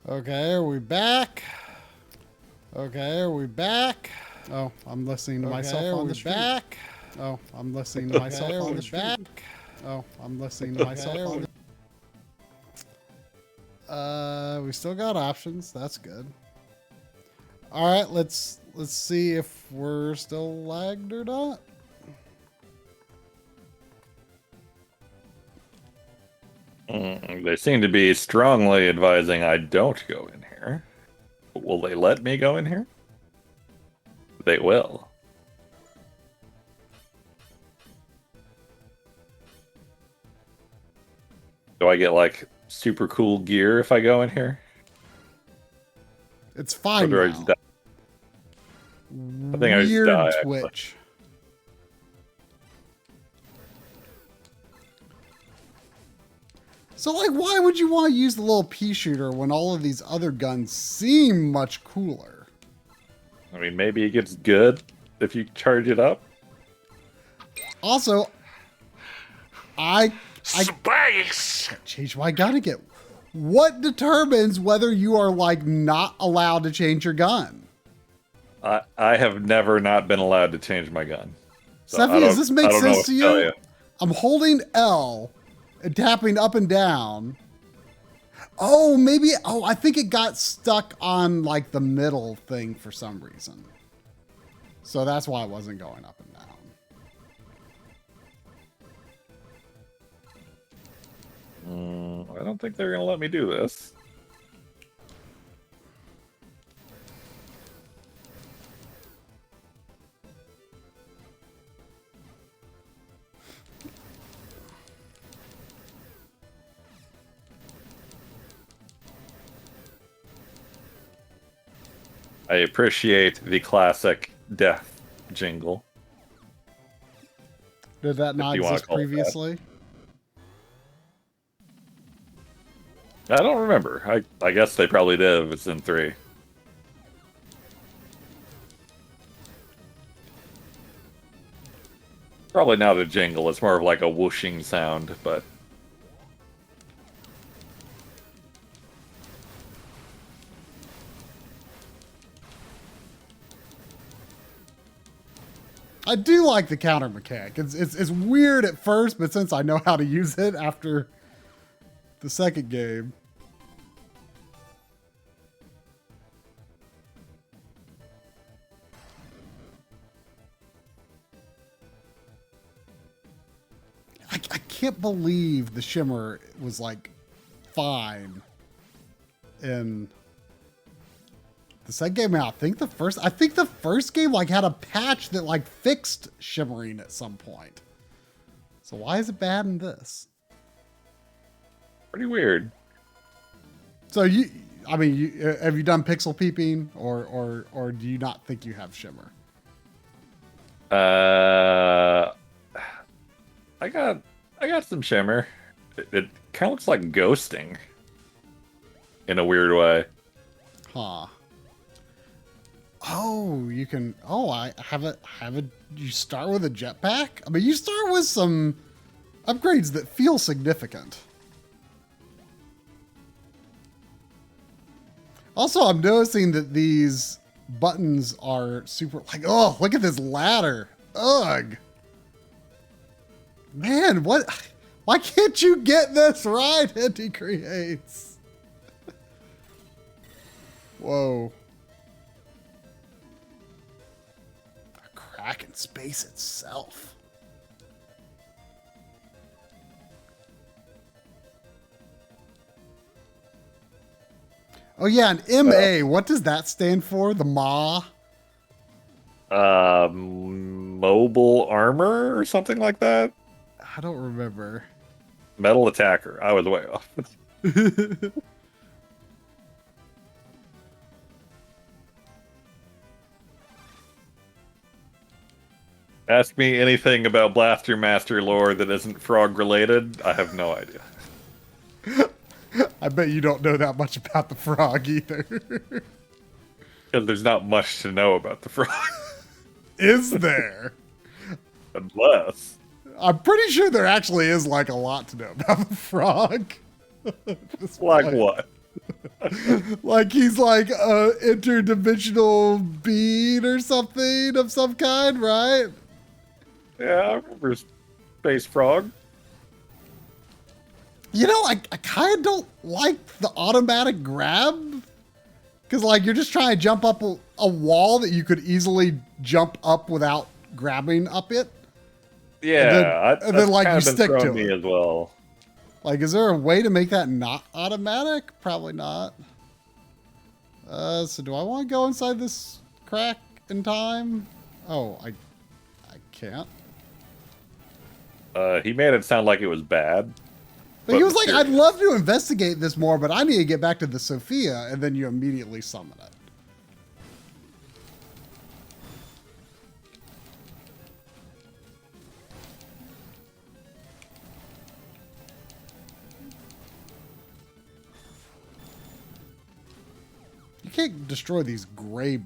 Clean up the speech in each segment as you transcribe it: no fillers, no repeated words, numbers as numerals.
Okay, are we back? Okay, are we back? Oh, I'm listening to myself on the street. Back? Oh, I'm listening to myself on the street. Oh, I'm listening to myself on the... we still got options. That's good. All right, let's see if we're still lagged or not. They seem to be strongly advising I don't go in here. Will they let me go in here? They will. Do I get like super cool gear if I go in here? It's fine Or do I now. just die? I think I just die, actually. Twitch. So, like, why would you want to use the little pea shooter when all of these other guns seem much cooler? I mean, maybe it gets good if you charge it up. Also, Space! change my gun again. What determines whether you are, like, not allowed to change your gun? I have never not been allowed to change my gun. So Steffi, does this make sense to tell you? I'm holding L and tapping up and down. Oh, maybe. Oh, I think it got stuck on like the middle thing for some reason. So that's why it wasn't going up and down. I don't think they're going to let me do this. I appreciate the classic death jingle. Did that not exist previously? I don't remember. I guess they probably did if it's in 3. Probably not a jingle. It's more of like a whooshing sound, but... I do like the counter mechanic. It's weird at first, but since I know how to use it after the second game. I can't believe the shimmer was like fine in the second game. I think the first game like had a patch that like fixed shimmering at some point. So why is it bad in this? Pretty weird. So have you done pixel peeping or do you not think you have shimmer? I got some shimmer. It kind of looks like ghosting in a weird way. Huh. Oh, you can. Oh, I have a. You start with a jetpack. I mean, you start with some upgrades that feel significant. Also, I'm noticing that these buttons are super. Like, oh, look at this ladder. Ugh. Man, what? Why can't you get this right, Andy Creates? Whoa. A crack in space itself. Oh yeah, an MA. What does that stand for? The MA? Mobile armor or something like that? I don't remember. Metal attacker. I was way off. Ask me anything about Blaster Master lore that isn't frog related. I have no idea. I bet you don't know that much about the frog either. Because there's not much to know about the frog. Is there? Unless... I'm pretty sure there actually is like a lot to know about the frog. Like what? Like he's like a interdimensional being or something of some kind, right? Yeah, I remember Space Frog. You know, I kind of don't like the automatic grab. Because, like, you're just trying to jump up a wall that you could easily jump up without grabbing up it. Yeah, And that's then like, kind you of been stick throwing to me it. as well. Like, is there a way to make that not automatic? Probably not. So do I want to go inside this crack in time? Oh, I can't. He made it sound like it was bad. But he was like, I'd mysterious. love to investigate this more, but I need to get back to the Sophia, and then you immediately summon it. You can't destroy these gray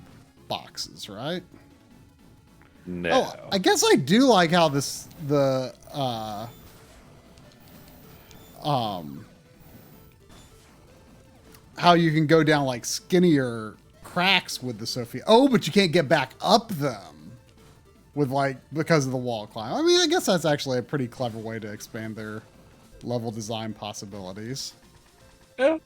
boxes, right? No. Oh, I guess I do like how how you can go down like skinnier cracks with the Sophia. Oh, but you can't get back up them with like because of the wall climb. I mean, I guess that's actually a pretty clever way to expand their level design possibilities. Yeah.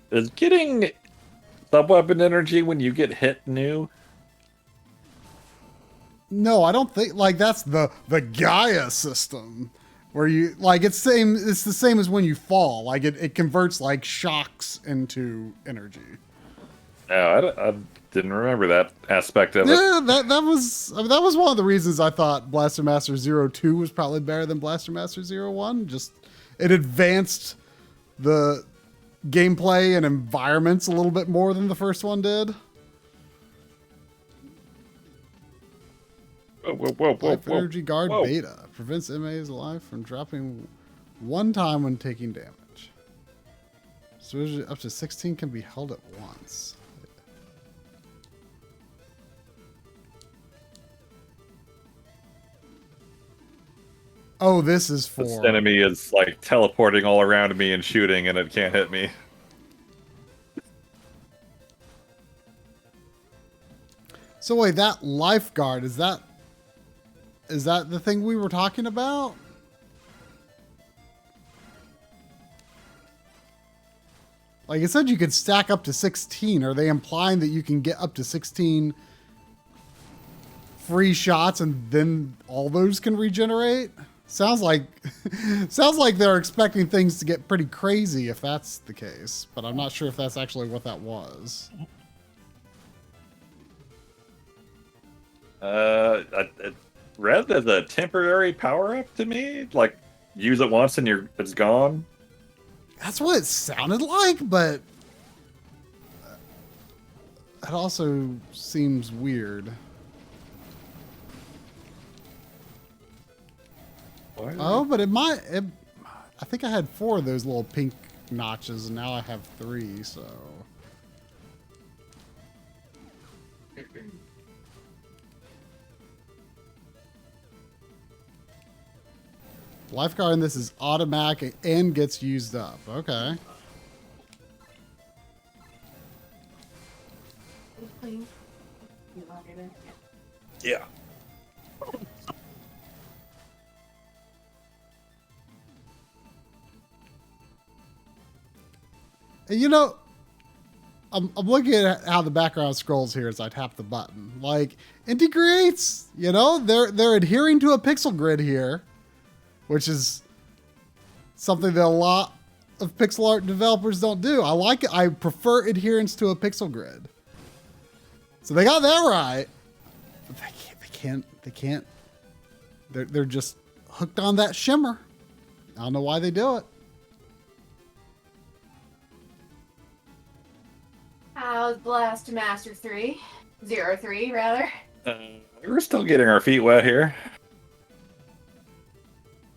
Is getting sub-weapon energy when you get hit new? No, I don't think like that's the Gaia system where you like it's the same as when you fall. Like it converts like shocks into energy. No, I didn't remember that aspect of it. Yeah, that was one of the reasons I thought Blaster Master 02 was probably better than Blaster Master 01. Just it advanced the gameplay and environments a little bit more than the first one did. Whoa, Life Energy Guard whoa. Beta prevents MAs alive from dropping one time when taking damage. So up to 16 can be held at once. Oh, this is for... This enemy is like teleporting all around me and shooting, and it can't hit me. So wait, that lifeguard, is that the thing we were talking about? Like it said you could stack up to 16. Are they implying that you can get up to 16 free shots and then all those can regenerate? Sounds like they're expecting things to get pretty crazy if that's the case, but I'm not sure if that's actually what that was. It read as a temporary power-up to me. Like, use it once and it's gone. That's what it sounded like, but it also seems weird. Oh, but I think I had 4 of those little pink notches, and now I have 3, so... Lifeguard in this is automatic and gets used up. Okay. Yeah. And you know, I'm looking at how the background scrolls here as I tap the button. Like, integrates, you know, they're adhering to a pixel grid here, which is something that a lot of pixel art developers don't do. I like it. I prefer adherence to a pixel grid. So they got that right. But they can't. They're just hooked on that shimmer. I don't know why they do it. How's Blast Master 3? 03, rather. We're still getting our feet wet here.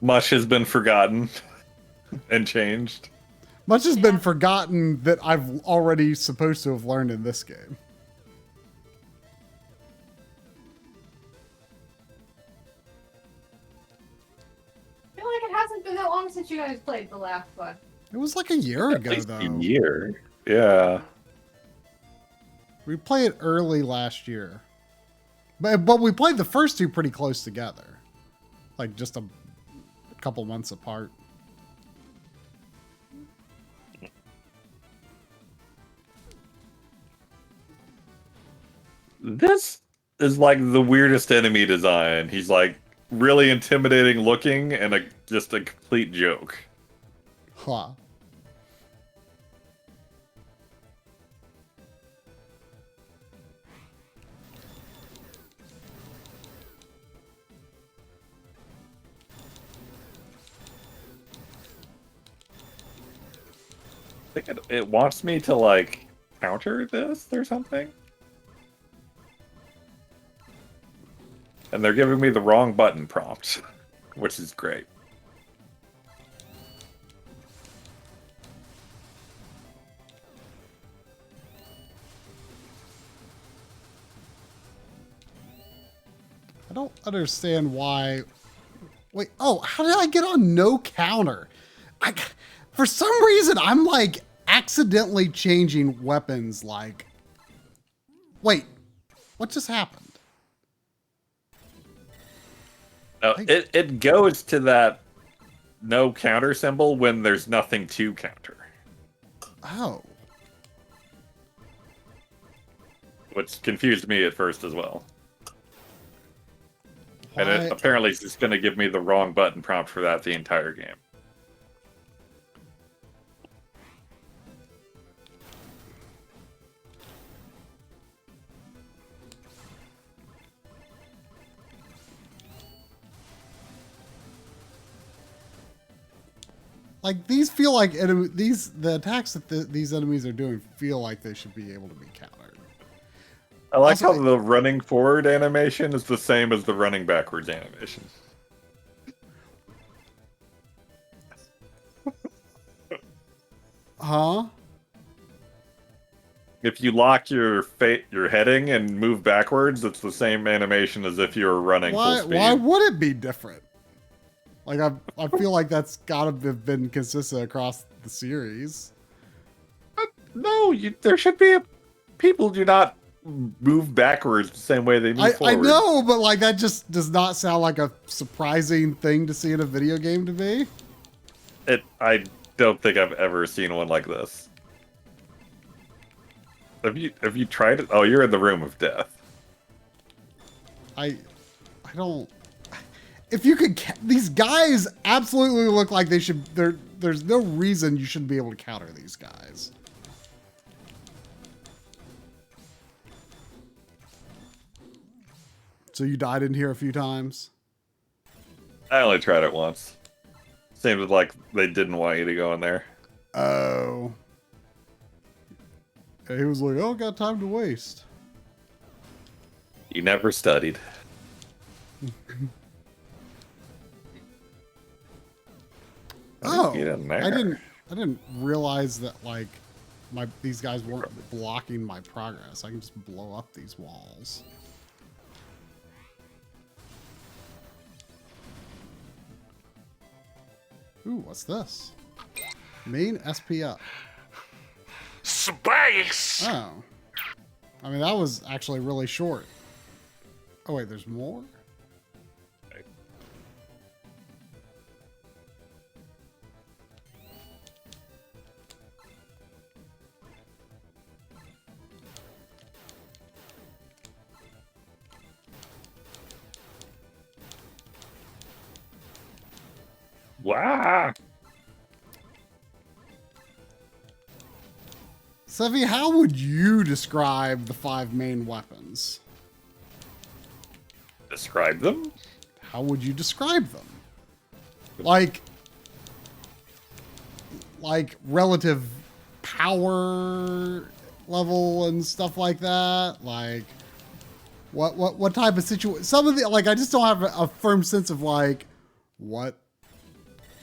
Much has been forgotten and changed. Much has been forgotten that I've already supposed to have learned in this game. hasn't been that long since you guys played the last one. It was like a year At ago, least though. a year. Yeah. We played it early last year. But we played the first two pretty close together. Like just a couple months apart. This is like the weirdest enemy design. He's like really intimidating looking and just a complete joke. Huh. I think it wants me to like counter this or something. And they're giving me the wrong button prompt, which is great. I don't understand why. Wait, oh, how did I get on no counter? For some reason, I'm like accidentally changing weapons. Like, wait, what just happened? No, it goes to that no counter symbol when there's nothing to counter, Oh, which confused me at first as well. And why? it apparently is just going to give me the wrong button prompt for that the entire game. Like these feel like the attacks that these enemies are doing feel like they should be able to be countered. I like Also, how the running forward animation is the same as the running backwards animation. Huh? If you lock your heading and move backwards, it's the same animation as if you were running full speed. Why would it be different? Like I feel like that's gotta have been consistent across the series. No, there should be people do not move backwards the same way they move forward. I know, but like that just does not sound like a surprising thing to see in a video game to me. I don't think I've ever seen one like this. Have you tried it? Oh, you're in the room of death. I don't. If you could, these guys absolutely look like they should. There's no reason you shouldn't be able to counter these guys. So you died in here a few times? I only tried it once. Seemed like they didn't want you to go in there. Oh. And he was like, "Oh, got time to waste." You never studied. Oh, Get in there. I didn't realize that like these guys weren't blocking my progress. I can just blow up these walls. Ooh, what's this? Main SP up. Space! Oh. I mean, that was actually really short. Oh, wait, there's more? Wow. Sevi, how would you describe the 5 main weapons? Describe them? How would you describe them? Like relative power level and stuff like that? Like what type of situation? Some of the like I just don't have a firm sense of like what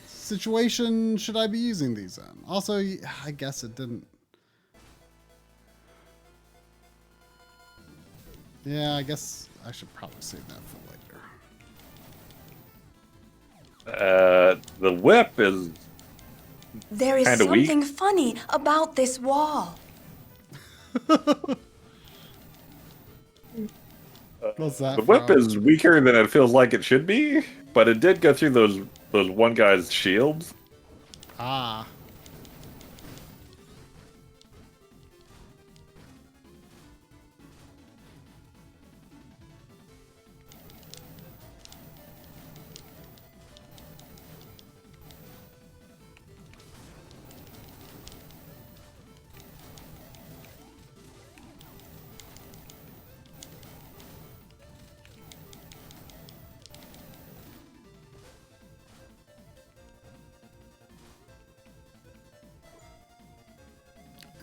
situation should I be using these in? Also, I guess it didn't. Yeah, I guess I should probably save that for later. The whip is There is kinda weak. something funny about this wall. What's that The whip from? is weaker than it feels like it should be, but it did go through those one guy's shields. Ah.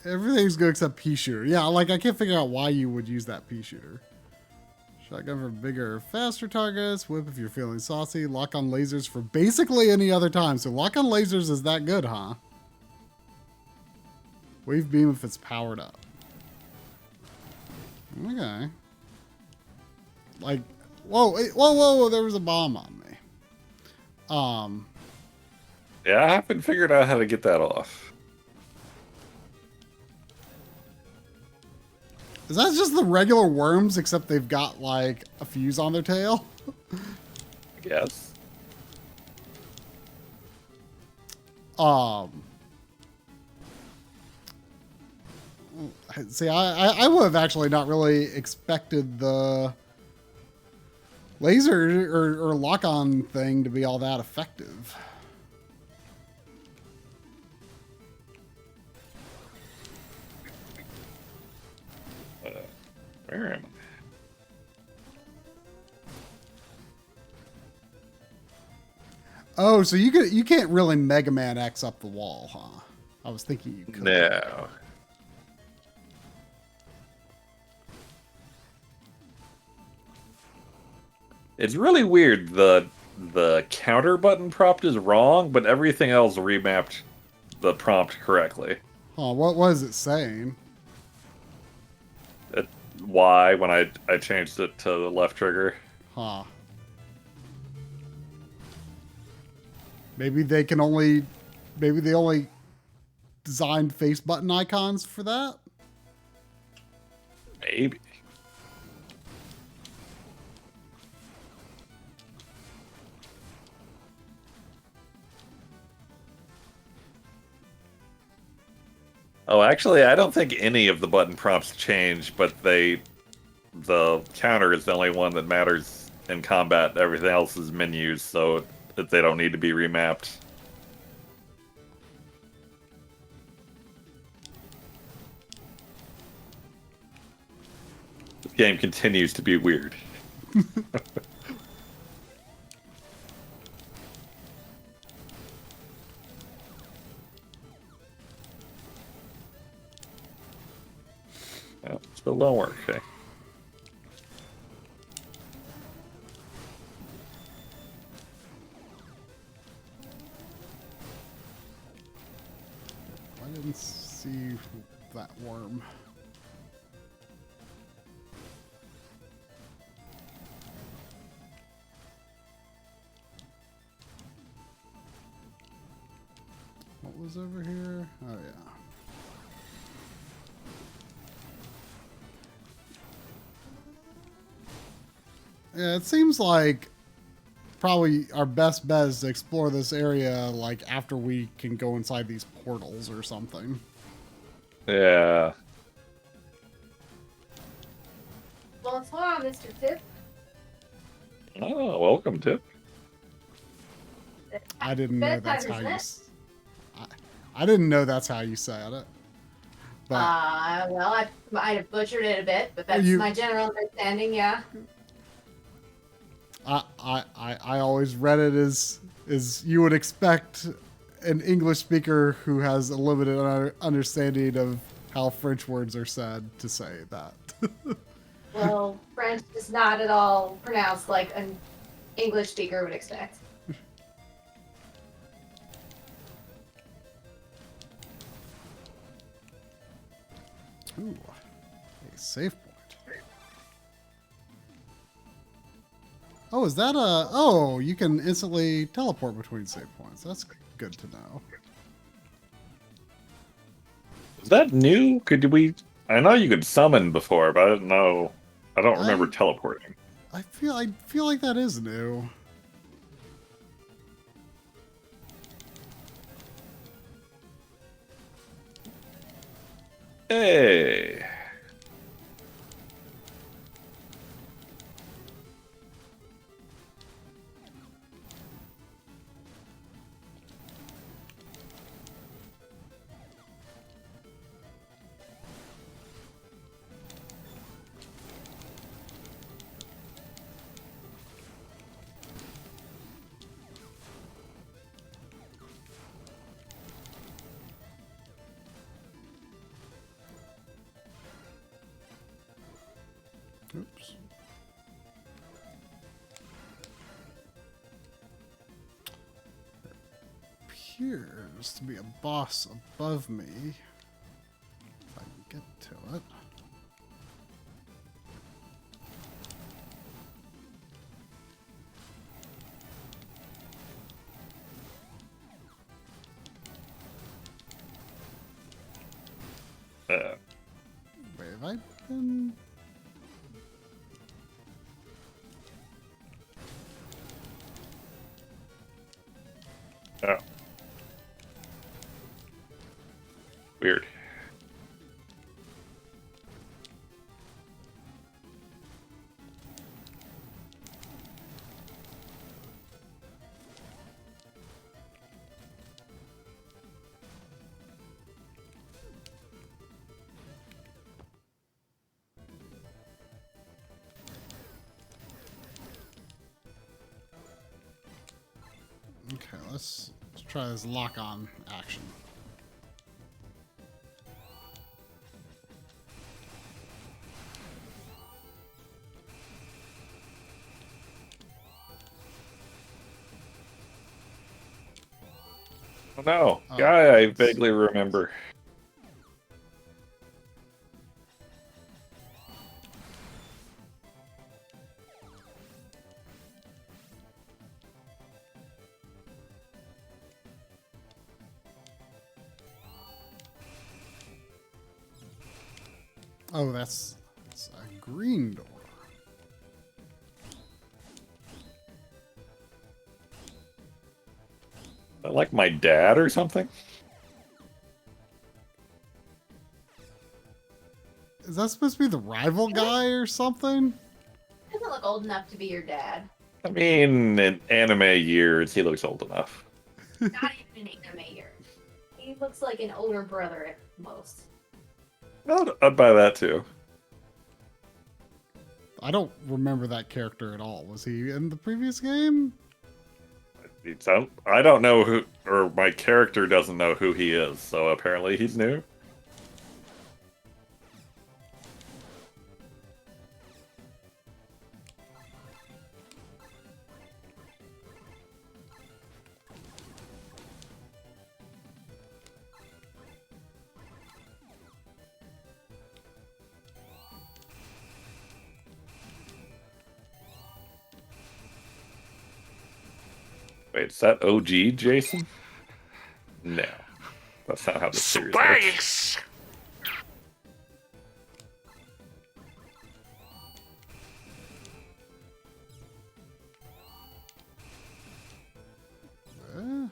Everything's good except pea shooter. Yeah, like I can't figure out why you would use that pea shooter. Shotgun for bigger, faster targets. Whip if you're feeling saucy. Lock on lasers for basically any other time. So lock on lasers is that good, huh? Wave beam if it's powered up. Okay. Like, whoa, whoa, there was a bomb on me. Yeah, I haven't figured out how to get that off. Is that just the regular worms except they've got like a fuse on their tail? I guess. See, I would have actually not really expected the laser or lock-on thing to be all that effective. Where am I? Oh, so you can't really Mega Man X up the wall, huh? I was thinking you could. No. It's really weird. The counter button prompt is wrong, but everything else remapped the prompt correctly. Huh, what was it saying? Y when I changed it to the left trigger. Huh. Maybe they only designed face button icons for that? Maybe. Oh, actually, I don't think any of the button prompts change, but the counter is the only one that matters in combat. Everything else is menus, so that they don't need to be remapped. This game continues to be weird. Oh, still don't work. Okay. I didn't see that worm. What was over here? Oh, yeah. Yeah, it seems like probably our best bet is to explore this area like after we can go inside these portals or something. Yeah. Bonsoir, Mr. Tip. Oh, welcome, Tip. I didn't know that's Bedtime, how isn't you. it? I didn't know that's how you said it. But Well, I might have butchered it a bit, but that's my general understanding, yeah. I always read it as you would expect an English speaker who has a limited understanding of how French words are said to say that. Well, French is not at all pronounced like an English speaker would expect. Ooh, a save point. Oh, is that a... Oh, you can instantly teleport between save points. That's good to know. Is that new? Could we? I know you could summon before, but I don't know. I don't remember teleporting. I feel like that is new. Hey. Oops. Appears to be a boss above me. If I can get to it. Wait, have I been... Oh. Weird. Okay, let's try this lock-on action. Oh no, Oh. guy I vaguely remember. Oh, that's a green door. Like my dad or something? Is that supposed to be the rival guy or something? Doesn't look old enough to be your dad. I mean, in anime years, he looks old enough. Not even an anime year. He looks like an older brother at most. I'd buy that too. I don't remember that character at all. Was he in the previous game? I don't know who, or my character doesn't know who he is, so apparently he's new. Wait, is that OG Jason? No. That's not how the series works. Eh.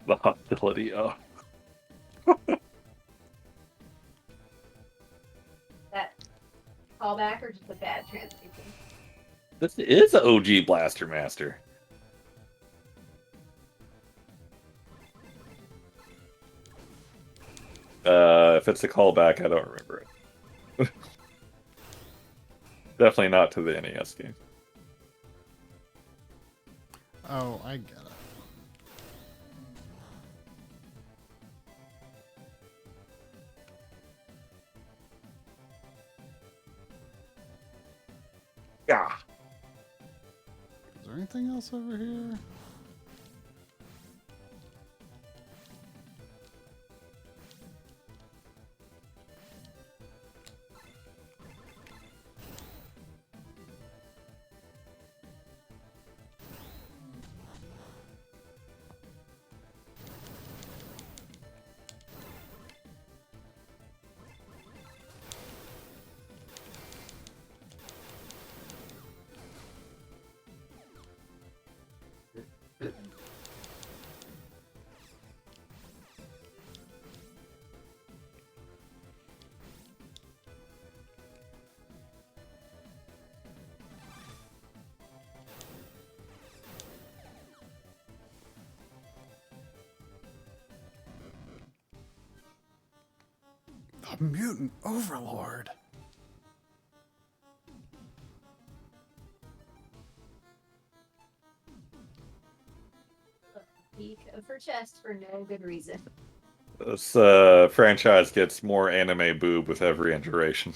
The hostility of. That callback or just a bad translation? This is OG Blaster Master. If it's a callback, I don't remember it. Definitely not to the NES game. Oh, I get it. Yeah. Is there anything else over here? The mutant overlord. Peek of her chest for no good reason. This franchise gets more anime boob with every iteration.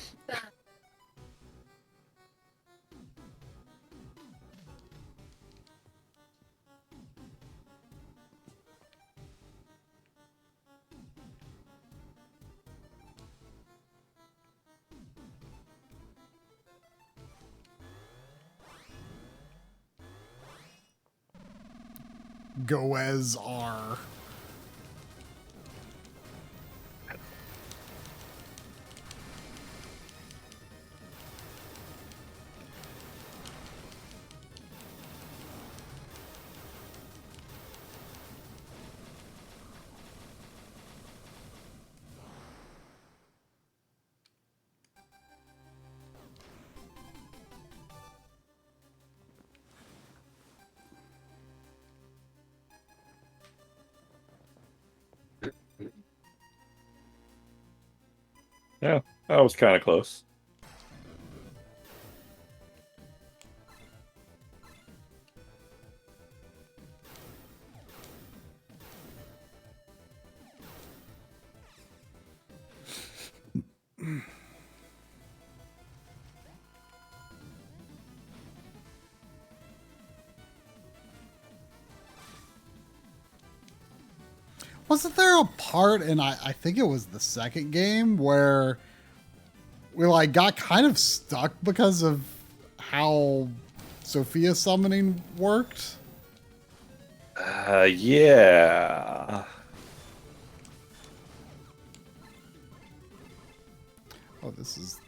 Goez R. Yeah, that was kind of close. Wasn't there a part in I think it was the second game where we like got kind of stuck because of how Sophia summoning worked? Yeah. Oh, this is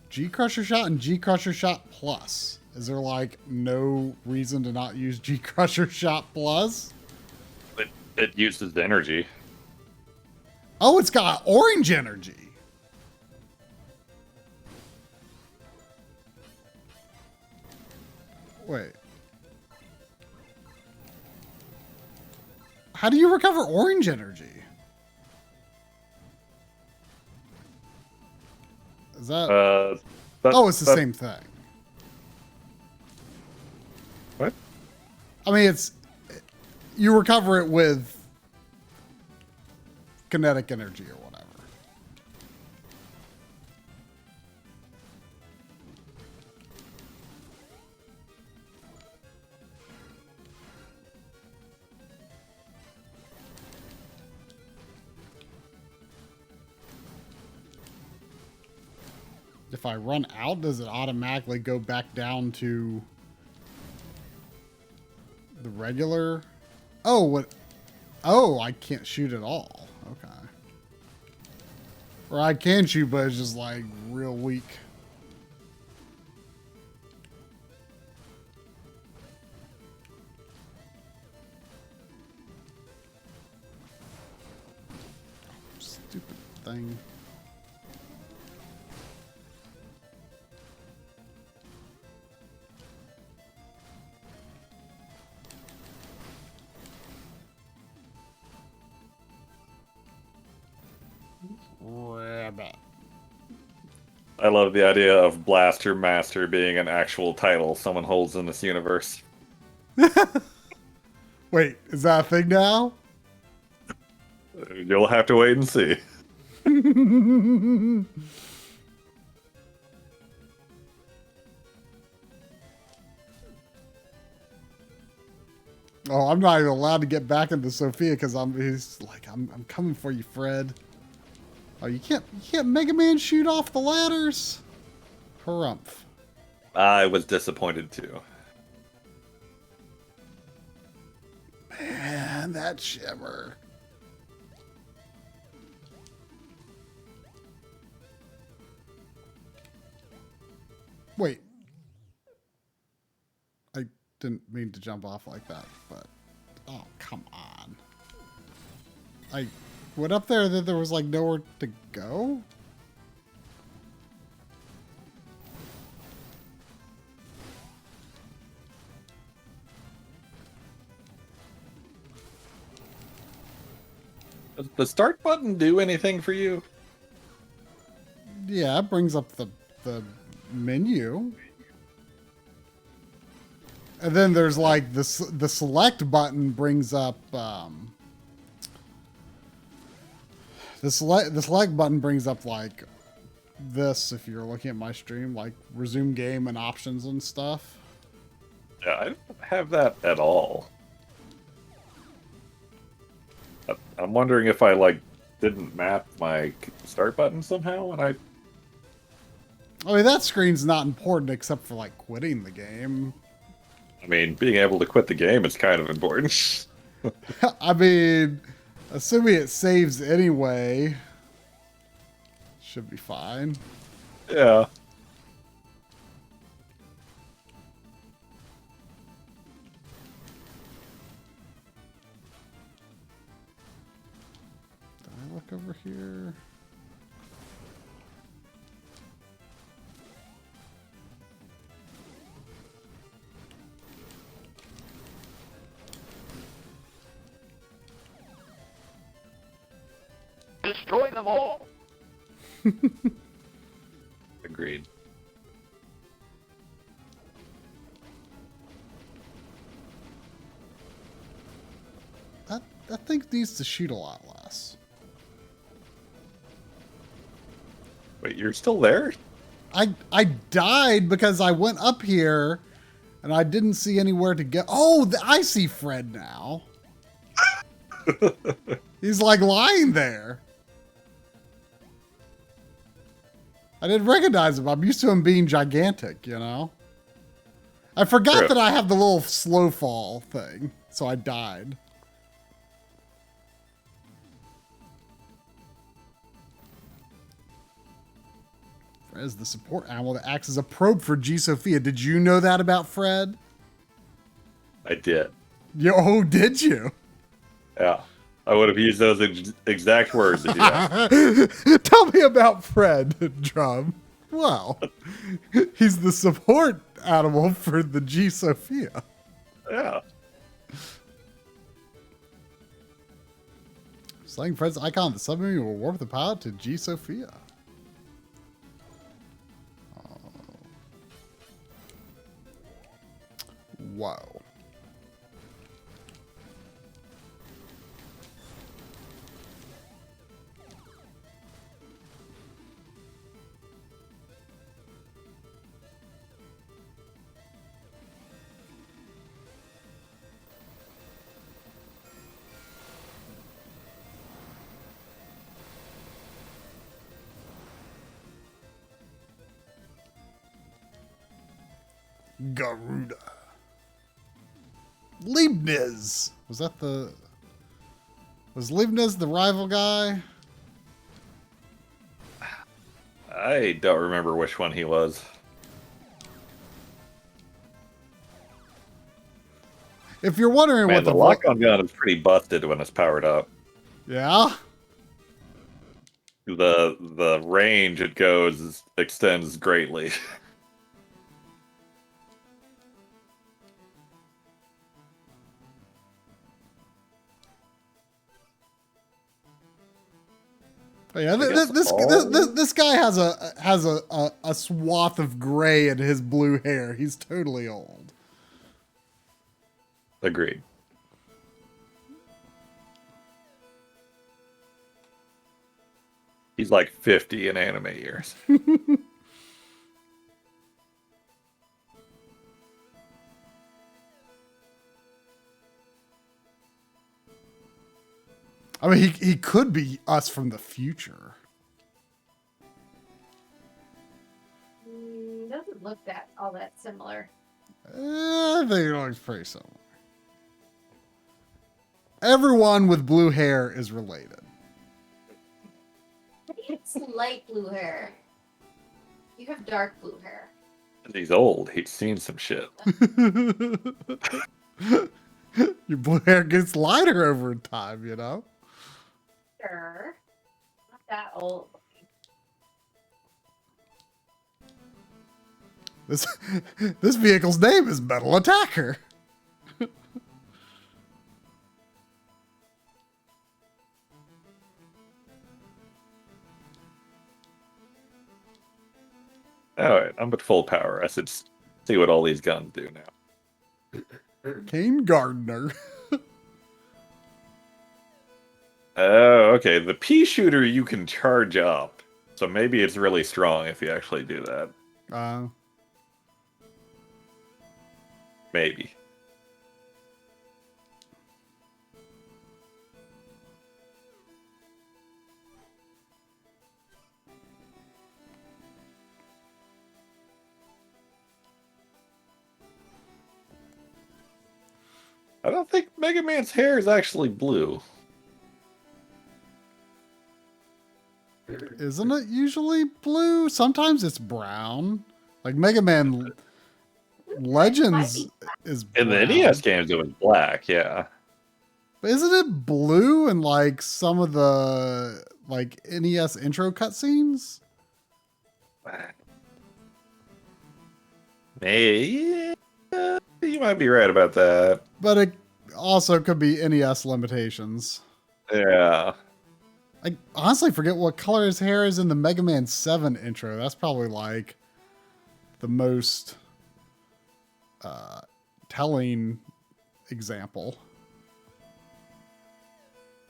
G Crusher Shot and G Crusher Shot Plus. Is there like no reason to not use G Crusher Shot Plus? It uses energy. Oh, it's got orange energy. Wait. How do you recover orange energy? Is that... oh, it's the same thing. What? I mean, it's... You recover it with kinetic energy or whatever. If I run out, does it automatically go back down to the regular? Oh, what? Oh, I can't shoot at all. Okay. Or I can shoot, but it's just like real weak. Stupid thing. Rabbit. I love the idea of Blaster Master being an actual title someone holds in this universe. Wait, is that a thing now? You'll have to wait and see. Oh, I'm not even allowed to get back into Sophia because he's like, I'm coming for you, Fred. Oh, you can't Mega Man shoot off the ladders? Harumph. I was disappointed too. Man, that shimmer. Wait. I didn't mean to jump off like that, but oh, come on. I went up there that there was like nowhere to go? Does the start button do anything for you? Yeah, it brings up the menu. And then there's like the select button brings up the select button brings up like this if you're looking at my stream, like resume game and options and stuff. Yeah, I don't have that at all. I'm wondering if I like didn't map my start button somehow, and I I mean, that screen's not important except for like quitting the game. mean, being able to quit the game is kind of important. I mean, assuming it saves anyway, should be fine. Yeah. Did I look over here? Destroy them all. Agreed. That thing needs to shoot a lot less. Wait, you're still there? I died because I went up here and I didn't see anywhere to go. Oh, I see Fred now. He's like lying there. I didn't recognize him. I'm used to him being gigantic, you know? I forgot True. that I have the little slow fall thing, so I died. Fred is the support animal that acts as a probe for G. Sophia. Did you know that about Fred? I did. Oh, did you? Yeah. I would have used those exact words if you asked. Tell me about Fred, Drum. Well, he's the support animal for the G. Sophia. Yeah. Slaying Fred's icon, the submarine will warp the pilot to G. Sophia. Whoa. Garuda. Leibniz. Was Leibniz the rival guy? I don't remember which one he was. If you're wondering Man, what the the lock-on gun is pretty busted when it's powered up. Yeah? The range it goes extends greatly. Yeah, I guess this guy has a swath of gray in his blue hair. He's totally old. Agreed. He's like 50 in anime years. I mean, he could be us from the future. Doesn't look all that similar. I think it looks pretty similar. Everyone with blue hair is related. It's light blue hair. You have dark blue hair. He's old. He's seen some shit. Your blue hair gets lighter over time, you know? Sure. Not that old. This vehicle's name is Metal Attacker. Alright, I'm at full power. I should see what all these guns do now. Kane Gardner. Oh, okay. The pea shooter you can charge up. So maybe it's really strong if you actually do that. Maybe. I don't think Mega Man's hair is actually blue. Isn't it usually blue? Sometimes it's brown. Like Mega Man Legends is brown. In the NES games, it was black, yeah. But isn't it blue in like some of the like NES intro cutscenes? Maybe. You might be right about that. But it also could be NES limitations. Yeah. I honestly forget what color his hair is in the Mega Man 7 intro. That's probably like the most telling example.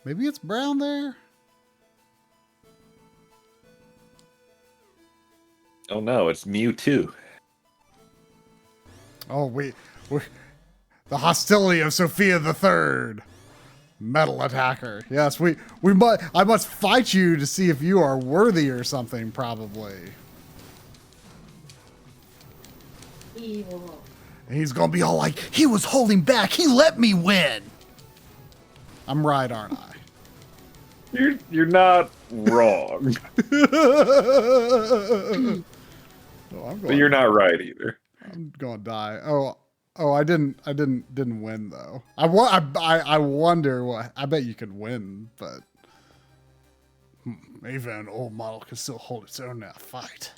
Maybe it's brown there? Oh no, it's Mewtwo. Oh, we're the hostility of Sophia the Third. Metal Attacker. Yes, I must fight you to see if you are worthy or something, probably. Evil. And he's gonna be all like, he was holding back, he let me win. I'm right, aren't I? You're not wrong. But you're not right either. I'm gonna die. Oh, I didn't win though. I wonder what. I bet you could win, but maybe an old model can still hold its own in a fight.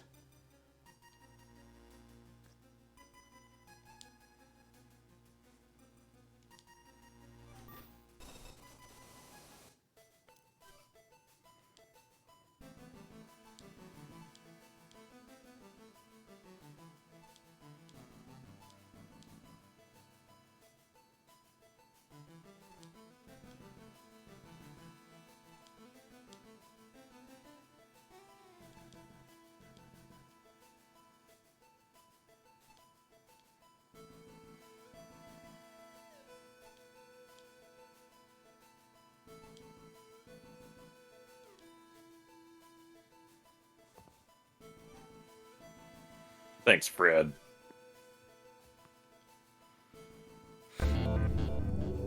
Thanks, Fred.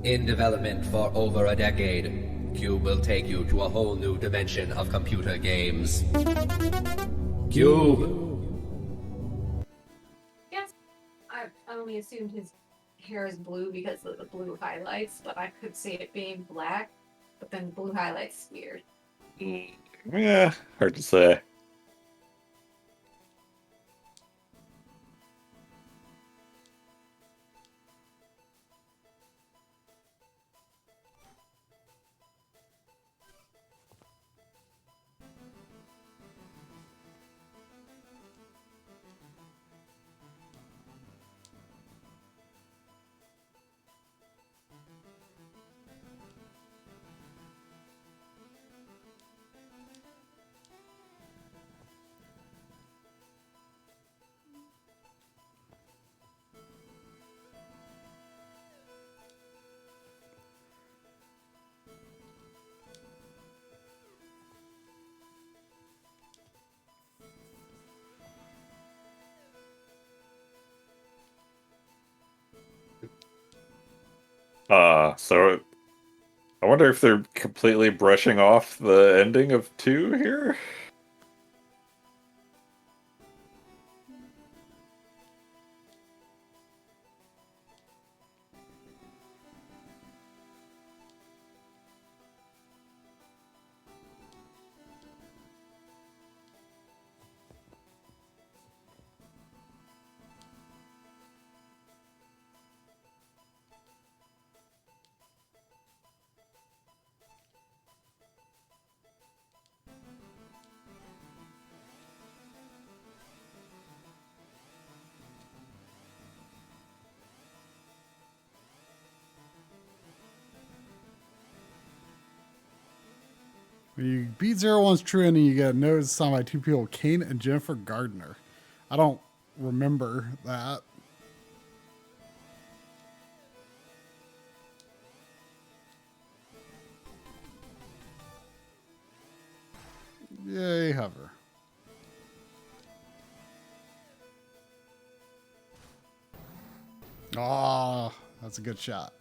In development for over a decade, Cube will take you to a whole new dimension of computer games. Cube! Yes. I only assumed his hair is blue because of the blue highlights, but I could see it being black. But then blue highlights is weird. Yeah, hard to say. So I wonder if they're completely brushing off the ending of 2 here? When you beat 01's true ending, you get a note signed by 2 people, Kane and Jennifer Gardner. I don't remember that. Yay, hover. Ah, that's a good shot.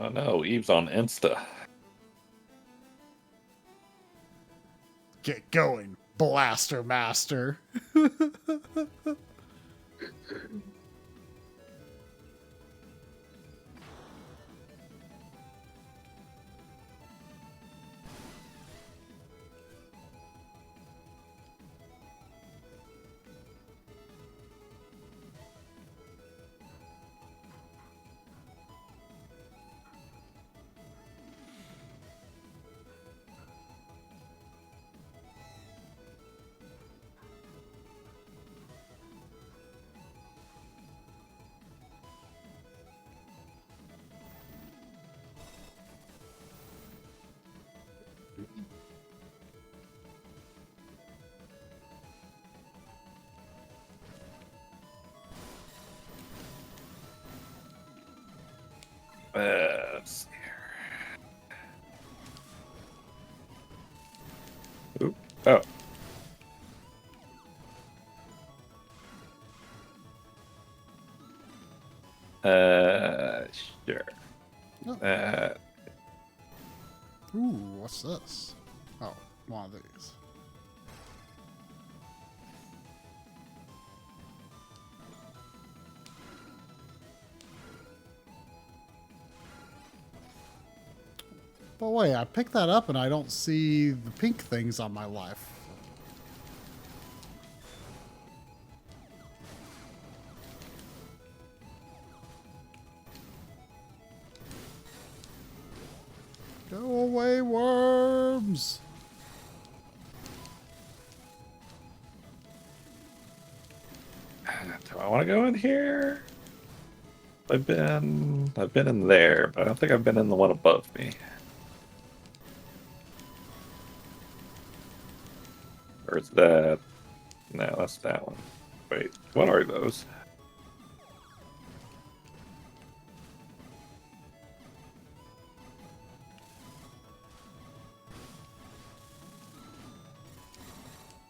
Oh no, Eve's on Insta. Get going, Blaster Master. Let's see here. Oop. Oh. Sure. Oh. Ooh, what's this? Oh, one of these. But wait, I picked that up and I don't see the pink things on my life. Go away, worms! Do I want to go in here? I've been in there, but I don't think I've been in the one above me. Or is that... No, that's that one. Wait, what are those?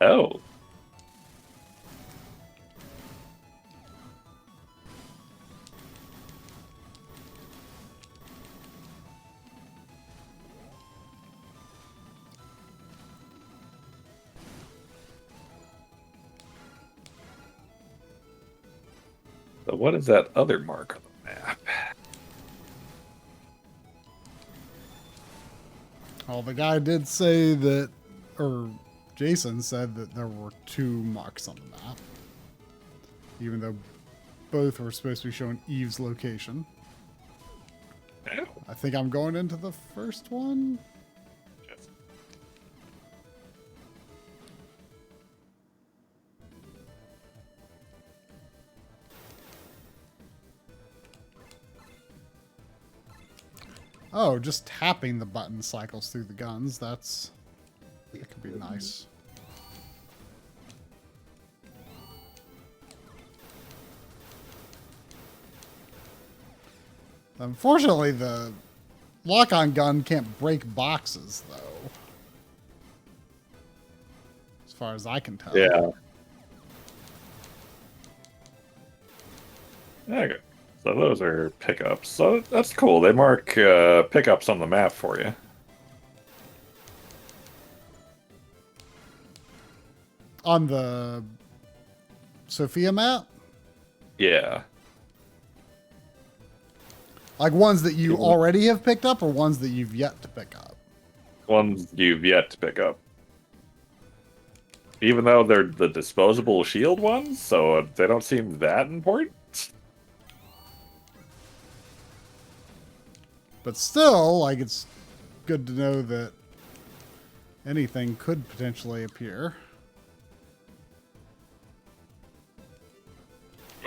Oh. So what is that other mark on the map? Oh, the guy did say that, or Jason said that there were 2 marks on the map. Even though both were supposed to be showing Eve's location. I think I'm going into the first one. Oh, just tapping the button cycles through the guns. That could be nice. Unfortunately, the lock-on gun can't break boxes, though. As far as I can tell. Yeah. Okay. So those are pickups. So that's cool. They mark pickups on the map for you. On the Sophia map? Yeah. Like ones that you already have picked up or ones that you've yet to pick up? Ones you've yet to pick up. Even though they're the disposable shield ones, so they don't seem that important. But still, like, it's good to know that anything could potentially appear.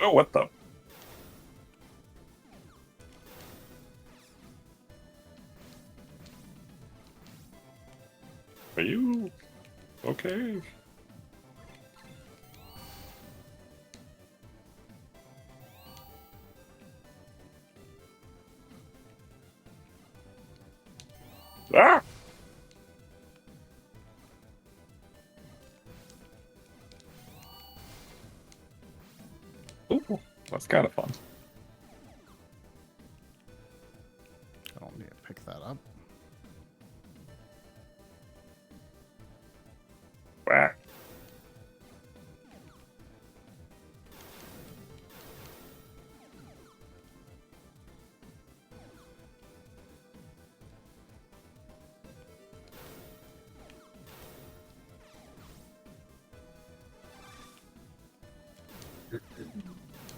Oh, what the? Are you okay? Ah! Ooh, that's kind of fun. I don't need to pick that up. Whack.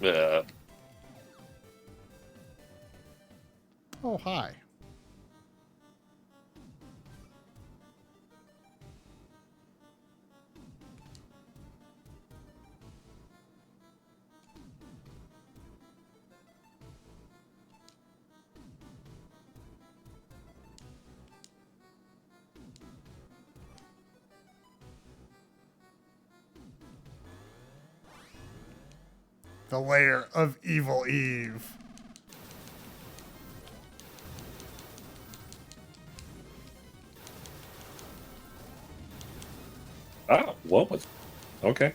Yeah. Oh, hi. The lair of Evil Eve. Ah, what was? Okay.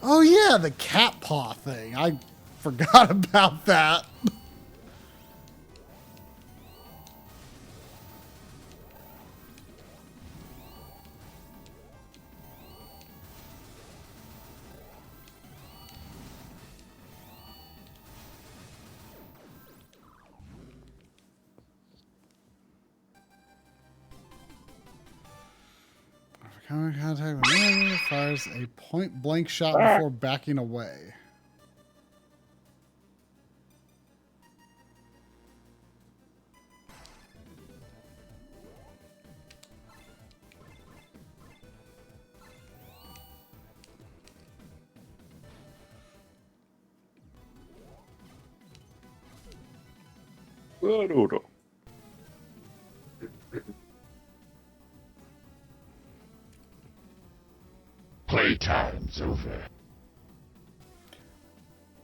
Oh yeah, the cat paw thing. I forgot about that. Coming in contact with an enemy, fires a point blank shot before backing away. Good. Playtime's over.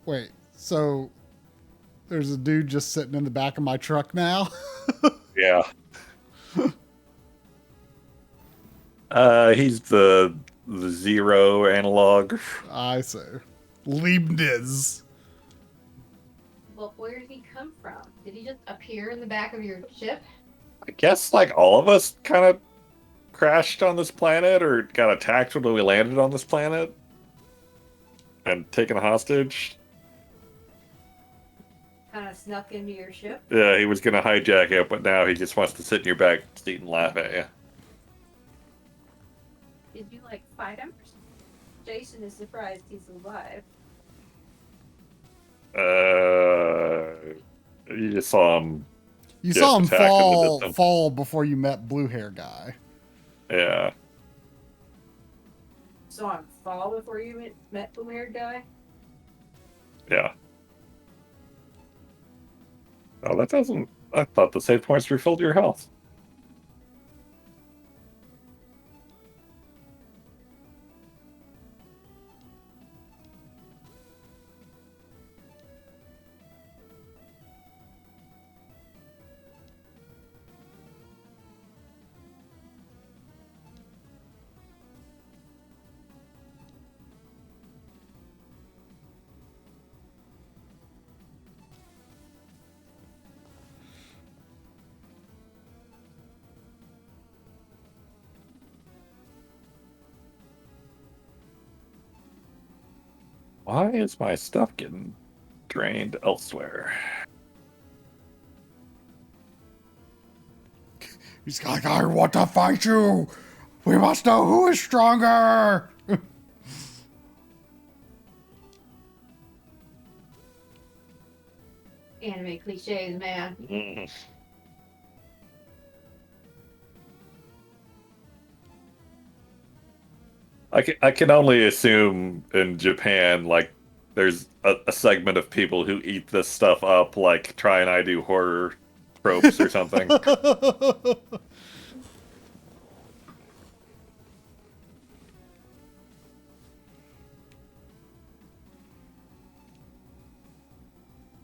Wait, so there's a dude just sitting in the back of my truck now? Yeah. He's the zero analog. I see. Leibniz. Well, where did he come from? Did he just appear in the back of your ship? I guess like all of us kind of crashed on this planet or got attacked when we landed on this planet and taken hostage. kind of snuck into your ship. Yeah, he was gonna hijack it, but now he just wants to sit in your back seat and laugh at you. Did you like fight him? Jason is surprised he's alive. You just saw him. You Get saw him attacked in the distance. fall before you met blue hair guy. Yeah. Saw him fall before you met the weird guy. Yeah. Oh, that doesn't. I thought the save points refilled your health. Why is my stuff getting drained elsewhere? He's like, I want to fight you. We must know who is stronger. Anime cliches, man. Mm. I can only assume in Japan, like, there's a segment of people who eat this stuff up, like, try and I do horror tropes or something.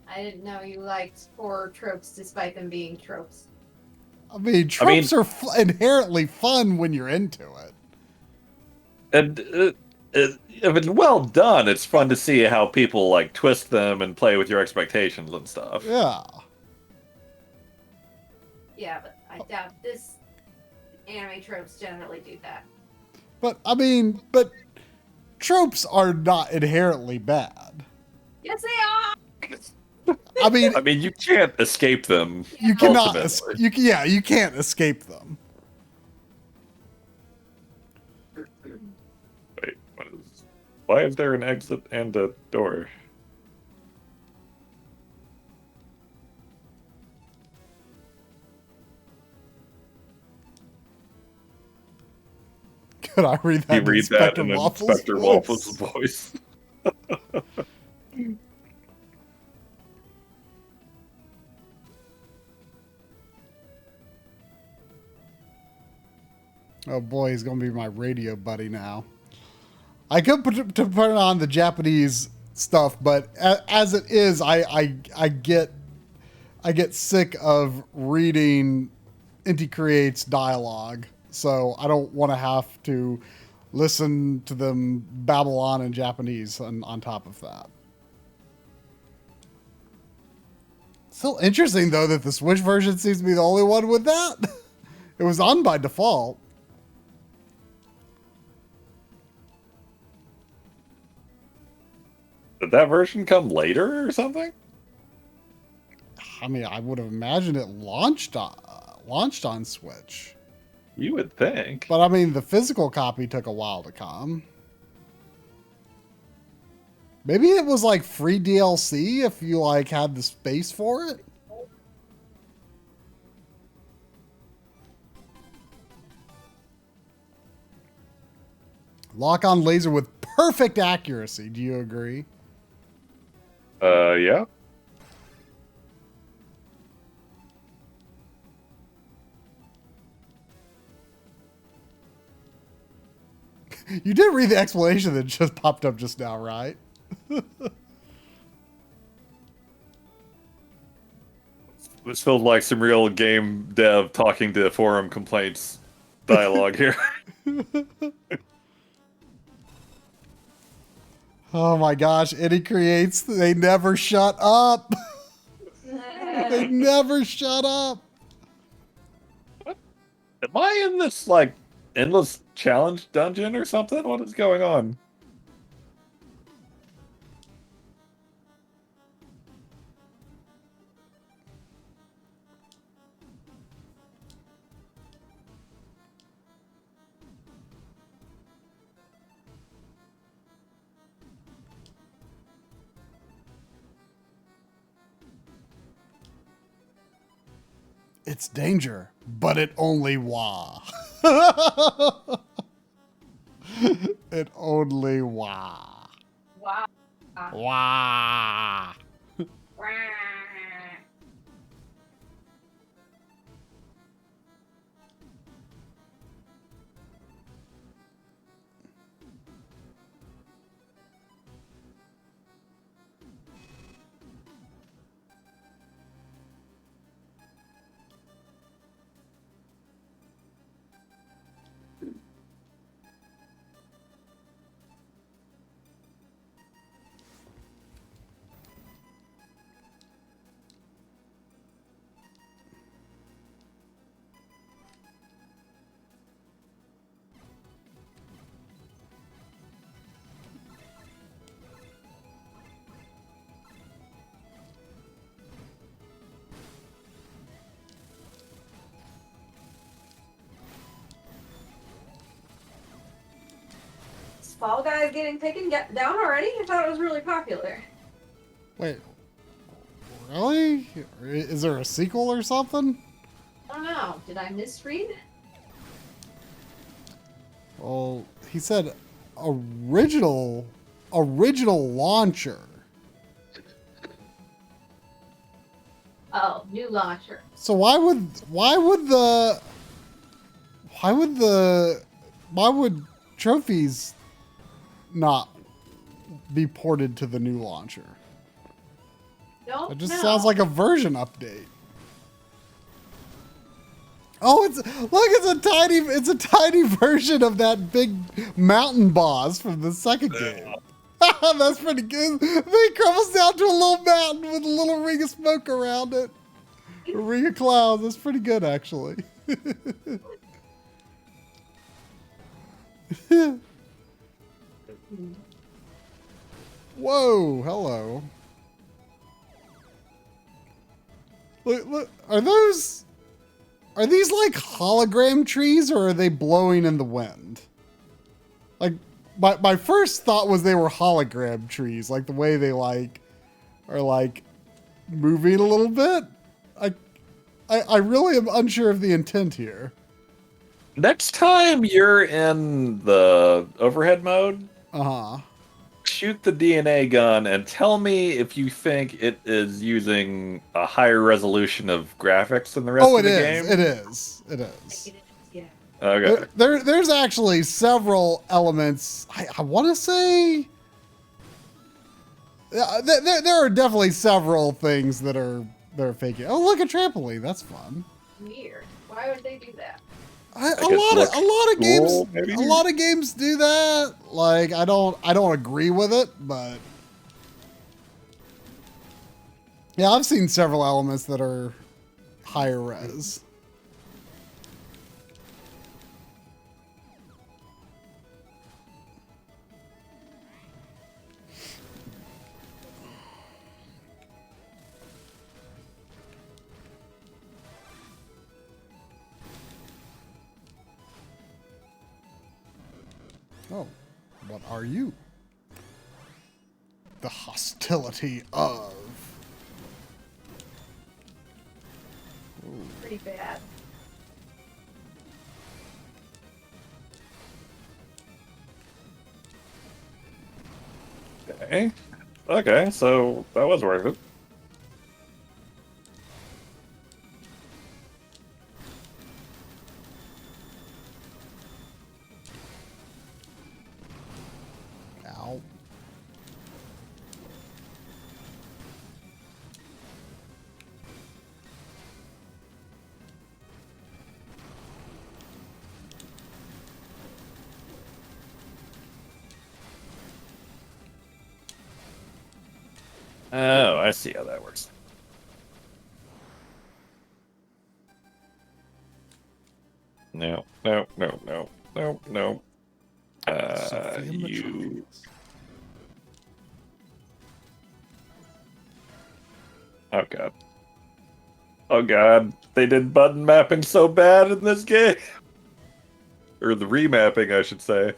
I didn't know you liked horror tropes despite them being tropes. I mean, tropes are inherently fun when you're into it. And if it's well done, it's fun to see how people, like, twist them and play with your expectations and stuff. Yeah. Yeah, but I doubt this anime tropes generally do that. But, I mean, tropes are not inherently bad. Yes, they are! I mean, you can't escape them. you cannot. ultimately. You can't escape them. Wait, why is there an exit and a door? Could I read that? You read that in Inspector Waffles' voice. Oh boy, he's gonna be my radio buddy now. I could put it on the Japanese stuff, but as it is, I get sick of reading Inti Creates dialogue, so I don't want to have to listen to them babble on in Japanese on top of that. Still interesting though that the Switch version seems to be the only one with that. It was on by default. Did that version come later or something? I mean, I would have imagined it launched on Switch. You would think. But I mean, the physical copy took a while to come. Maybe it was like free DLC if you like had the space for it. Lock on laser with perfect accuracy. Do you agree? Yeah. You did read the explanation that just popped up just now, right? This felt like some real game dev talking to forum complaints dialogue here. Oh my gosh, Inti Creates, they never shut up. They never shut up. Am I in this, like, endless challenge dungeon or something? What is going on? It's danger, but it only wah. It only wah. Wow. Wah. Is Fall Guys getting taken down already? I thought it was really popular. Wait, really? Is there a sequel or something? I don't know. Did I misread? Well, he said original launcher. Oh, new launcher. So why would trophies not be ported to the new launcher? No, It just sounds like a version update. Oh, it's a tiny version of that big mountain boss from the second game. That's pretty good. They crumbles down to a little mountain with a little ring of smoke around it. A ring of clouds. That's pretty good, actually. Whoa, hello. Look, are these like hologram trees or are they blowing in the wind? Like, my first thought was they were hologram trees, like the way they are moving a little bit. I really am unsure of the intent here. Next time you're in the overhead mode, Uh-huh. shoot the DNA gun and tell me if you think it is using a higher resolution of graphics than the rest of the game. It is. It is, yeah. Okay. There's actually several elements. I want to say there are definitely several things that are faking. Oh, look, a trampoline. That's fun. Weird. Why would they do that? A lot of games, cool, maybe? a lot of games do that. Like, I don't agree with it, but yeah, I've seen several elements that are higher res. Oh, what are you? The hostility of. Pretty bad. Okay. Okay, so that was worth it. Ow. Oh, I see how that works. No. Sophia You. Metropolis. Oh god. Oh god. They did button mapping so bad in this game. Or the remapping, I should say.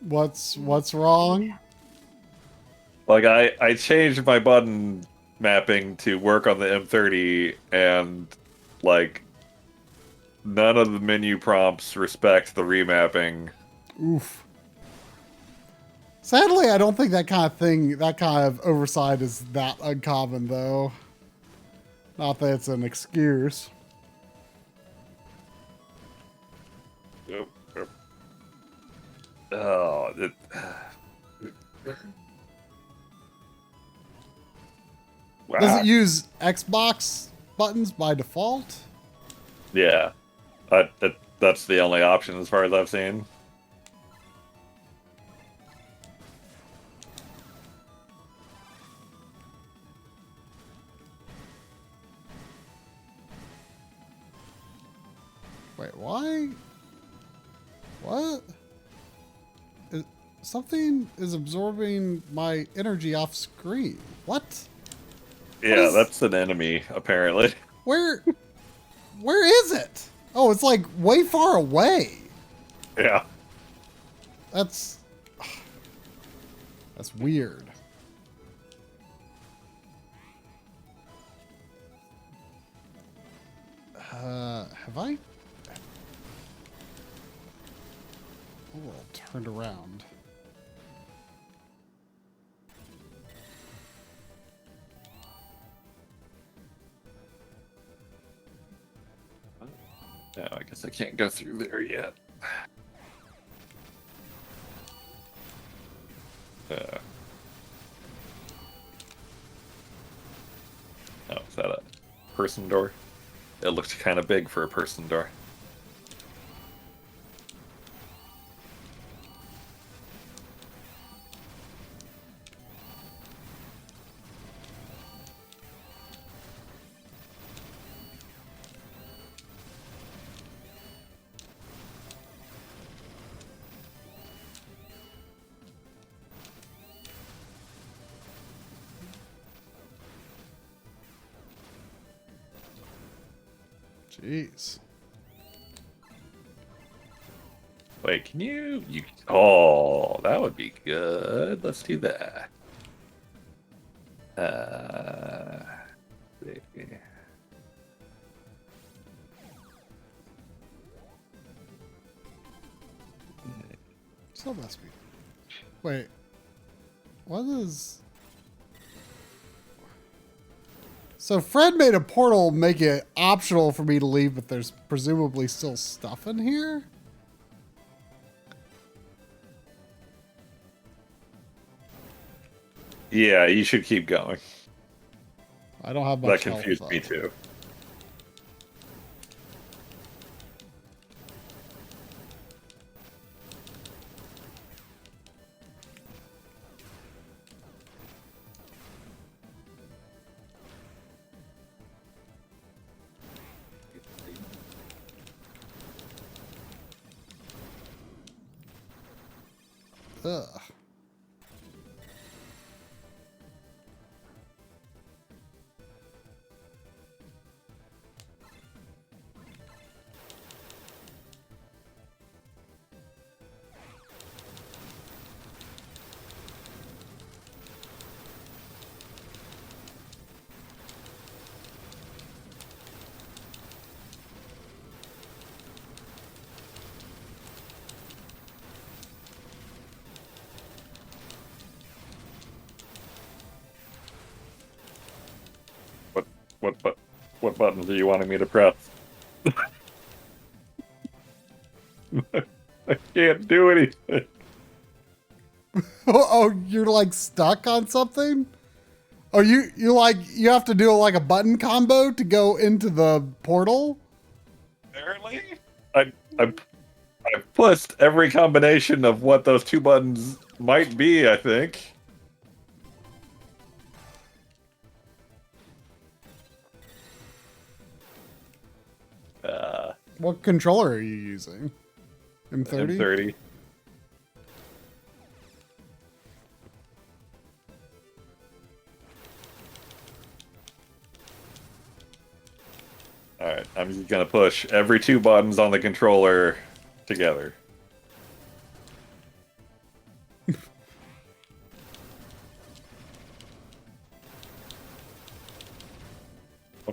What's wrong? Like I changed my button mapping to work on the M30, and like none of the menu prompts respect the remapping. Oof. Sadly, I don't think that kind of thing, that kind of oversight is that uncommon, though. Not that it's an excuse. Oh, wow. Does it use Xbox buttons by default? Yeah, that's the only option as far as I've seen. Wait, why? What? Something is absorbing my energy off screen. What? Yeah, that's an enemy, apparently. Where is it? Oh, it's like way far away. Yeah. That's weird. Have I? Oh, turned around. No, I guess I can't go through there yet. Oh, is that a person door? It looked kind of big for a person door. Jeez. Wait, can you? Oh, that would be good. Let's do that. So must be. Wait. What is? So Fred made a portal make it optional for me to leave, but there's presumably still stuff in here? Yeah, you should keep going. I don't have That much confused health, me though. too. Ugh. What buttons are you wanting me to press? I can't do anything. Oh, you're like stuck on something? Oh, you have to do like a button combo to go into the portal? Apparently, I pushed every combination of what those two buttons might be. I think. What controller are you using? M30? M30. All right, I'm just gonna push every two buttons on the controller together.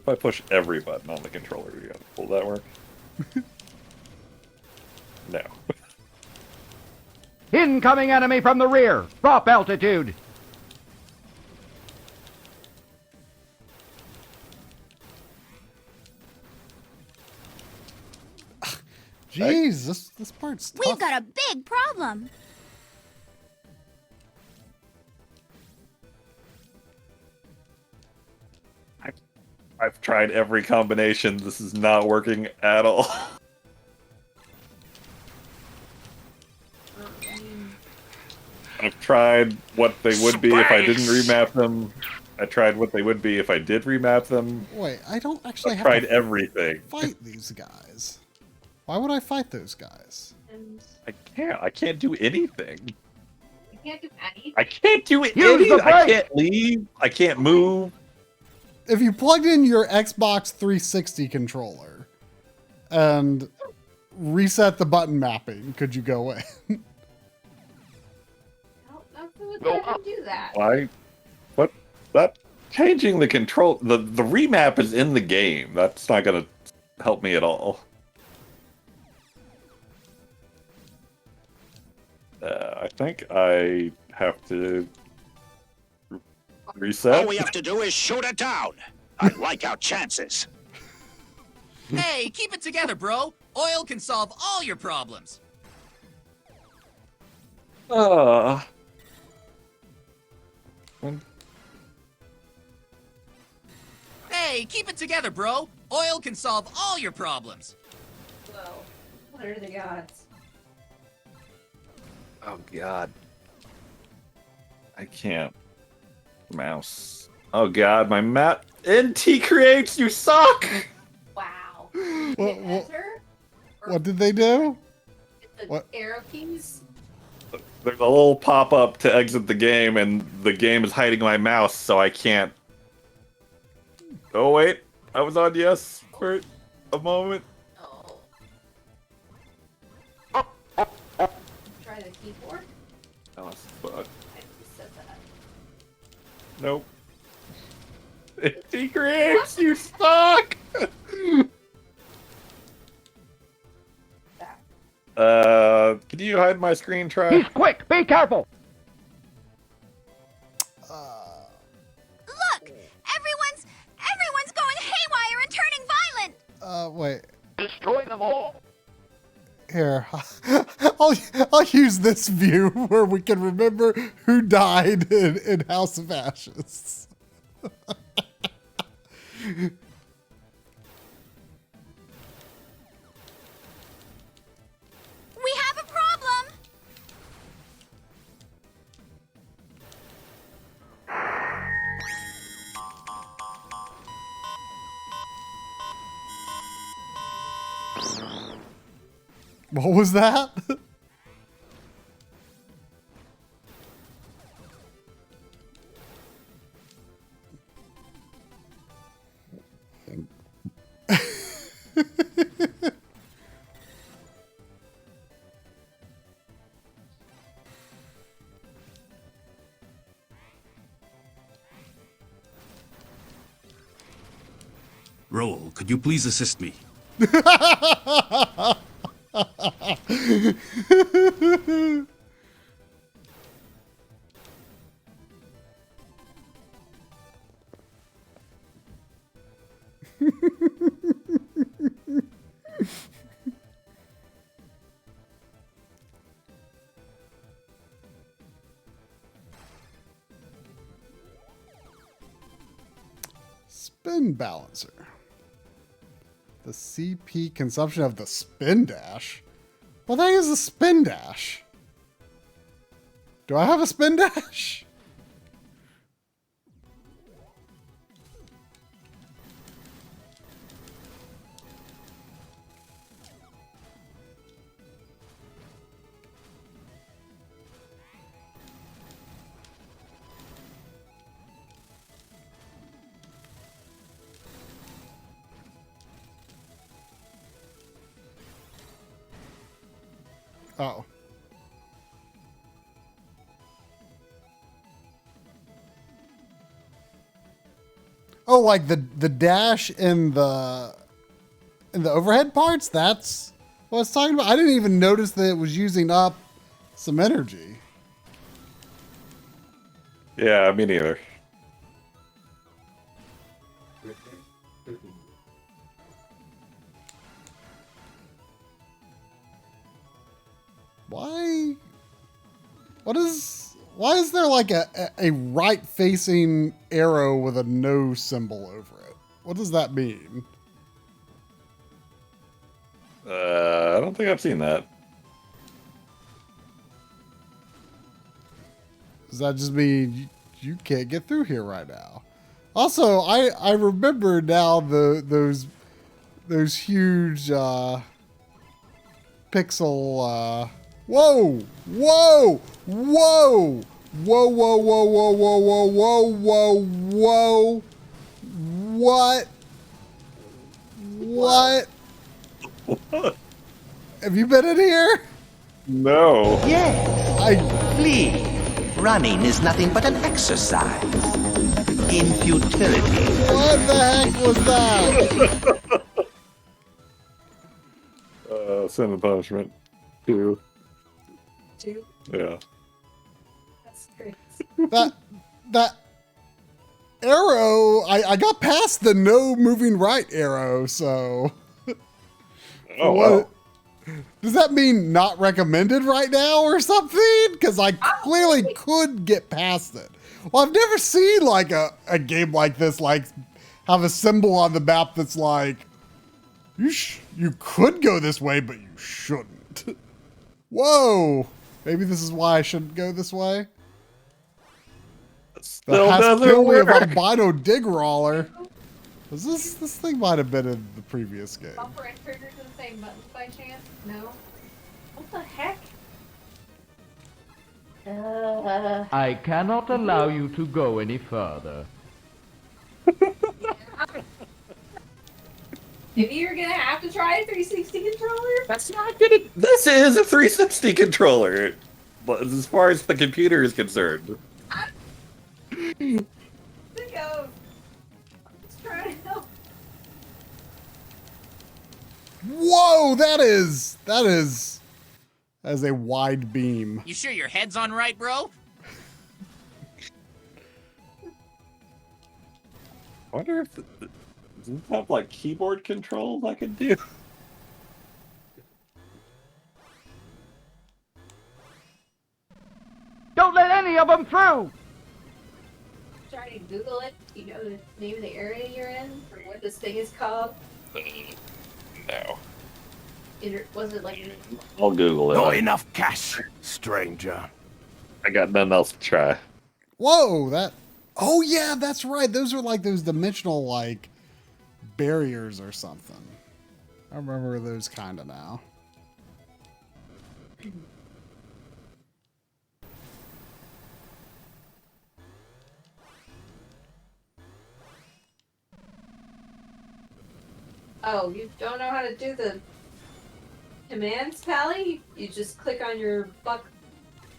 What if I push every button on the controller together? Will that work? No. Incoming enemy from the rear. Drop altitude. Jeez, this part's tough. We've got a big problem. I've tried every combination. This is not working at all. I've tried what they would be if I didn't remap them. I tried what they would be if I did remap them. Wait, I don't actually I've have tried to everything. fight these guys. Why would I fight those guys? And I can't. I can't do anything. you can't do anything. I can't do Use anything. the I brake! can't leave. I can't move. If you plugged in your Xbox 360 controller and reset the button mapping, could you go in? Who would let him do that? Why? What? That changing the control. The remap is in the game. That's not gonna help me at all. I think I have to reset. All we have to do is shoot it down. I like our chances. Hey, keep it together, bro. Oil can solve all your problems. Hey, keep it together, bro. Oil can solve all your problems. Well, what are the odds? Oh God. I can't. Mouse. Oh God, my map. NT creates, you suck! Wow. What- Hit what- enter? Or What did they do? hit the what? arrow keys? There's a little pop-up to exit the game, and the game is hiding my mouse, so I can't. Oh wait, I was on yes for a moment. Oh. Try the keyboard? Oh, fuck. I just said that. Nope. NT creates, you suck! Back. Can you hide my screen, try? He's quick. Be careful. Look! Everyone's going haywire and turning violent! Wait. Destroy them all. Here, I'll use this view where we can remember who died in House of Ashes. We have a problem! What was that? Roll, could you please assist me? Spin balancer. The CP consumption of the spin dash? What the heck is a spin dash? Do I have a spin dash? Oh. Oh, like the dash in the overhead parts? That's what I was talking about. I didn't even notice that it was using up some energy. Yeah, me neither. Why? Why is there like a right facing arrow with a no symbol over it? What does that mean? I don't think I've seen that. Does that just mean you can't get through here right now? Also, I remember now those huge pixel whoa, whoa, whoa, whoa, whoa, whoa, whoa, whoa, whoa, whoa, whoa, what? What? Have you been in here? No. Yes. Please. Running is nothing but an exercise in futility. What the heck was that? Sin and Punishment 2. 2? Yeah. That's great. That arrow, I got past the no moving right arrow, so Oh, what? wow. Does that mean not recommended right now or something? Because I clearly could get past it. Well, I've never seen like a game like this, like have a symbol on the map that's like, you could go this way, but you shouldn't. Whoa. Maybe this is why I shouldn't go this way. Still The doesn't Haspelia of work. Albino Dig Roller. Was this thing might have been in the previous game. Bumper and trigger to the same buttons by chance? No. What the heck? I cannot allow you to go any further. Maybe you're gonna have to try a 360 controller? That's not gonna. This is a 360 controller, but as far as the computer is concerned. Think of. I'm just trying to help. Whoa, that is a wide beam. You sure your head's on right, bro? I wonder if does it have like keyboard controls I could do. Don't let any of them through! Try to Google it. You know the name of the area you're in? Or what this thing is called? No. Was it like... I'll Google it. Not enough cash, stranger. I got nothing else to try. Whoa, that. Oh yeah, that's right. Those are like those dimensional like barriers or something. I remember those kind of now. Oh, you don't know how to do the commands, Pally? You just click on your buck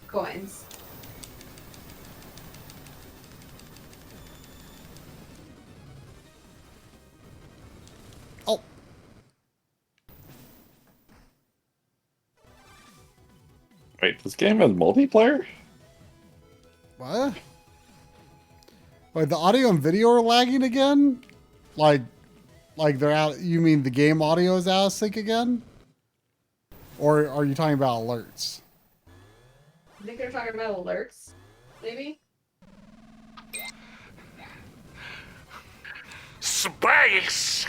coins. Oh. Wait, this game has multiplayer? What? Wait, the audio and video are lagging again? Like they're out. You mean the game audio is out of sync again? Or are you talking about alerts? I think they're talking about alerts, maybe? Space!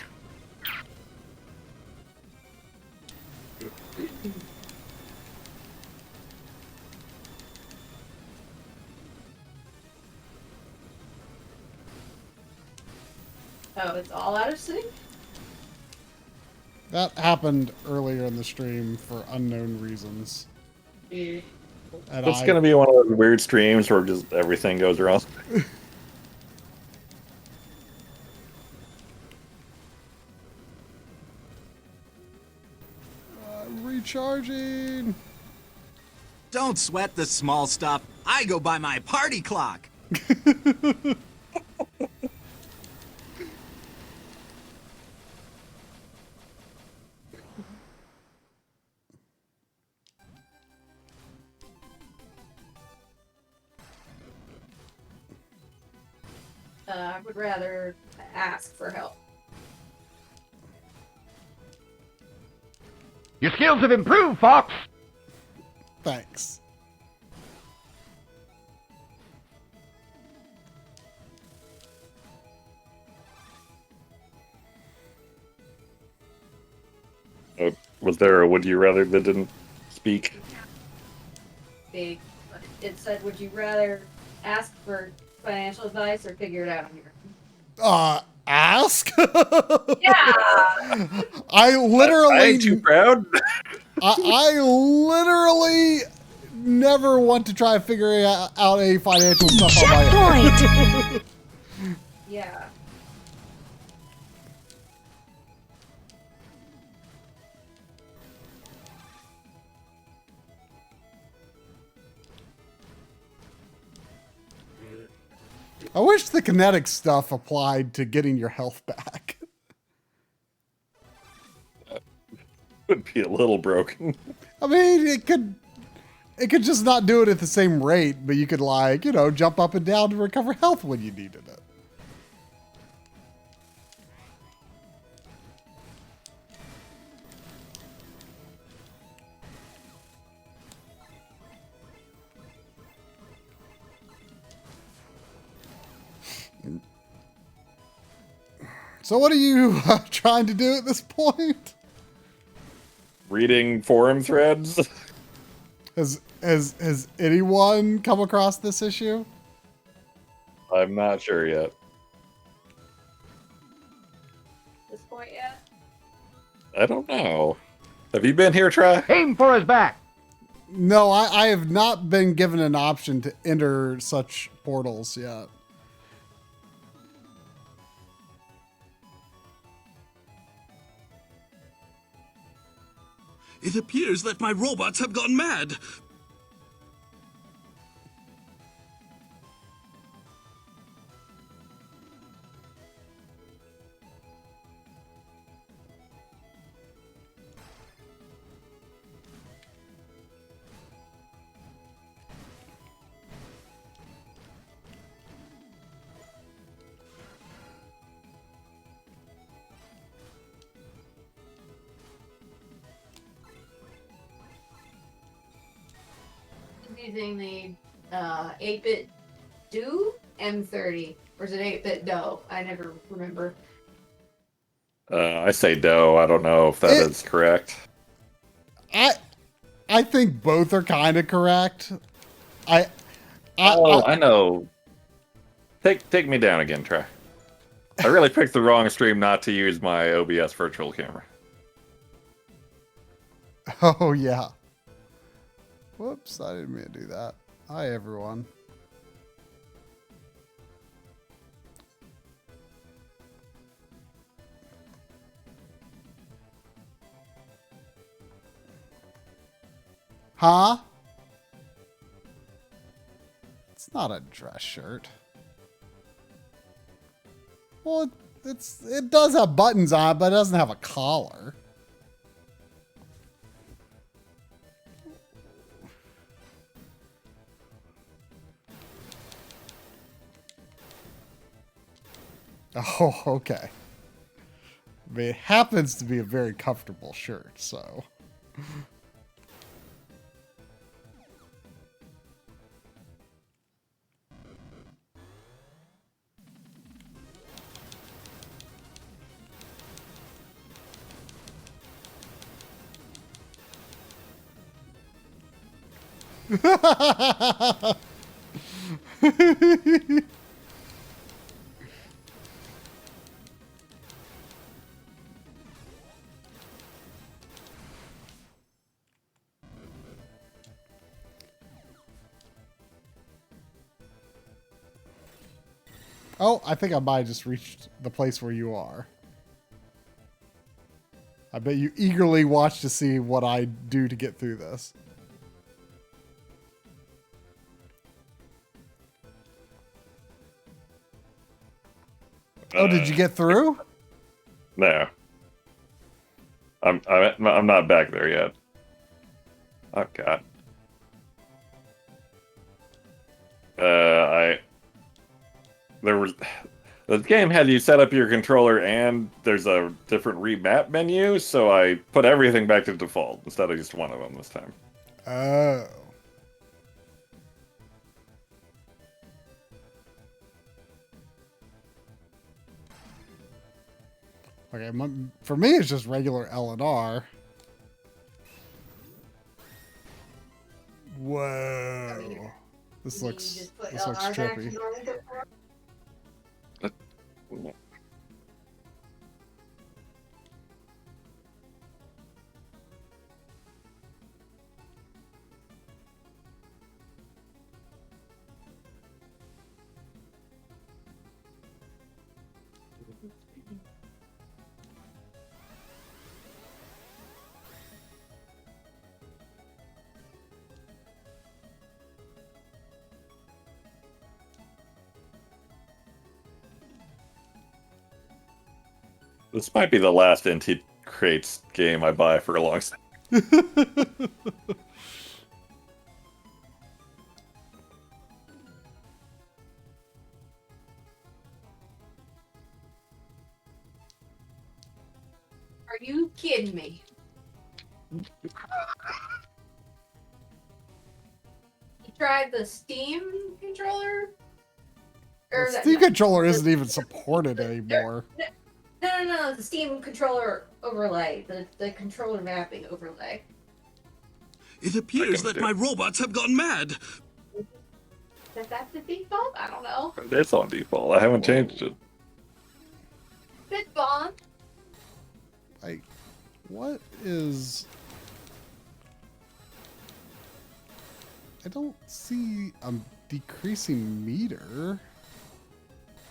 Oh, it's all out of sync? That happened earlier in the stream for unknown reasons. Weird. And It's gonna be one of those weird streams where just everything goes wrong. Recharging. Don't sweat the small stuff. I go by my party clock. I would rather ask for help. Your skills have improved, Fox! Thanks. Was there a would you rather that didn't speak? It said, would you rather ask for financial advice or figure it out on your own? Ask? Yeah! I literally... I ain't too proud. I literally never want to try figuring out a financial stuff on my own. Yeah. I wish the kinetic stuff applied to getting your health back. Would be a little broken. I mean, it could just not do it at the same rate, but you could, like, you know, jump up and down to recover health when you needed it. So what are you trying to do at this point? Reading forum threads. Has anyone come across this issue? I'm not sure yet. This point yet? I don't know. Have you been here, Try? Aim for his back! No, I have not been given an option to enter such portals yet. It appears that my robots have gone mad. Using the 8-bit do M30, or is it 8-bit do? I never remember. I say dough. I don't know if that is correct. I think both are kind of correct. I know. Take me down again, Try. I really picked the wrong stream not to use my OBS virtual camera. Oh yeah. Whoops, I didn't mean to do that. Hi everyone. Huh? It's not a dress shirt. Well, it does have buttons on it, but it doesn't have a collar. Oh, okay. I mean, it happens to be a very comfortable shirt, so. Oh, I think I might have just reached the place where you are. I bet you eagerly watch to see what I do to get through this. Oh, did you get through? No. I'm not back there yet. Oh god. The game had you set up your controller and there's a different remap menu, so I put everything back to default instead of just one of them this time. Oh. Okay, for me it's just regular L and R. Whoa. This looks trippy. This might be the last NT Crates game I buy for a long time. Are you kidding me? You tried the Steam controller? The Steam controller isn't even supported anymore. No, the Steam controller overlay, the controller mapping overlay. It appears that my robots have gone mad. Is that the default? I don't know. It's on default. I haven't changed it. Bit bond. Like, what is... I don't see a decreasing meter.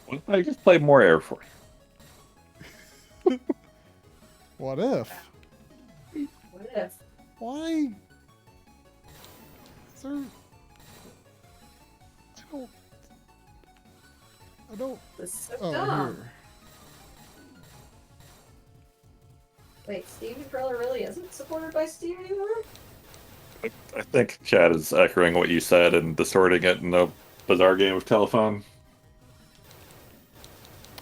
What if I just play more Air Force? What if? What if? Why? Is there... I don't... This is so Oh, dumb. here. Wait, Steam controller really isn't supported by Steam anymore? I think Chad is echoing what you said and distorting it in a bizarre game of telephone.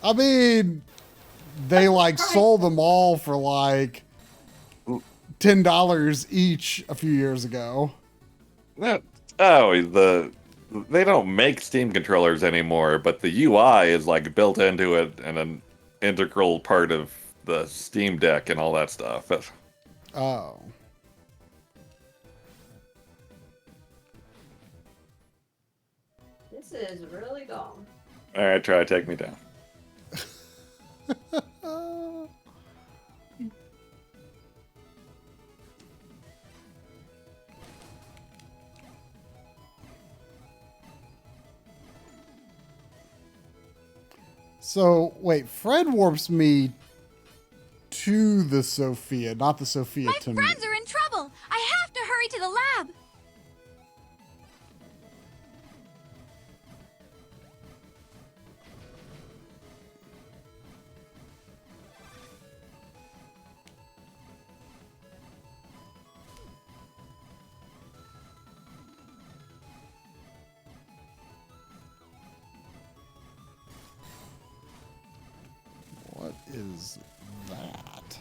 I mean, they like sold them all for like $10 each a few years ago. They don't make Steam controllers anymore, but the UI is like built into it and an integral part of the Steam Deck and all that stuff. Oh. This is really dumb. Alright, try to take me down. So, wait, Fred warps me to the Sophia, not the Sophia to me. My friends are in trouble. I have to hurry to the lab. What is that?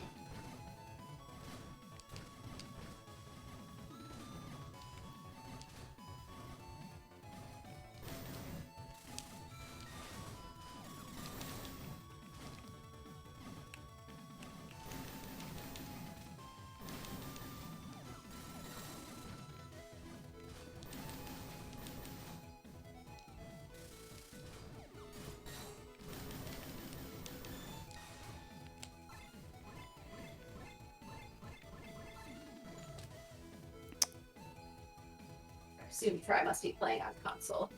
I assume Try must be playing on console.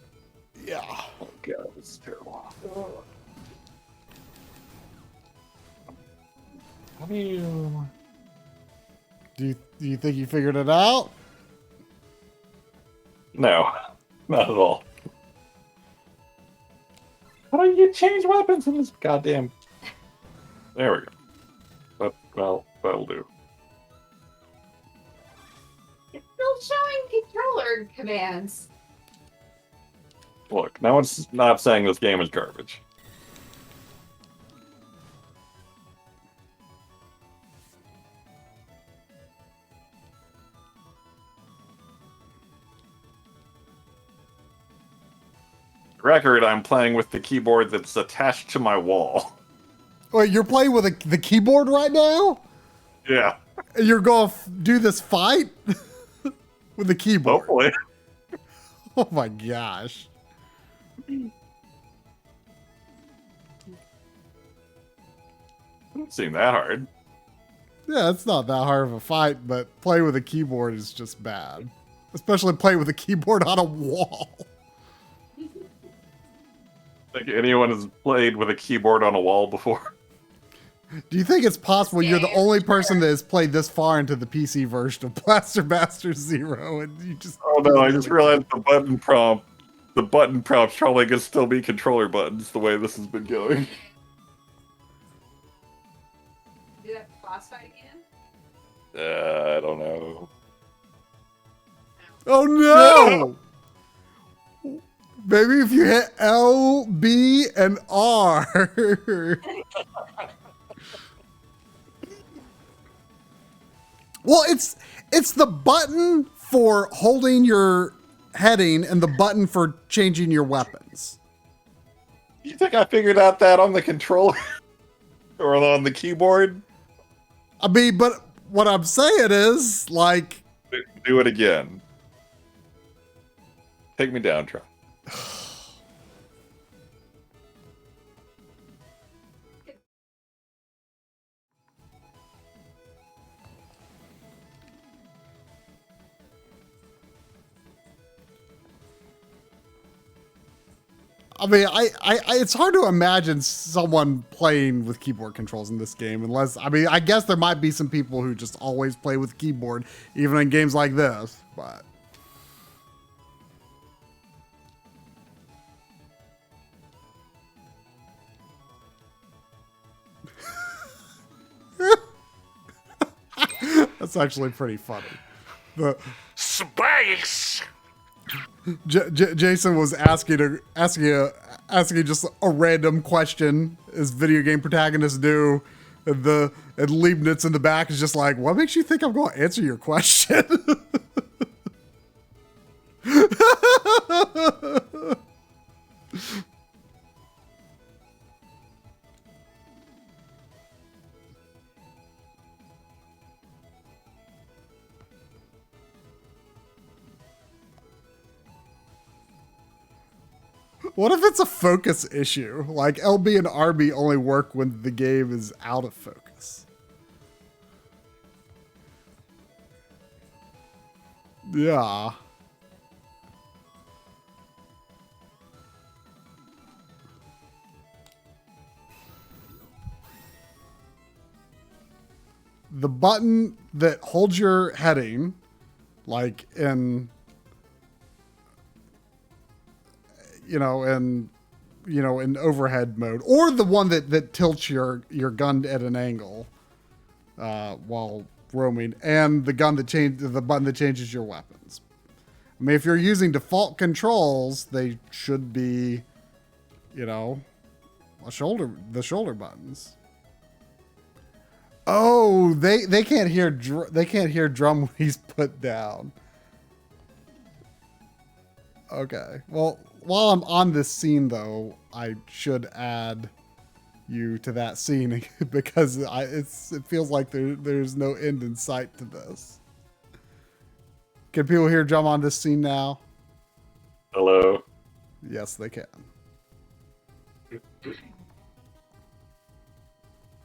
Yeah. Oh god, this is terrible. How do you... Do you think you figured it out? No, not at all. How do you change weapons in this goddamn... There we go. Well, that'll do. It's still showing controller commands. Look, no one's not saying this game is garbage. Record, I'm playing with the keyboard that's attached to my wall. Wait, you're playing with the keyboard right now? Yeah. And you're going to do this fight with the keyboard? Hopefully. Oh my gosh. Doesn't seem that hard. Yeah, it's not that hard of a fight, but playing with a keyboard is just bad. Especially playing with a keyboard on a wall. Think anyone has played with a keyboard on a wall before? Do you think it's possible you're the only person that has played this far into the PC version of Blaster Master Zero and you just... Oh no, I just realized the button prompts probably could still be controller buttons the way this has been going. Do that boss fight again? I don't know. Oh no! Maybe if you hit L, B, and R. Well, it's the button for holding your heading and the button for changing your weapons. You think I figured out that on the controller? Or on the keyboard? I mean, but what I'm saying is, like... Do it again. Take me down, Tron. I mean, it's hard to imagine someone playing with keyboard controls in this game unless, I mean, I guess there might be some people who just always play with keyboard, even in games like this, but... That's actually pretty funny. The Space! Jason was asking just a random question, as video game protagonists do, and Leibniz in the back is just like, "What makes you think I'm going to answer your question?" What if it's a focus issue? Like LB and RB only work when the game is out of focus. Yeah. The button that holds your heading, like in... in overhead mode, or the one that tilts your gun at an angle while roaming, and the button that changes your weapons. I mean, if you're using default controls, they should be, the shoulder buttons. Oh, they can't hear drum when he's put down. Okay, well. While I'm on this scene, though, I should add you to that scene because it feels like there's no end in sight to this. Can people hear drum on this scene now? Hello? Yes, they can.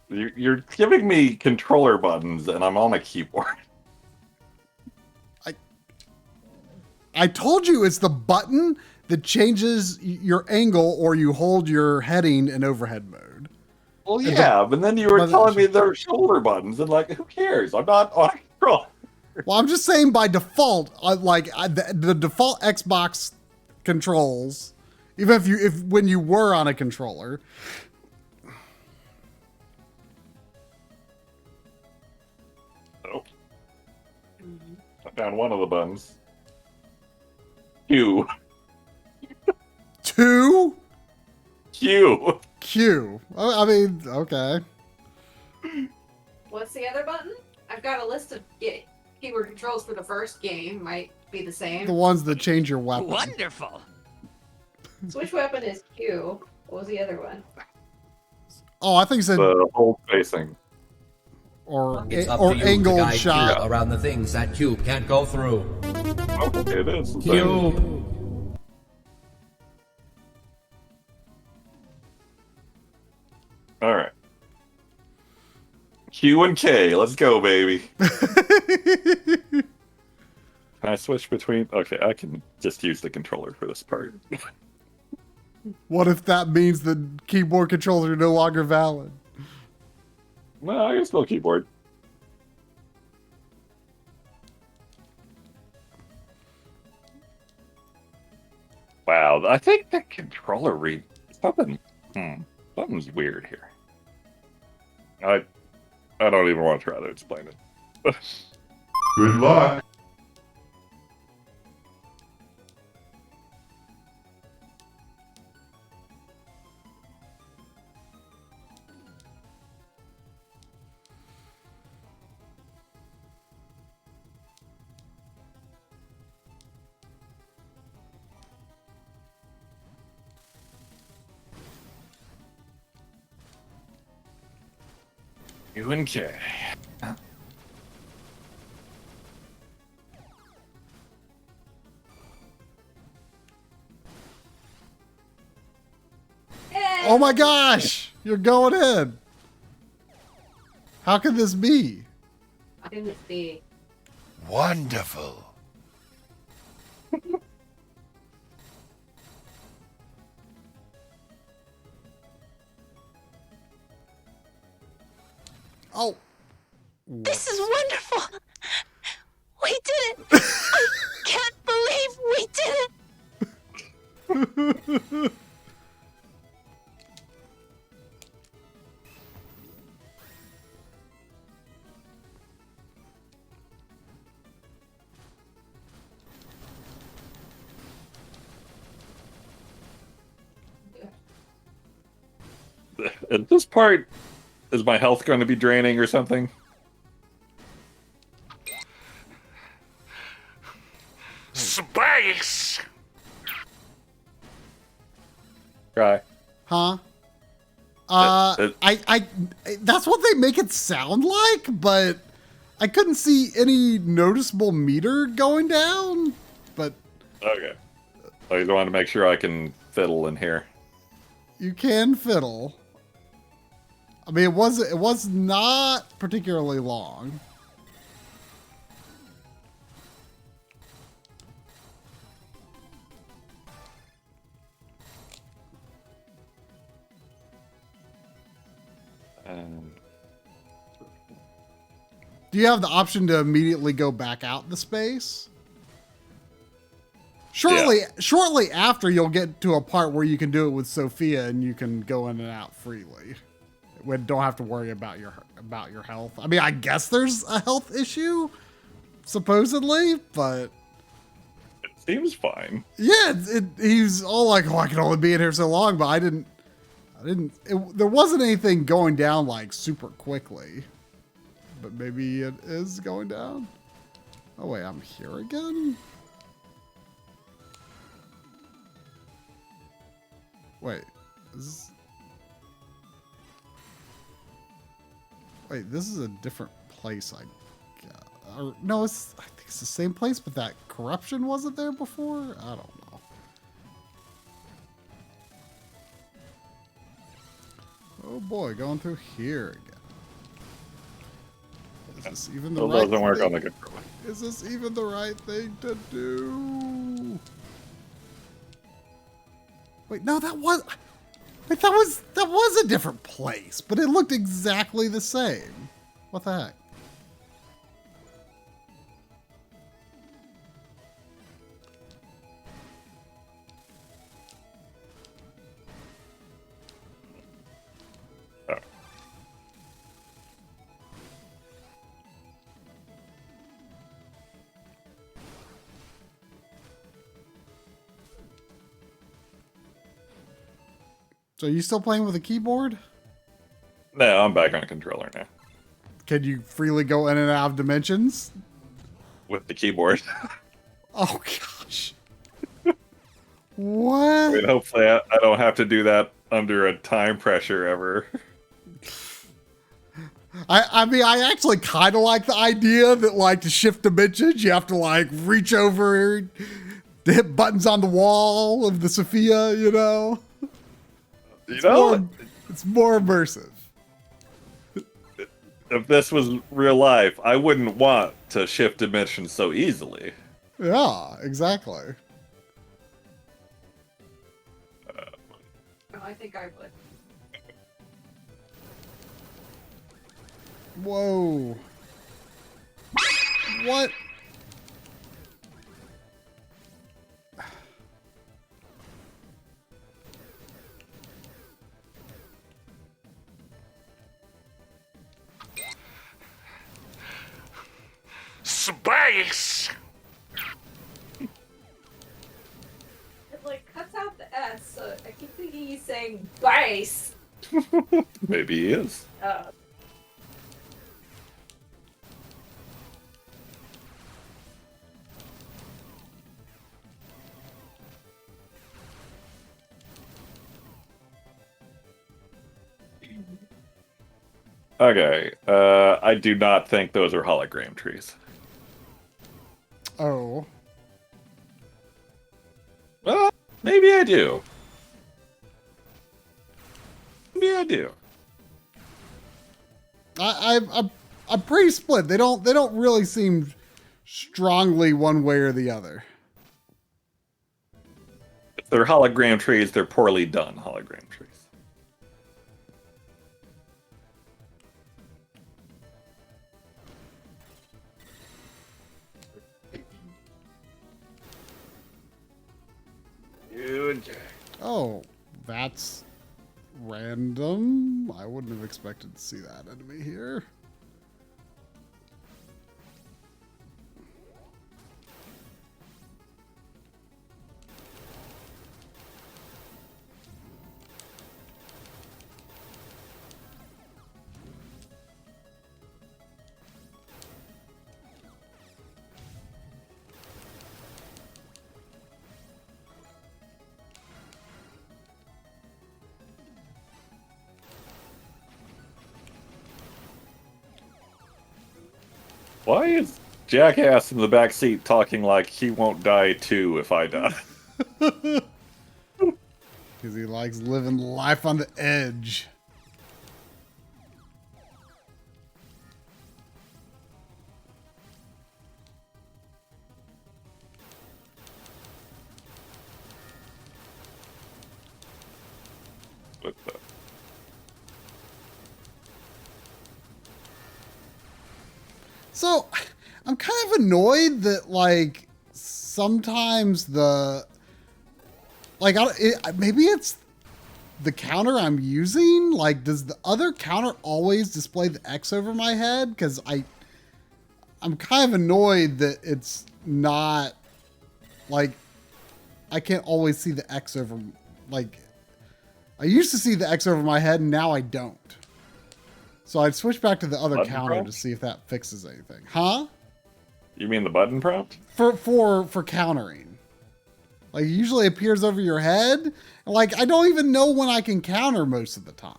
You're giving me controller buttons, and I'm on a keyboard. I told you it's the button that changes your angle, or you hold your heading in overhead mode. Well, yeah, but then you were telling me there were shoulder buttons, and like, who cares? I'm not on a controller. Well, I'm just saying by default, the default Xbox controls, even when you were on a controller. Oh, I found one of the buttons. Q. Two? Q. Q. I mean, okay. What's the other button? I've got a list of keyword controls for the first game. Might be the same. The ones that change your weapon. Wonderful. Switch weapon is Q. What was the other one? Oh, I think it said The whole facing. or It's up or to you to angled guide shot. Cube around the things that Cube can't go through. Okay, it is. Cube! All right. Q and K, let's go, baby. Can I switch between? Okay, I can just use the controller for this part. What if that means the keyboard controls are no longer valid? No, I can still keyboard. Wow, I think the controller read something. Something's weird here. I don't even want to try to explain it. Good luck. U and K. Oh my gosh! You're going in! How can this be? How can this be? Wonderful. Oh! This is wonderful. We did it. I can't believe we did it. At this part, is my health going to be draining or something? Space. Try. Huh? Uh, That's what they make it sound like, but I couldn't see any noticeable meter going down. But Okay. I just want to make sure I can fiddle in here. you can fiddle. I mean, it was not particularly long. Do you have the option to immediately go back out the space? Shortly after, you'll get to a part where you can do it with Sophia, and you can go in and out freely. We don't have to worry about your health. I mean, I guess there's a health issue, supposedly, but It seems fine. yeah, he's all like, "Oh, I can only be in here so long," but there wasn't anything going down like super quickly. But maybe it is going down. Oh wait, I'm here again? Wait, this is a different place, I guess. Or, no, I think it's the same place, but that corruption wasn't there before? I don't know. Oh boy, going through here again. Is this even the Still right doesn't work thing? on the controller. Is this even the right thing to do? Wait, no, that was a different place, but it looked exactly the same. What the heck? Oh. So are you still playing with a keyboard? No, I'm back on a controller now. Can you freely go in and out of dimensions? With the keyboard. Oh gosh. What? I mean, hopefully I don't have to do that under a time pressure ever. I mean, I actually kind of like the idea that, like, to shift dimensions, you have to, like, reach over to hit buttons on the wall of the Sophia, you know? It's more immersive. If this was real life, I wouldn't want to shift dimensions so easily. Yeah, exactly. Oh, I think I would. Whoa. What? Space! It like cuts out the S, so I keep thinking he's saying base. Maybe he is. Okay, I do not think those are hologram trees. Oh. Well, maybe I do. Maybe I do. I'm pretty split. They don't really seem strongly one way or the other. If they're hologram trees, they're poorly done hologram trees. Oh, that's random. I wouldn't have expected to see that enemy here. Why is Jackass in the back seat talking like he won't die too if I die? Because he likes living life on the edge. What the? So, I'm kind of annoyed that, like, sometimes the... Like, maybe it's the counter I'm using? Like, does the other counter always display the X over my head? Because I'm kind of annoyed that it's not... Like, I can't always see the X over... Like, I used to see the X over my head, and now I don't. So I'd switch back to the other Button counter prompt? to see if that fixes anything. Huh? You mean the button prompt? For countering. Like, it usually appears over your head. Like, I don't even know when I can counter most of the time.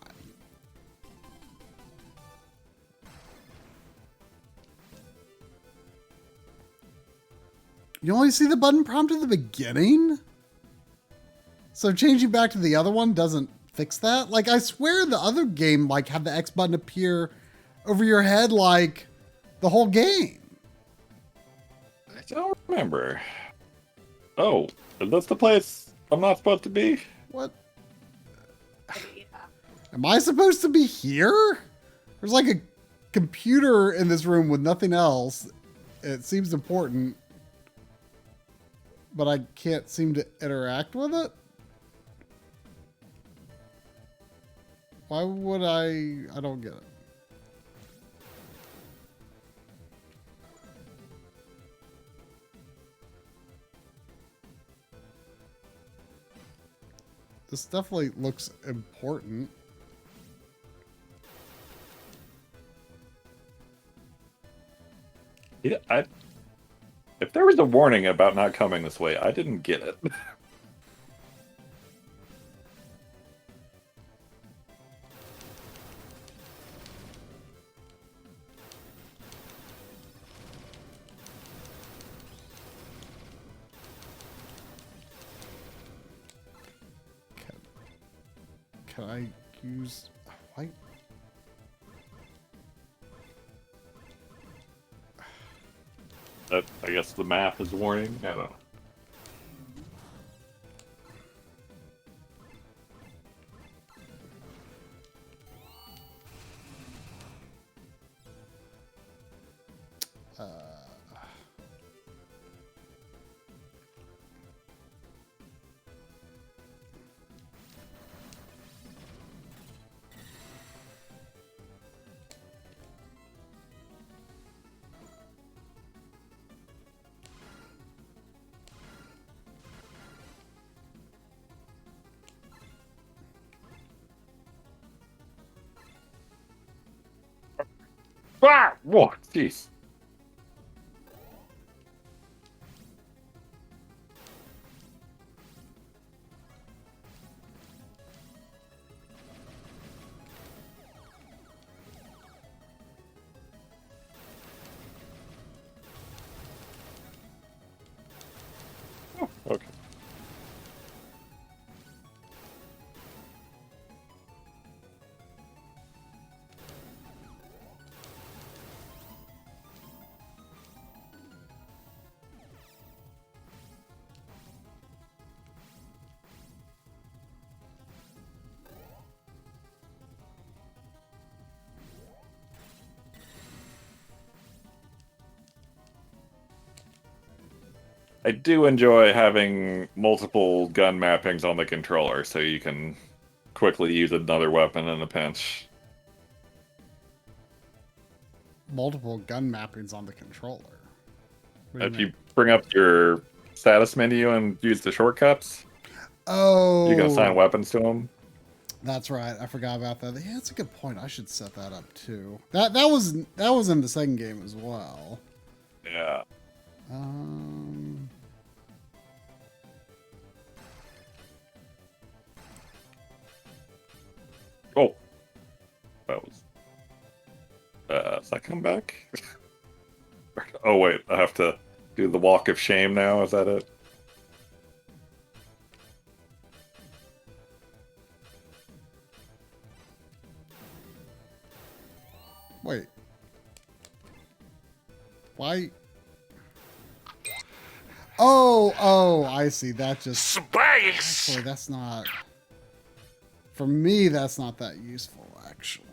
You only see the button prompt at the beginning? So changing back to the other one doesn't fix that? Like, I swear the other game, like, had the X button appear over your head, like, the whole game. I don't remember. Oh, is this the place I'm not supposed to be? What? Am I supposed to be here? There's like a computer in this room with nothing else. It seems important, but I can't seem to interact with it. Why would I don't get it. This definitely looks important. Yeah, if there was a warning about not coming this way, I didn't get it. Can I use... Why? I guess the map is warning. I don't know. Ah! Whoa, jeez. Oh, okay. I do enjoy having multiple gun mappings on the controller, so you can quickly use another weapon in a pinch. Multiple gun mappings on the controller. What do If mean? you bring up your status menu and use the shortcuts, Oh, you can assign weapons to them. that's right. I forgot about that. Yeah, that's a good point. I should set that up too. That was in the second game as well. Yeah. Oh, that was. Does that come back? Oh wait, I have to do the walk of shame now. Is that it? Wait. Why? Oh, I see. That just... Space! Actually, that's not... For me, that's not that useful, actually.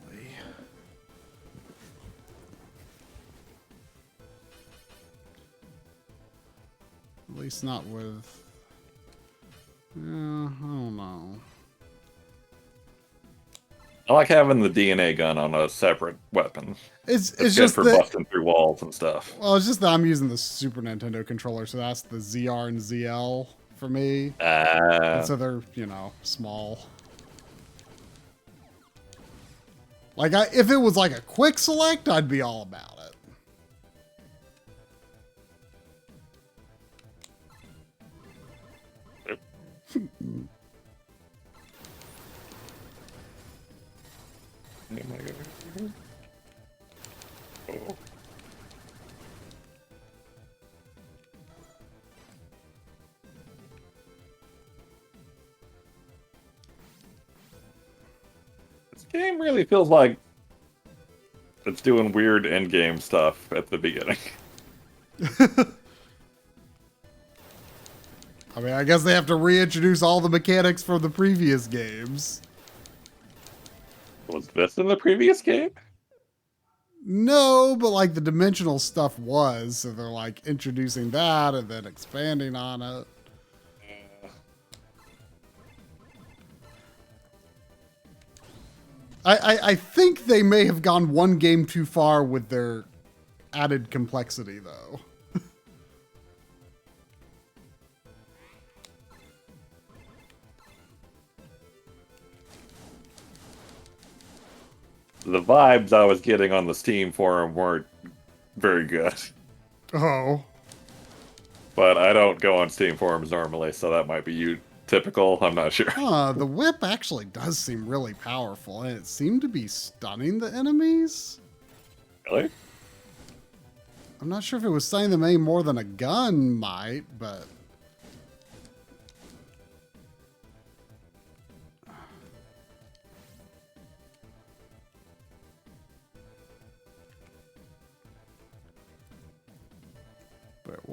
At least not with... I don't know. I like having the DNA gun on a separate weapon. It's good just for that... busting through walls and stuff. Well, it's just that I'm using the Super Nintendo controller, so that's the ZR and ZL for me. And so they're, you know, small. Like, if it was like a quick select, I'd be all about it. Oh. This game really feels like it's doing weird endgame stuff at the beginning. I mean, I guess they have to reintroduce all the mechanics from the previous games. Was this in the previous game? No, but like the dimensional stuff was, so they're like introducing that and then expanding on it. I think they may have gone one game too far with their added complexity, though. The vibes I was getting on the Steam forum weren't very good. Oh. But I don't go on Steam forums normally, so that might be typical. I'm not sure. The whip actually does seem really powerful, and it seemed to be stunning the enemies. Really? I'm not sure if it was stunning them any more than a gun might, but...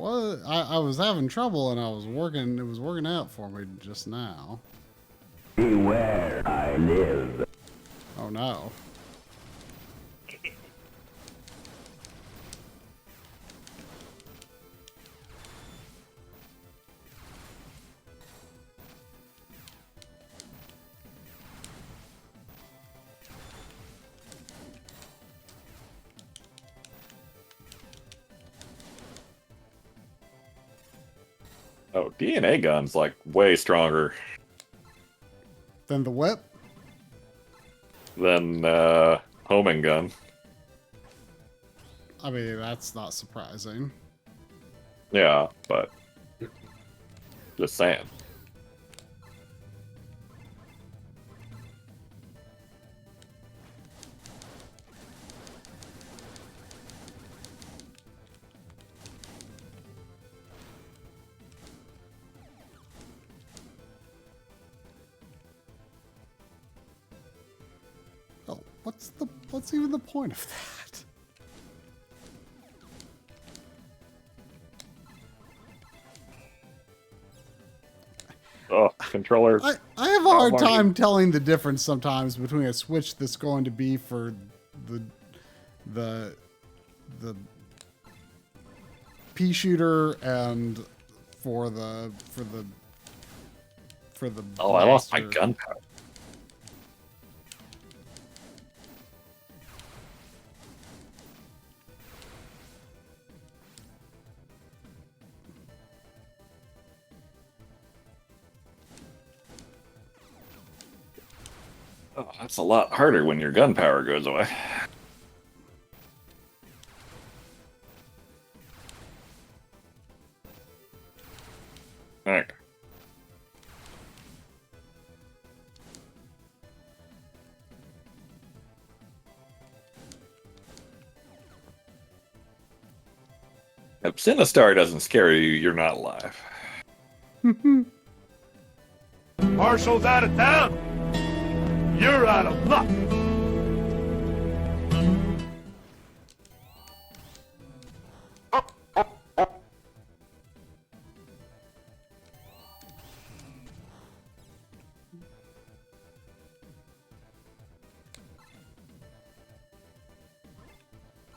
What? I was having trouble and I was working. It was working out for me just now. Beware, I live. Oh no. Oh, DNA gun's like way stronger Then the whip. than homing gun. I mean, that's not surprising. Yeah, but just saying. Oh, what's even the point of that? Oh, controller. I have a hard time telling the difference sometimes between a switch that's going to be for the pea shooter and for the Oh, I lost my blaster. gunpowder. Oh, that's a lot harder when your gunpowder goes away. Alright. If Sinistar doesn't scare you, you're not alive. Marshall's out of town. You're out of luck.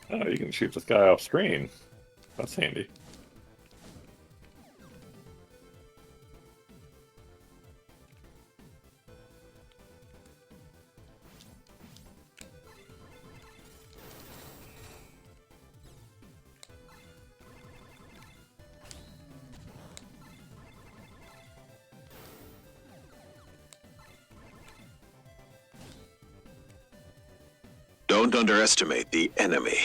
Oh, you can shoot this guy off screen. That's handy. Don't underestimate the enemy.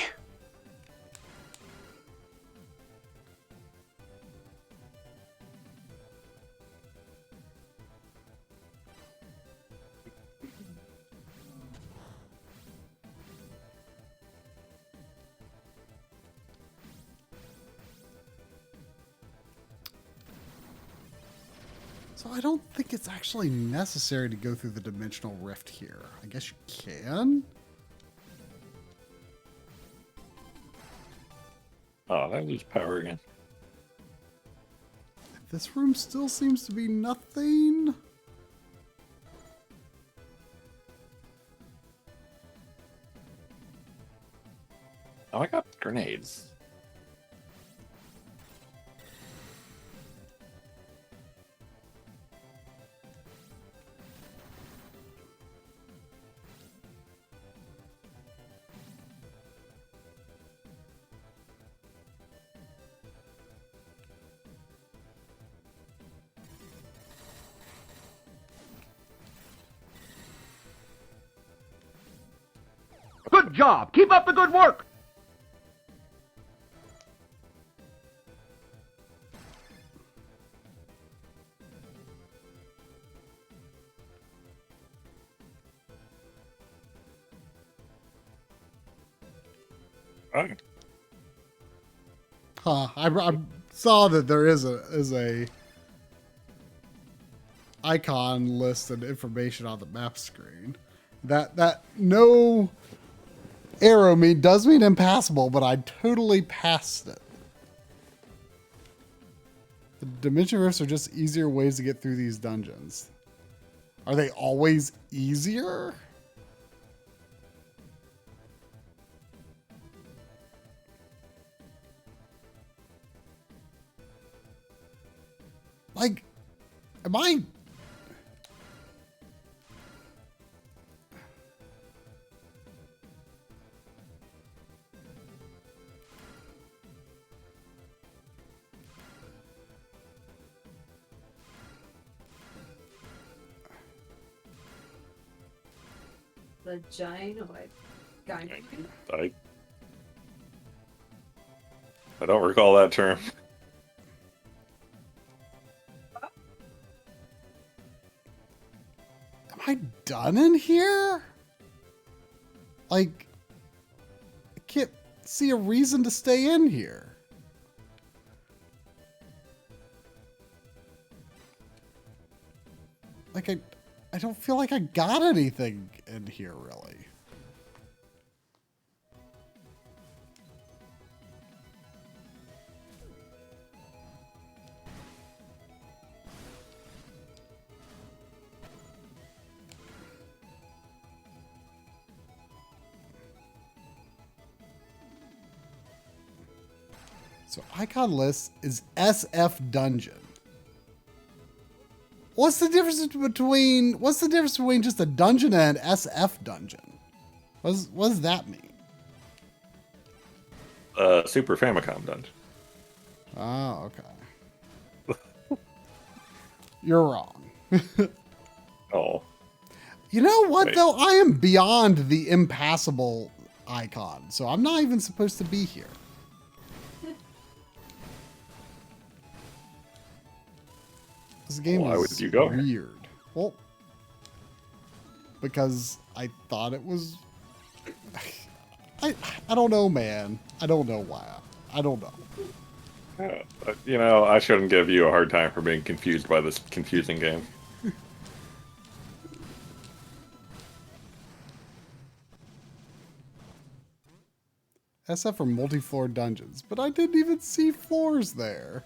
So I don't think it's actually necessary to go through the dimensional rift here. I guess you can. Oh, I lose power again. This room still seems to be nothing. Oh, I got grenades. Good job. Keep up the good work. Right. Huh. I saw that there is a icon list and information on the map screen. That no arrow does mean impassable, but I totally passed it. The dimension rifts are just easier ways to get through these dungeons. Are they always easier? Like, am I... The gynoid. I don't recall that term. Am I done in here? Like, I can't see a reason to stay in here. Like, I don't feel like I got anything in here, really. So icon list is SF dungeon. What's the difference between just a dungeon and an SF dungeon? What does that mean? Super Famicom dungeon. Oh, okay. You're wrong. Oh. You know what, Wait. though? I am beyond the impassable icon, so I'm not even supposed to be here. This game Why is would you go here? weird. Well, because I thought it was... I don't know, man. I don't know why. I don't know. You know, I shouldn't give you a hard time for being confused by this confusing game. SF for multi-floor dungeons, but I didn't even see floors there.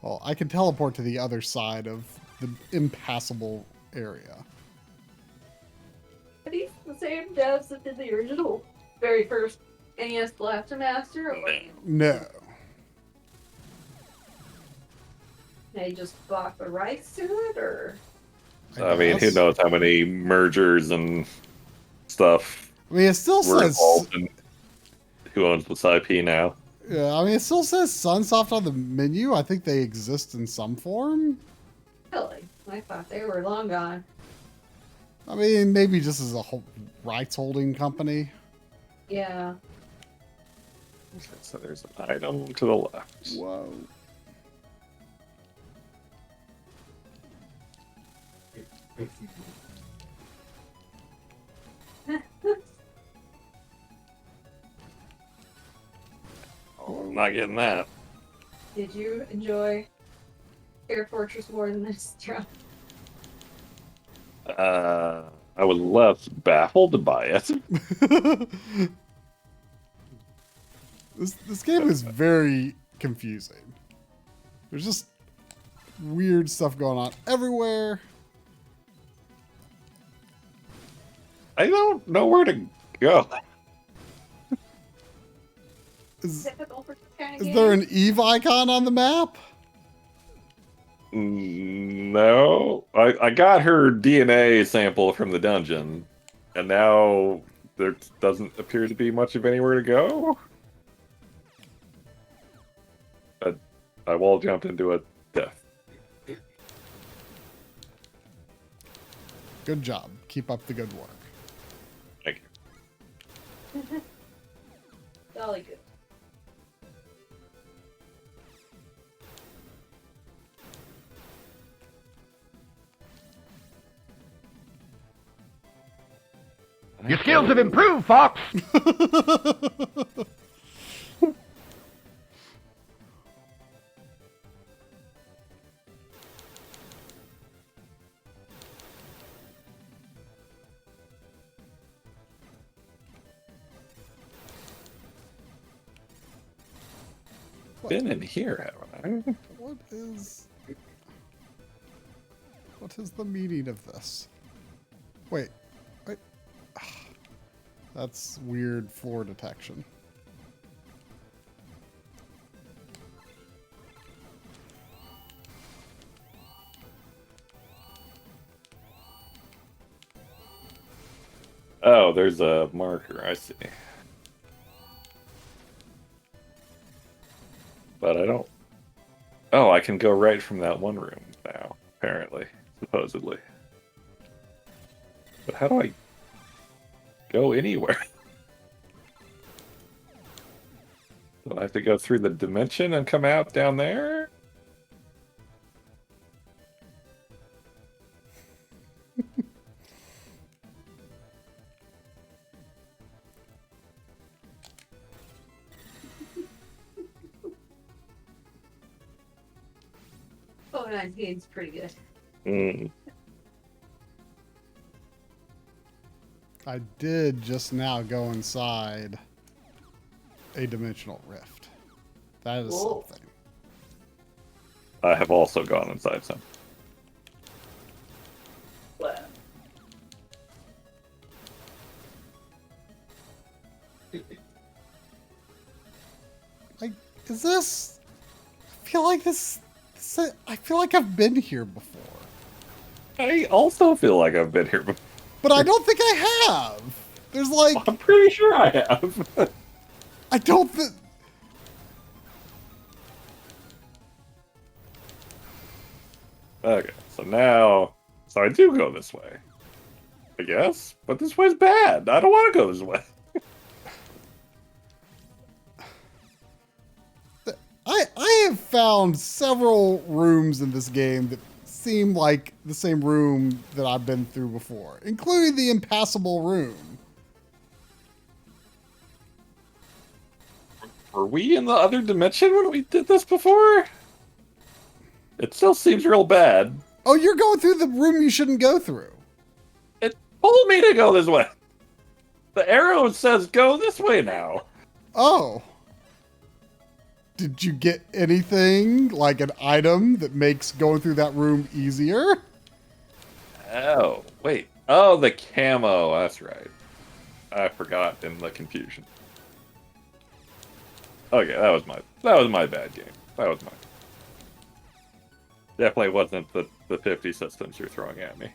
Well, I can teleport to the other side of the impassable area. Are these the same devs that did the original, very first NES Blaster Master? Or No. they just bought the rights to it, or? I mean, who knows how many mergers and stuff I mean, it still were says... involved in who owns this IP now. Yeah, I mean, it still says Sunsoft on the menu. I think they exist in some form. Really? I thought they were long gone. I mean, maybe just as a rights holding company. Yeah. So there's an item to the left. Whoa. Oh, I'm not getting that. Did you enjoy Air Fortress more than this, Trump? I was less baffled by it. This game is very confusing. There's just weird stuff going on everywhere. I don't know where to go. Is Typical for this kind of game. there an Eve icon on the map? No. I got her DNA sample from the dungeon, and now there doesn't appear to be much of anywhere to go. I wall jumped into a death. Good job. Keep up the good work. Thank you. Jolly good. Your skills have improved, Fox! been in here, haven't I? What is the meaning of this? Wait. That's weird floor detection. Oh, there's a marker, I see. But I don't... Oh, I can go right from that one room now, apparently, supposedly. But how do I go anywhere? Do I have to go through the dimension and come out down there? Oh, 19 is pretty good. Mm. I did just now go inside a dimensional rift. That is Whoa. something. I have also gone inside some. Is this? I feel like this. I feel like I've been here before. I also feel like I've been here before. But I don't think I have. There's like. I'm pretty sure I have. I don't think. Okay, so now... So I do go this way. I guess. But this way's bad. I don't want to go this way. I have found several rooms in this game that seem like the same room that I've been through before, including the impassable room. Were we in the other dimension when we did this before? It still seems real bad. Oh, you're going through the room you shouldn't go through. It told me to go this way. The arrow says go this way now. Oh. Did you get anything, like an item that makes going through that room easier? Oh, wait. Oh, the camo. That's right. I forgot in the confusion. Okay, that was my bad game. That was my... Definitely wasn't the 50 systems you're throwing at me.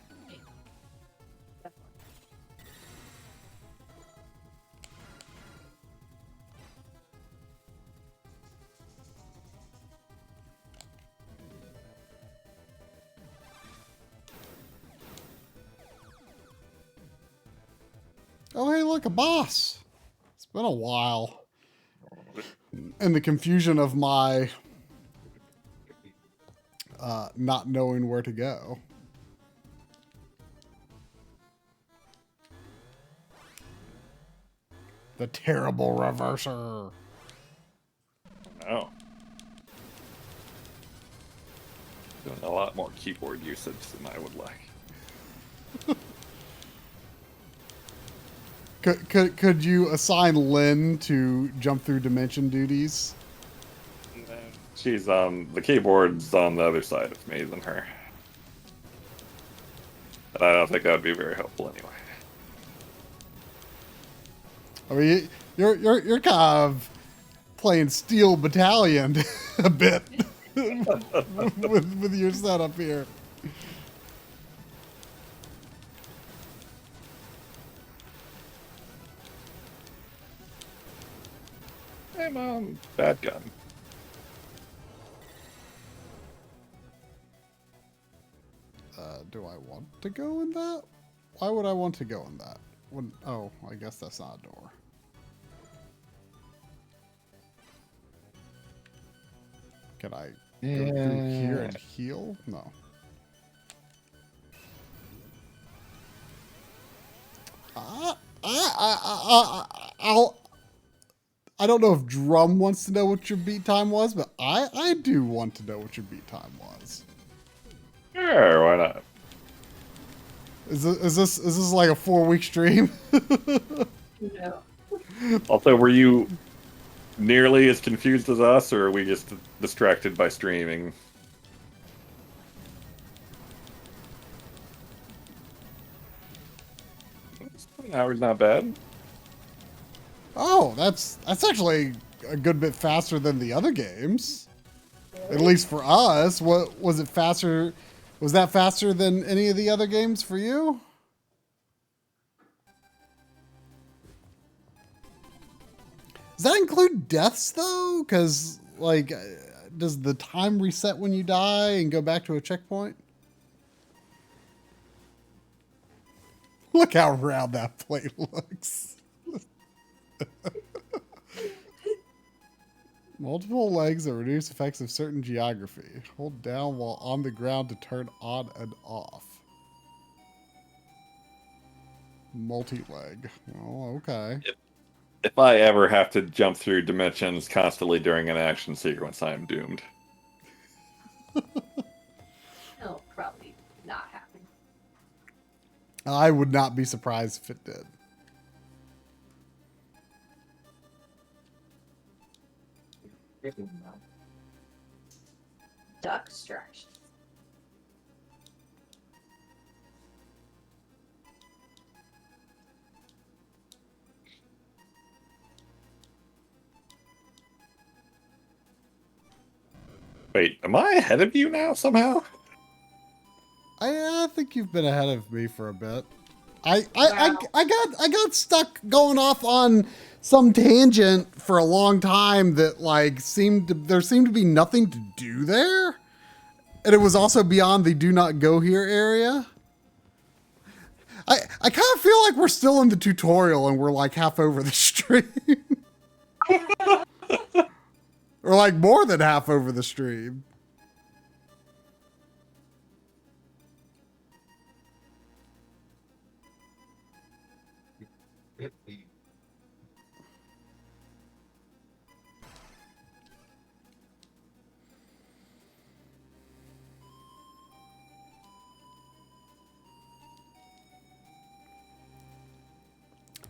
Oh, hey, look, a boss. It's been a while. And the confusion of my not knowing where to go. The terrible reverser. Oh. Doing a lot more keyboard usage than I would like. Could you assign Lynn to jump through dimension duties? She's on the keyboard's on the other side of me than her. But I don't think that would be very helpful anyway. I mean, you're kind of playing Steel Battalion a bit with your setup here. Hey, Mom, bad gun. Do I want to go in that? Why would I want to go in that? Oh, I guess that's not a door. Can I go through here and heal? No. I don't know if Drum wants to know what your beat time was, but I do want to know what your beat time was. Sure, why not? Is this like a 4-week stream? No. Also, were you nearly as confused as us, or are we just distracted by streaming? An hour's not bad. Oh, that's actually a good bit faster than the other games. At least for us. What was it faster? Was that faster than any of the other games for you? Does that include deaths though? Because like, does the time reset when you die and go back to a checkpoint? Look how round that plate looks. Multiple legs that reduce effects of certain geography. Hold down while on the ground to turn on and off. Multi-leg. Oh, okay. If I ever have to jump through dimensions constantly during an action sequence, I am doomed. It'll probably not happen. I would not be surprised if it did. Duck distractions. Wait, am I ahead of you now somehow? I think you've been ahead of me for a bit. I got stuck going off on some tangent for a long time that like there seemed to be nothing to do there. And it was also beyond the do not go here area. I kind of feel like we're still in the tutorial and we're like half over the stream. Or like more than half over the stream.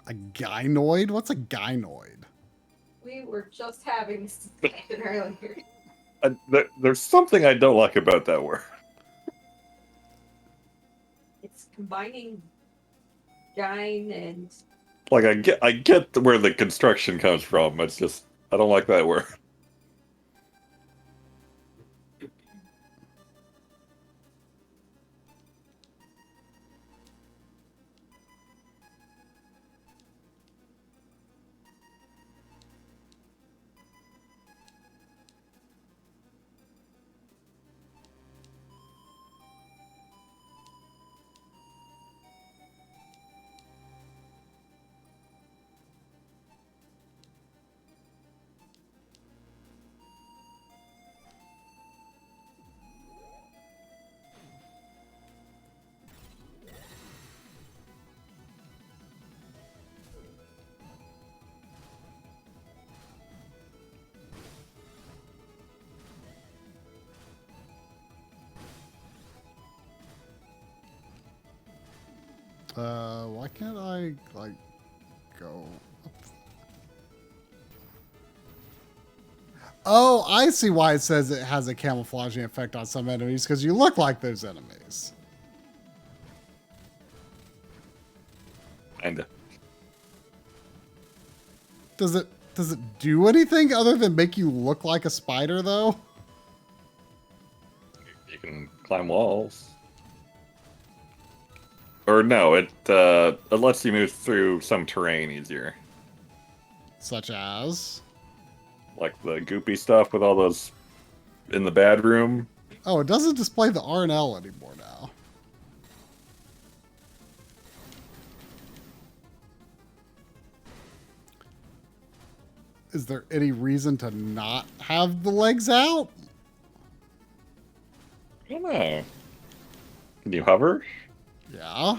A gynoid? What's a gynoid? We were just having this discussion earlier. There's something I don't like about that word. It's combining gyne and Like I get where the construction comes from. It's just I don't like that word. Why can't I, like, go up? Oh, I see why it says it has a camouflaging effect on some enemies, because you look like those enemies. Kinda. Does it do anything other than make you look like a spider, though? You can climb walls. Or no, it lets you move through some terrain easier. Such as? Like the goopy stuff with all those in the bad room. Oh, it doesn't display the RNL anymore now. Is there any reason to not have the legs out? I don't know. Can you hover? Yeah.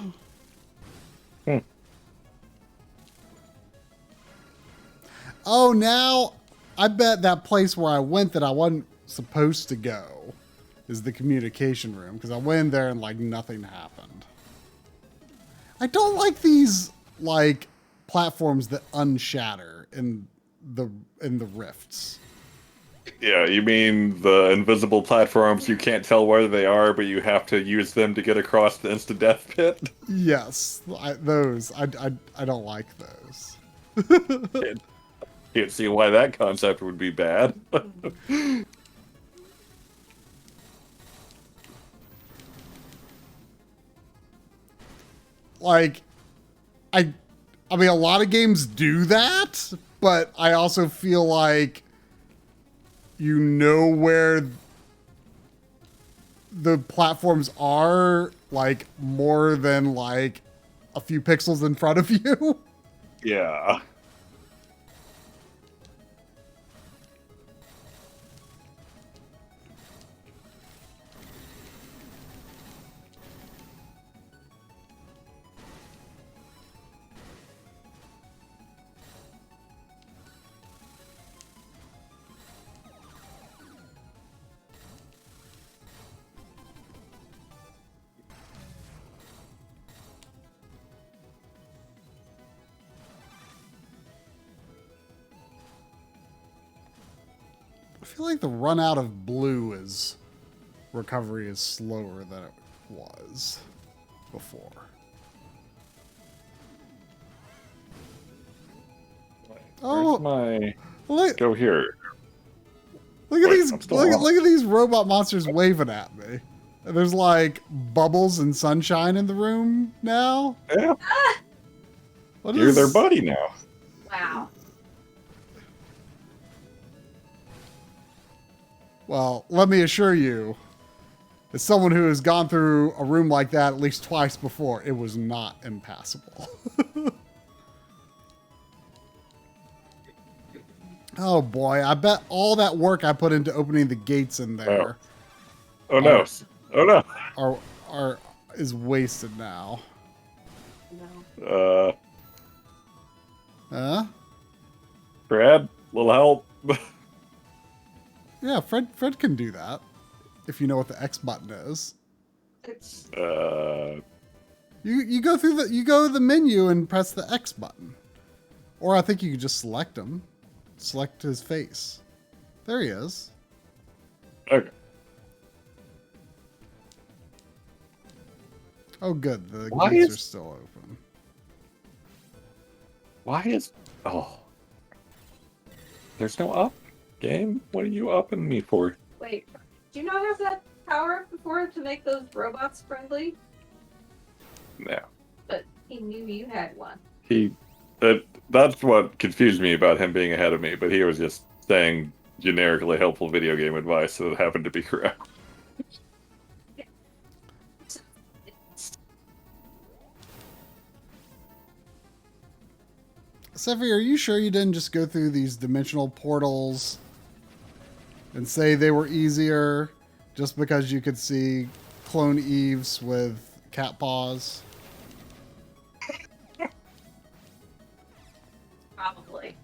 Oh, now I bet that place where I went that I wasn't supposed to go is the communication room, because I went in there and like nothing happened. I don't like these like platforms that unshatter in the rifts. Yeah, you mean the invisible platforms you can't tell where they are, but you have to use them to get across the instant death pit? Yes, those. I don't like those. Can't see why that concept would be bad. Like, I mean, a lot of games do that, but I also feel like you know where the platforms are, like, more than, like, a few pixels in front of you. Yeah. I feel like the run out of blue is recovery is slower than it was before. Where's my... Look, Go here. look at Wait, these I'm still look, on. look at these robot monsters waving at me. And there's like bubbles and sunshine in the room now. Yeah. What You're is their buddy now. Wow. Well, let me assure you, as someone who has gone through a room like that at least twice before, it was not impassable. Oh boy, I bet all that work I put into opening the gates in there Oh no. Oh no. is wasted now. No. Huh? Brad, little help. Yeah, Fred can do that. If you know what the X button is. It's You go through the menu and press the X button. Or I think you could just select him. Select his face. There he is. Okay. Oh good, the Why gates is- are still open. Why is... Oh. There's no up game? What are you upping me for? wait. Do you not have that power before to make those robots friendly? No. But he knew you had one. That's what confused me about him being ahead of me, but he was just saying generically helpful video game advice, so it happened to be correct. Sefi, are you sure you didn't just go through these dimensional portals and say they were easier just because you could see clone Eves with cat paws? Probably.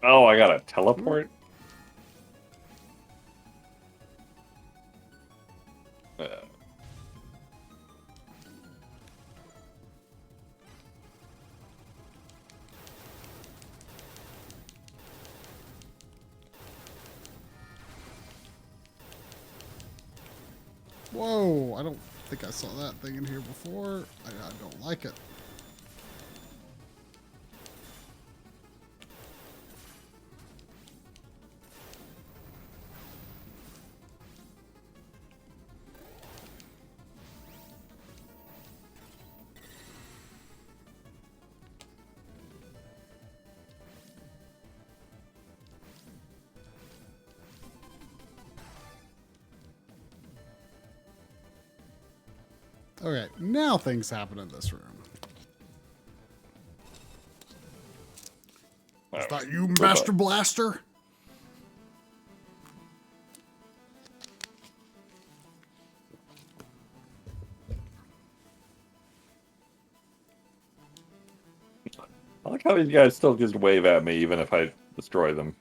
Oh, I got a teleport? Whoa, I don't think I saw that thing in here before. I don't like it. Okay, now things happen in this room. Is that you, Master Blaster? I like how these guys still just wave at me even if I destroy them.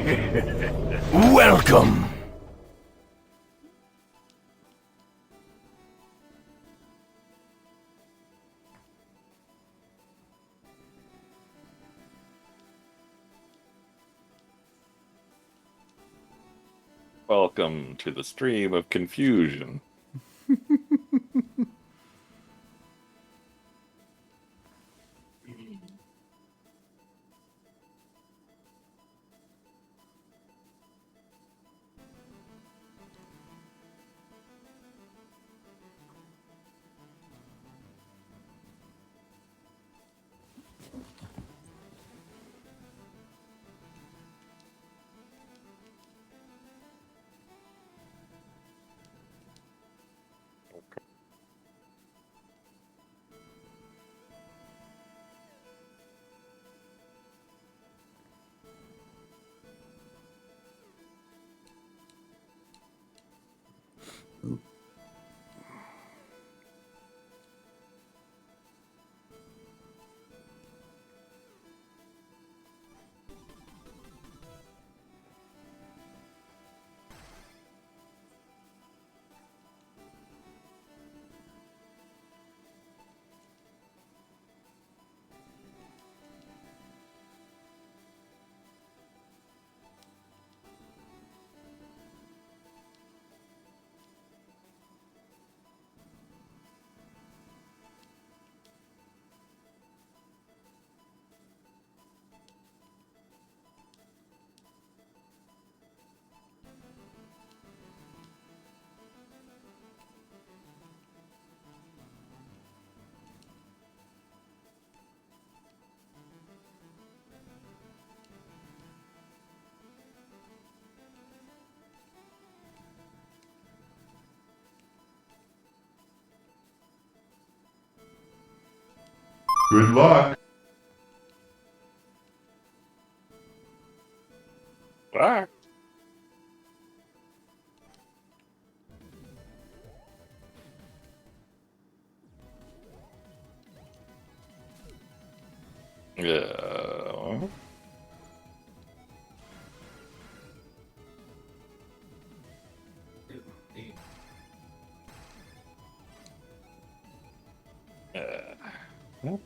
Welcome. Welcome to the stream of confusion. Good luck. Ah. Yeah. What?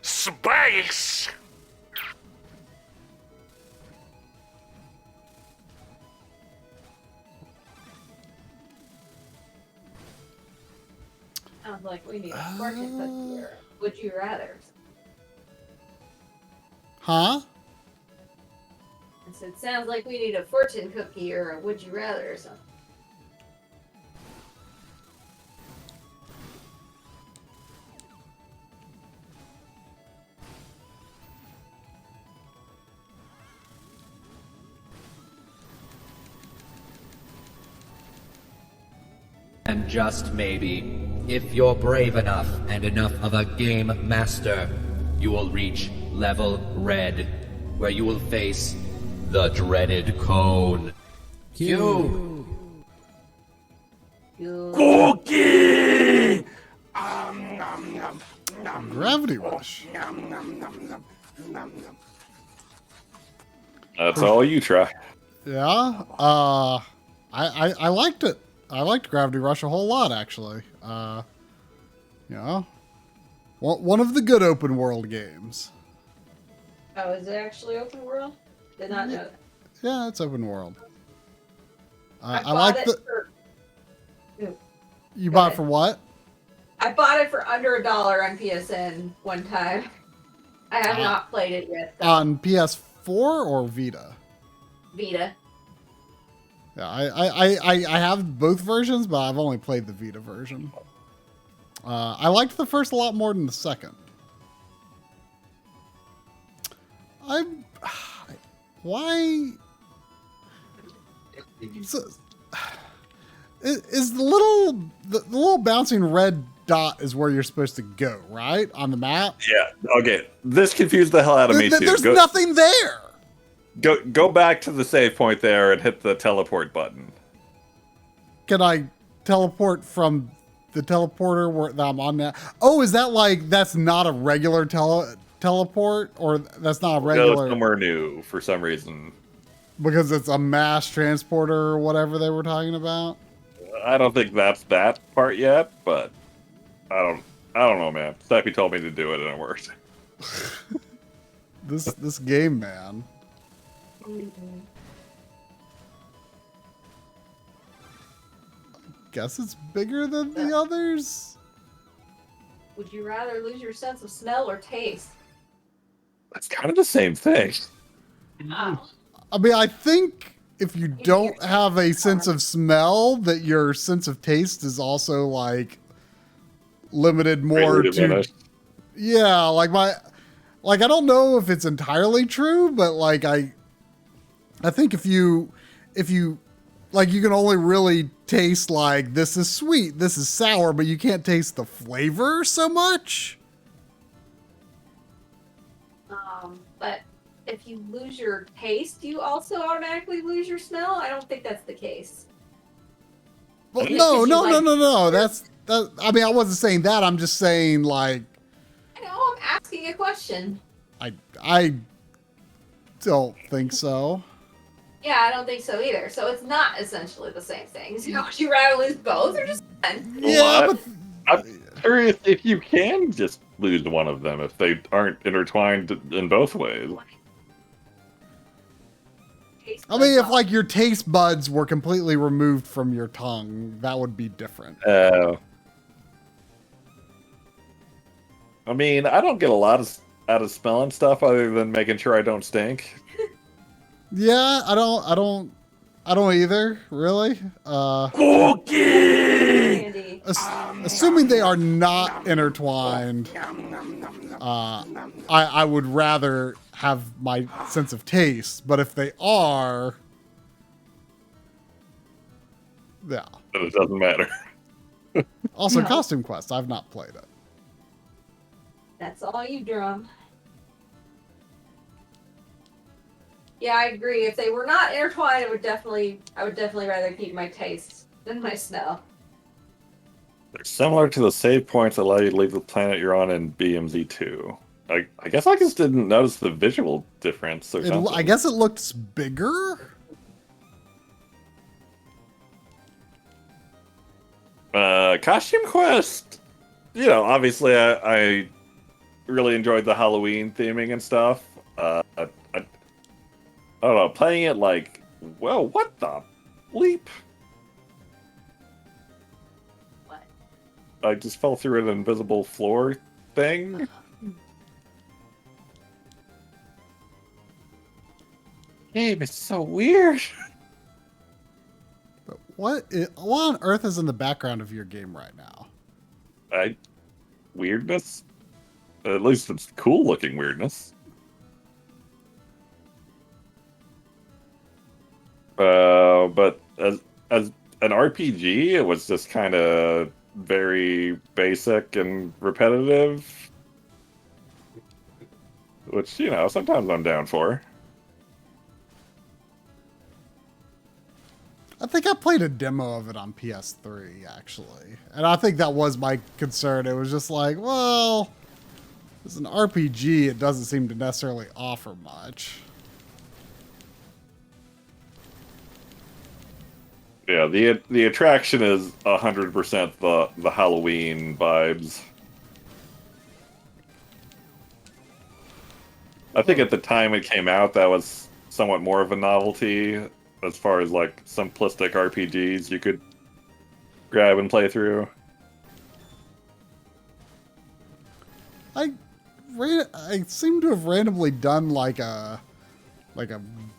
Space! Sounds like we need a fortune cookie here. Would you rather? Huh? I said, sounds like we need a fortune cookie or a would you rather or something. And just maybe, if you're brave enough and enough of a game master, you will reach level red, where you will face the dreaded cone. Q! Cookie! Gravity Rush. That's all you try. Yeah. I liked it. I liked Gravity Rush a whole lot, actually. You know, one of the good open world games. Oh, is it actually open world? Did not know that. Yeah, it's open world. I bought like it the. for... You Go bought it ahead. for what? I bought it for under $1 on PSN one time. I have not played it yet. Though. On PS4 or Vita? Vita. Yeah, I have both versions, but I've only played the Vita version. I liked the first a lot more than the second. Why? So, is the little bouncing red dot is where you're supposed to go, right? On the map? Yeah. Okay. This confused the hell out of me too. There's nothing there. Go back to the save point there and hit the teleport button. Can I teleport from the teleporter where I'm on now? Oh, is that like that's not a regular teleport, or that's not a Go regular somewhere new for some reason. because it's a mass transporter or whatever they were talking about. I don't think that's that part yet, but I don't know, man. Stappy told me to do it and it worked. This game, man. Guess it's bigger than the others. Would you rather lose your sense of smell or taste? That's kind of the same thing. Oh. I mean, I think if you don't have a sense of smell, that your sense of taste is also like limited more Greatly to. diminished. Yeah, like I don't know if it's entirely true, but like I think if you like you can only really taste like this is sweet, this is sour, but you can't taste the flavor so much. But if you lose your taste, you also automatically lose your smell? I don't think that's the case. Well, Because no. you That. I mean, I wasn't saying that. I'm just saying like I know, I'm asking a question. I don't think so. Yeah, I don't think so either. So it's not essentially the same thing. So would you rather lose both or just one? Yeah, but I'm curious if you can just lose one of them if they aren't intertwined in both ways. I mean, if like your taste buds were completely removed from your tongue, that would be different. I mean, I don't get a lot out of smelling stuff other than making sure I don't stink. Yeah, I don't either, really. Assuming they are not intertwined, I would rather have my sense of taste, but if they are, yeah. But it doesn't matter. Also, No. Costume Quest, I've not played it. That's all you, Drum. Yeah, I agree. If they were not intertwined, I would definitely rather keep my taste than my smell. They're similar to the save points that allow you to leave the planet you're on in BMZ2. I guess I just didn't notice the visual difference or something. I guess it looks bigger. Costume Quest, you know, obviously I really enjoyed the Halloween theming and stuff. I don't know, playing it like, well, what the bleep? What? I just fell through an invisible floor thing. Game is so weird. But what on earth is in the background of your game right now? Weirdness? At least it's cool looking weirdness. But as an RPG, it was just kind of very basic and repetitive. Which, you know, sometimes I'm down for. I think I played a demo of it on PS3, actually. And I think that was my concern. It was just like, well, as an RPG, it doesn't seem to necessarily offer much. Yeah, the attraction is 100% the Halloween vibes. I think at the time it came out, that was somewhat more of a novelty as far as like simplistic RPGs you could grab and play through. I seem to have randomly done like a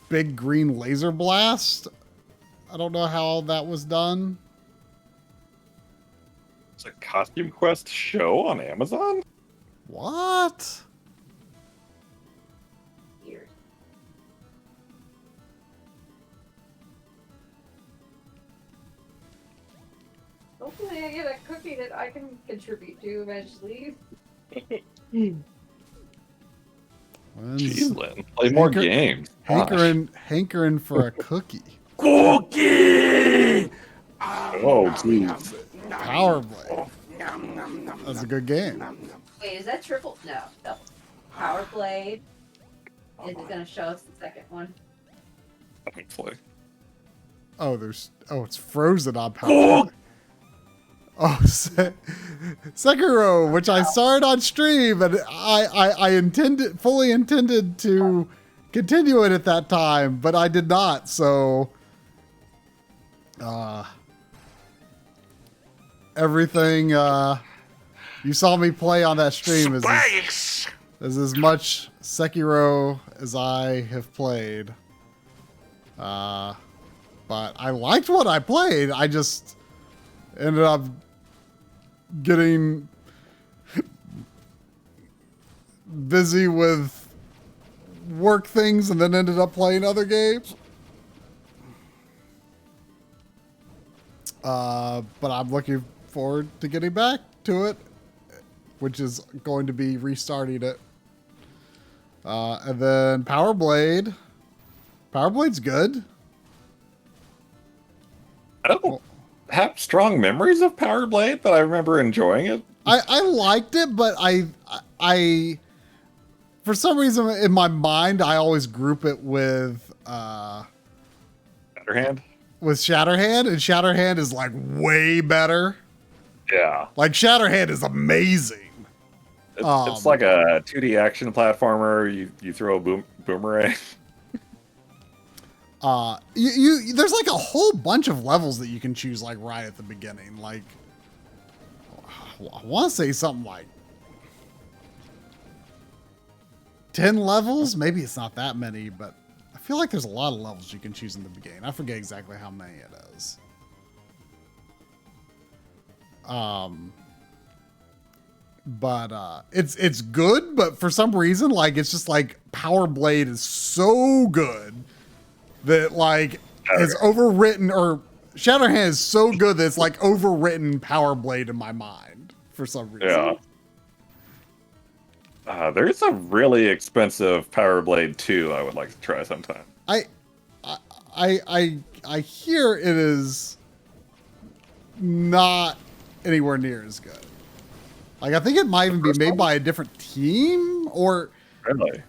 big green laser blast. I don't know how that was done. It's a Costume Quest show on Amazon? What? Weird. Hopefully I get a cookie that I can contribute to eventually. Jeez, Lynn. Play more games. Hankering for a cookie. Cookie! Oh, jeez. Power Blade. That's a good game. Wait, is that triple? No, double. Power Blade is going to show us the second one. Hopefully. Oh, it's frozen on Power. Oh, Sekiro, which I started on stream, and I fully intended to continue it at that time, but I did not. So, everything you saw me play on that stream is as much Sekiro as I have played. But I liked what I played. I just ended up getting busy with work things and then ended up playing other games. But I'm looking forward to getting back to it, which is going to be restarting it. And then Power Blade. Power Blade's good. I don't have strong memories of Power Blade, but I remember enjoying it. I liked it, but I for some reason in my mind I always group it with Shatterhand. With Shatterhand, and Shatterhand is like way better. Yeah. Like Shatterhand is amazing. It's like a 2D action platformer. You throw a boomerang. There's like a whole bunch of levels that you can choose like right at the beginning. Like I want to say something like 10 levels. Maybe it's not that many, but I feel like there's a lot of levels you can choose in the beginning. I forget exactly how many it is. But it's good, but for some reason, like it's just like Power Blade is so good that like is overwritten, or Shatterhand is so good that it's like overwritten Power Blade in my mind for some reason. Yeah. There's a really expensive Power Blade 2 I would like to try sometime. I hear it is not anywhere near as good. Like I think it might even be made by a different team, or really.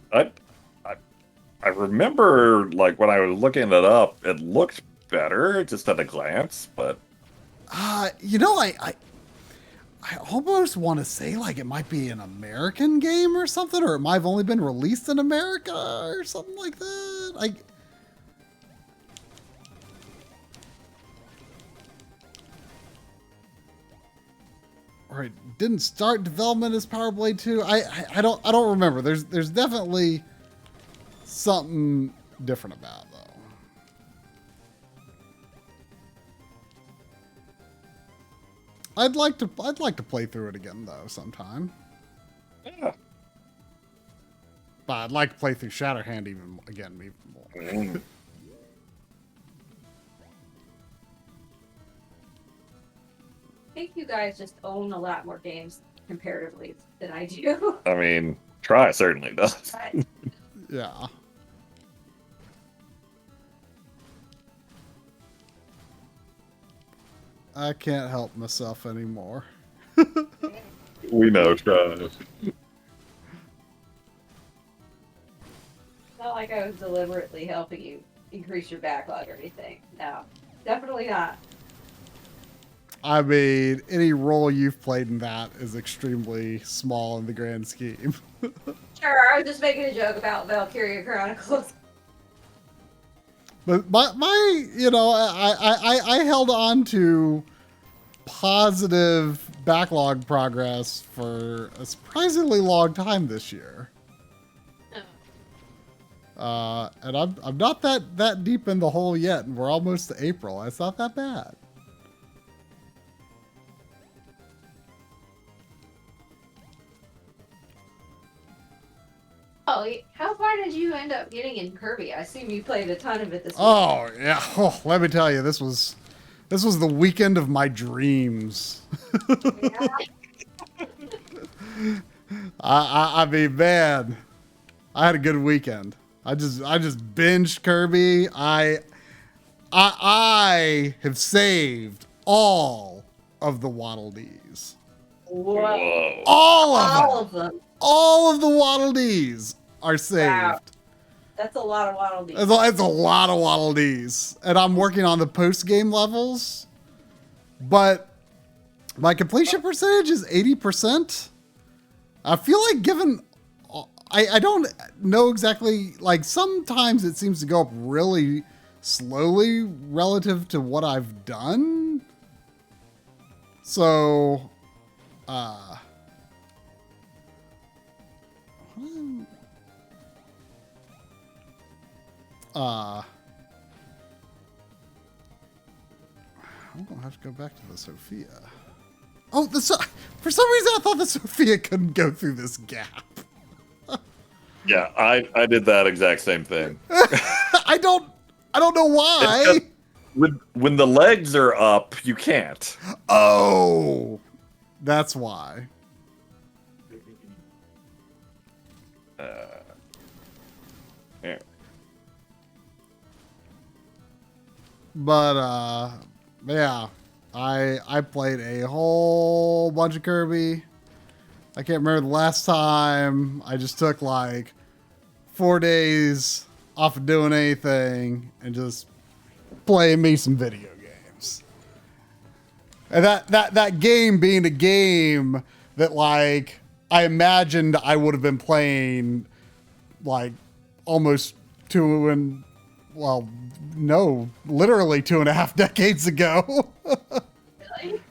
I remember, like, when I was looking it up, it looked better just at a glance, but... you know, I almost want to say, like, it might be an American game or something, or it might have only been released in America or something like that. Or it didn't start development as Power Blade 2. I don't remember. There's definitely something different about it, though. I'd like to play through it again though sometime. Yeah. But I'd like to play through Shatterhand even more. I think you guys just own a lot more games comparatively than I do. I mean, Try certainly does. Yeah. I can't help myself anymore. We know, Try. Not like I was deliberately helping you increase your backlog or anything. No, definitely not. I mean, any role you've played in that is extremely small in the grand scheme. Sure, I was just making a joke about Valkyria Chronicles. But my you know, I held on to positive backlog progress for a surprisingly long time this year. And I'm not that deep in the hole yet, and we're almost to April. It's not that bad. Oh, how far did you end up getting in Kirby? I assume you played a ton of it this week. Oh yeah. Oh, let me tell you, this was the weekend of my dreams. I mean, man, I had a good weekend. I just binged Kirby. I have saved all of the Waddle Dees. Whoa. All of them. All of the Waddle Dees are saved. Wow. That's a lot of Waddle Dees. It's a lot of Waddle Dees. And I'm working on the post-game levels. But my completion percentage is 80%. I feel like given... I don't know exactly... Like, sometimes it seems to go up really slowly relative to what I've done. So... I'm gonna have to go back to the Sophia. Oh, for some reason I thought the Sophia couldn't go through this gap. Yeah, I did that exact same thing. I don't know why. When the legs are up, you can't. Oh, that's why. Yeah. But yeah, I played a whole bunch of Kirby. I can't remember the last time. I just took like 4 days off of doing anything and just playing me some video games. And that game being a game that like I imagined I would have been playing like almost literally 2.5 decades ago. Really?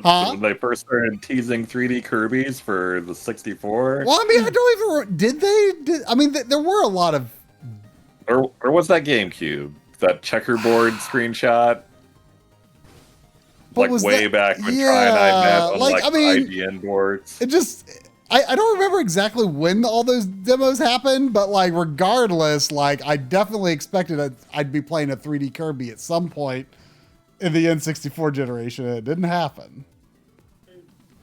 Huh? When they first started teasing 3D Kirby's for the 64. Well, I mean, I don't even... Did they? I mean, there were a lot of... Or was that GameCube? That checkerboard screenshot? Like way back when Try and I met on like IGN boards. It just... I don't remember exactly when all those demos happened, but like regardless, like I definitely expected I'd be playing a 3D Kirby at some point in the N64 generation. It didn't happen.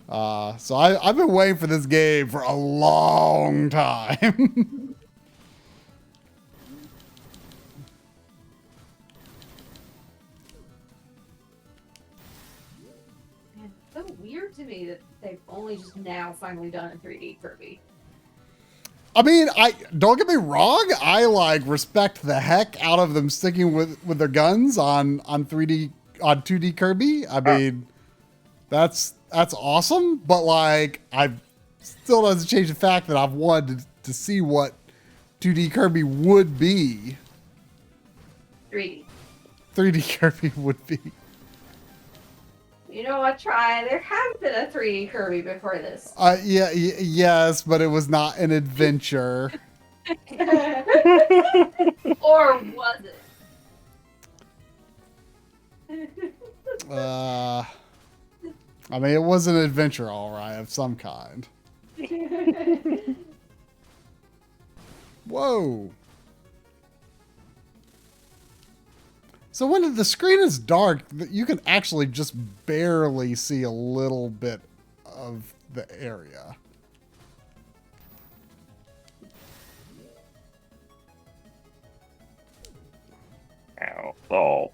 So I've been waiting for this game for a long time. It's so weird to me that they've only just now finally done a 3D Kirby. I mean, don't get me wrong. I like respect the heck out of them sticking with their guns on 2D Kirby. I mean, that's awesome. But like, I still doesn't change the fact that I've wanted to see what 2D Kirby would be. 3D Kirby would be. You know what, Try? There has been a 3D Kirby before this. Yes, but it was not an adventure. Or was it? I mean, it was an adventure, all right, of some kind. Whoa. So when the screen is dark, you can actually just barely see a little bit of the area. Ow. Oh.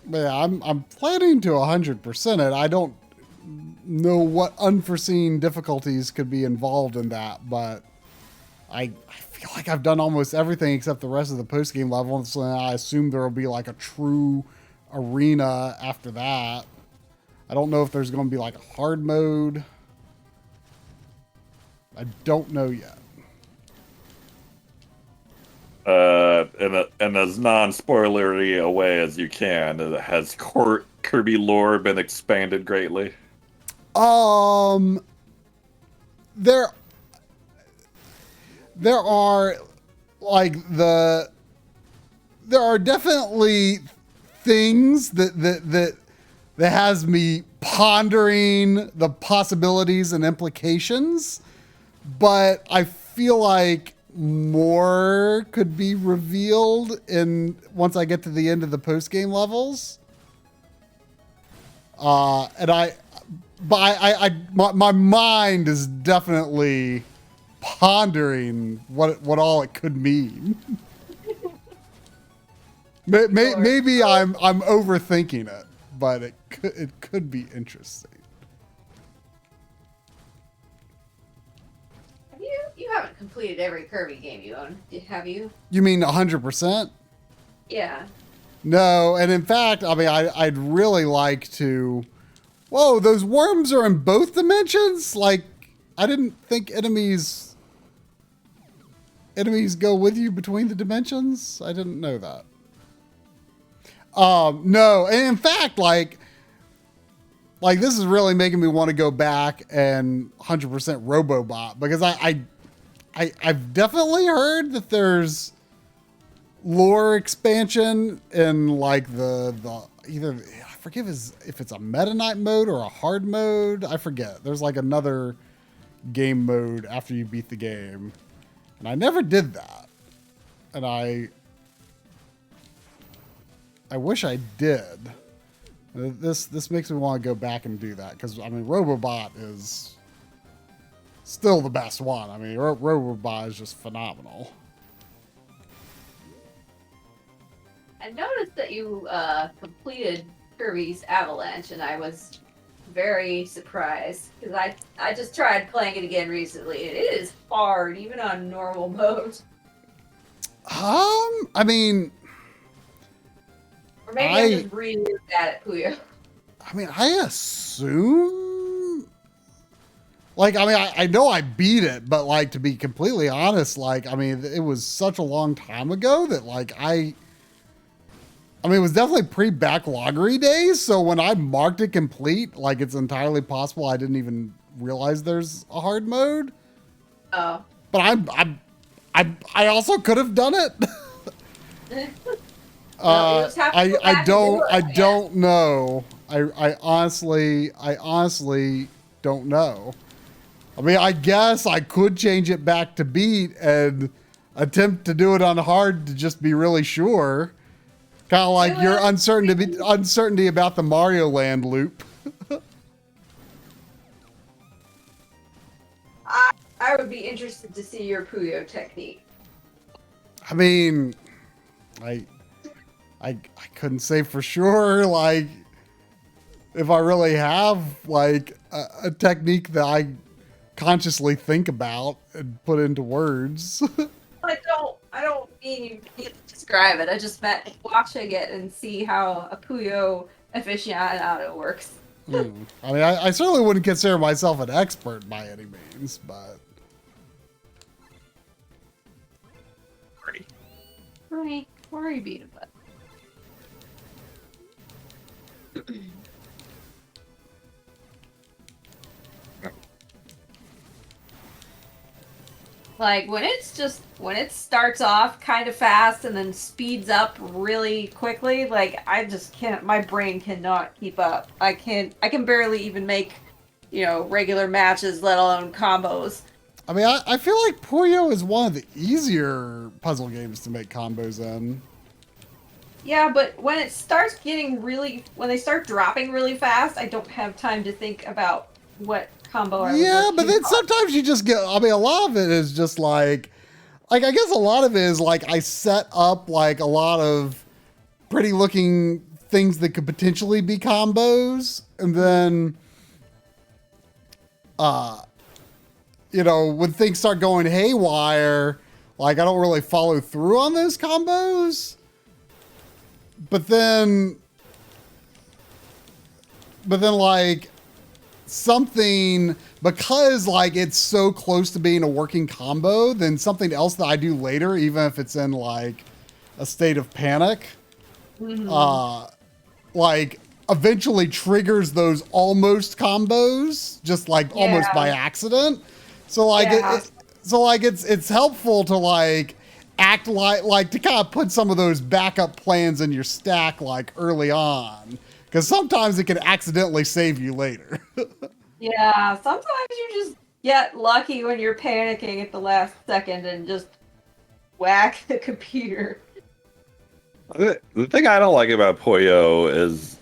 But yeah, I'm planning to 100% it. I don't know what unforeseen difficulties could be involved in that, but I feel like I've done almost everything except the rest of the post-game level, so I assume there will be like a true arena after that. I don't know if there's going to be like a hard mode. I don't know yet. In as non-spoilery a way as you can, has Kirby lore been expanded greatly? There are there are definitely things that has me pondering the possibilities and implications, but I feel like more could be revealed once I get to the end of the post-game levels. My mind is definitely pondering what all it could mean. Maybe I'm overthinking it, but it could be interesting. You haven't completed every Kirby game you own, have you? You mean 100%? Yeah. No, and in fact, I mean, I'd really like to. Whoa, those worms are in both dimensions? Like, I didn't think enemies go with you between the dimensions. I didn't know that. No, and in fact, like this is really making me want to go back and 100% Robobot, because I've definitely heard that there's lore expansion in like the either, I forget if it's a Meta Knight mode or a hard mode. I forget. There's like another game mode after you beat the game, and I never did that, and I wish I did. This makes me want to go back and do that, because I mean, Robobot is still the best one. I mean, Robobot is just phenomenal. I noticed that you completed Kirby's Avalanche, and I was very surprised, because I just tried playing it again recently. It is hard, even on normal mode. I mean, or maybe I'm just really bad at Puyo. I mean, I assume, like, I mean, I know I beat it, but like, to be completely honest, like, I mean, it was such a long time ago that like I mean, it was definitely pre-Backloggery days, so when I marked it complete, like, it's entirely possible I didn't even realize there's a hard mode. Oh. But I also could have done it. I don't know. I honestly don't know. I mean, I guess I could change it back to beat and attempt to do it on hard to just be really sure. Kind of like your uncertainty about the Mario Land loop. I would be interested to see your Puyo technique. I mean, I couldn't say for sure, like, if I really have like a technique that I consciously think about and put into words. I don't mean you to describe it. I just meant watching it and see how a Puyo aficionado works. I mean, I certainly wouldn't consider myself an expert by any means, but. Worry beat a butt. Like, when it starts off kind of fast and then speeds up really quickly, like, I just can't, my brain cannot keep up. I can barely even make, regular matches, let alone combos. I mean, I feel like Puyo is one of the easier puzzle games to make combos in. Yeah, but when it starts when they start dropping really fast, I don't have time to think about what combo I would but then sometimes you just get, I mean, a lot of it is just like I guess a lot of it is like I set up like a lot of pretty looking things that could potentially be combos, and then when things start going haywire, like I don't really follow through on those combos. But then like something, because like it's so close to being a working combo, then something else that I do later, even if it's in like a state of panic, like eventually triggers those almost combos, just like almost by accident. So like it's helpful to like act like to kind of put some of those backup plans in your stack like early on, because sometimes it can accidentally save you later. Yeah, sometimes you just get lucky when you're panicking at the last second and just whack the computer. The thing I don't like about Puyo is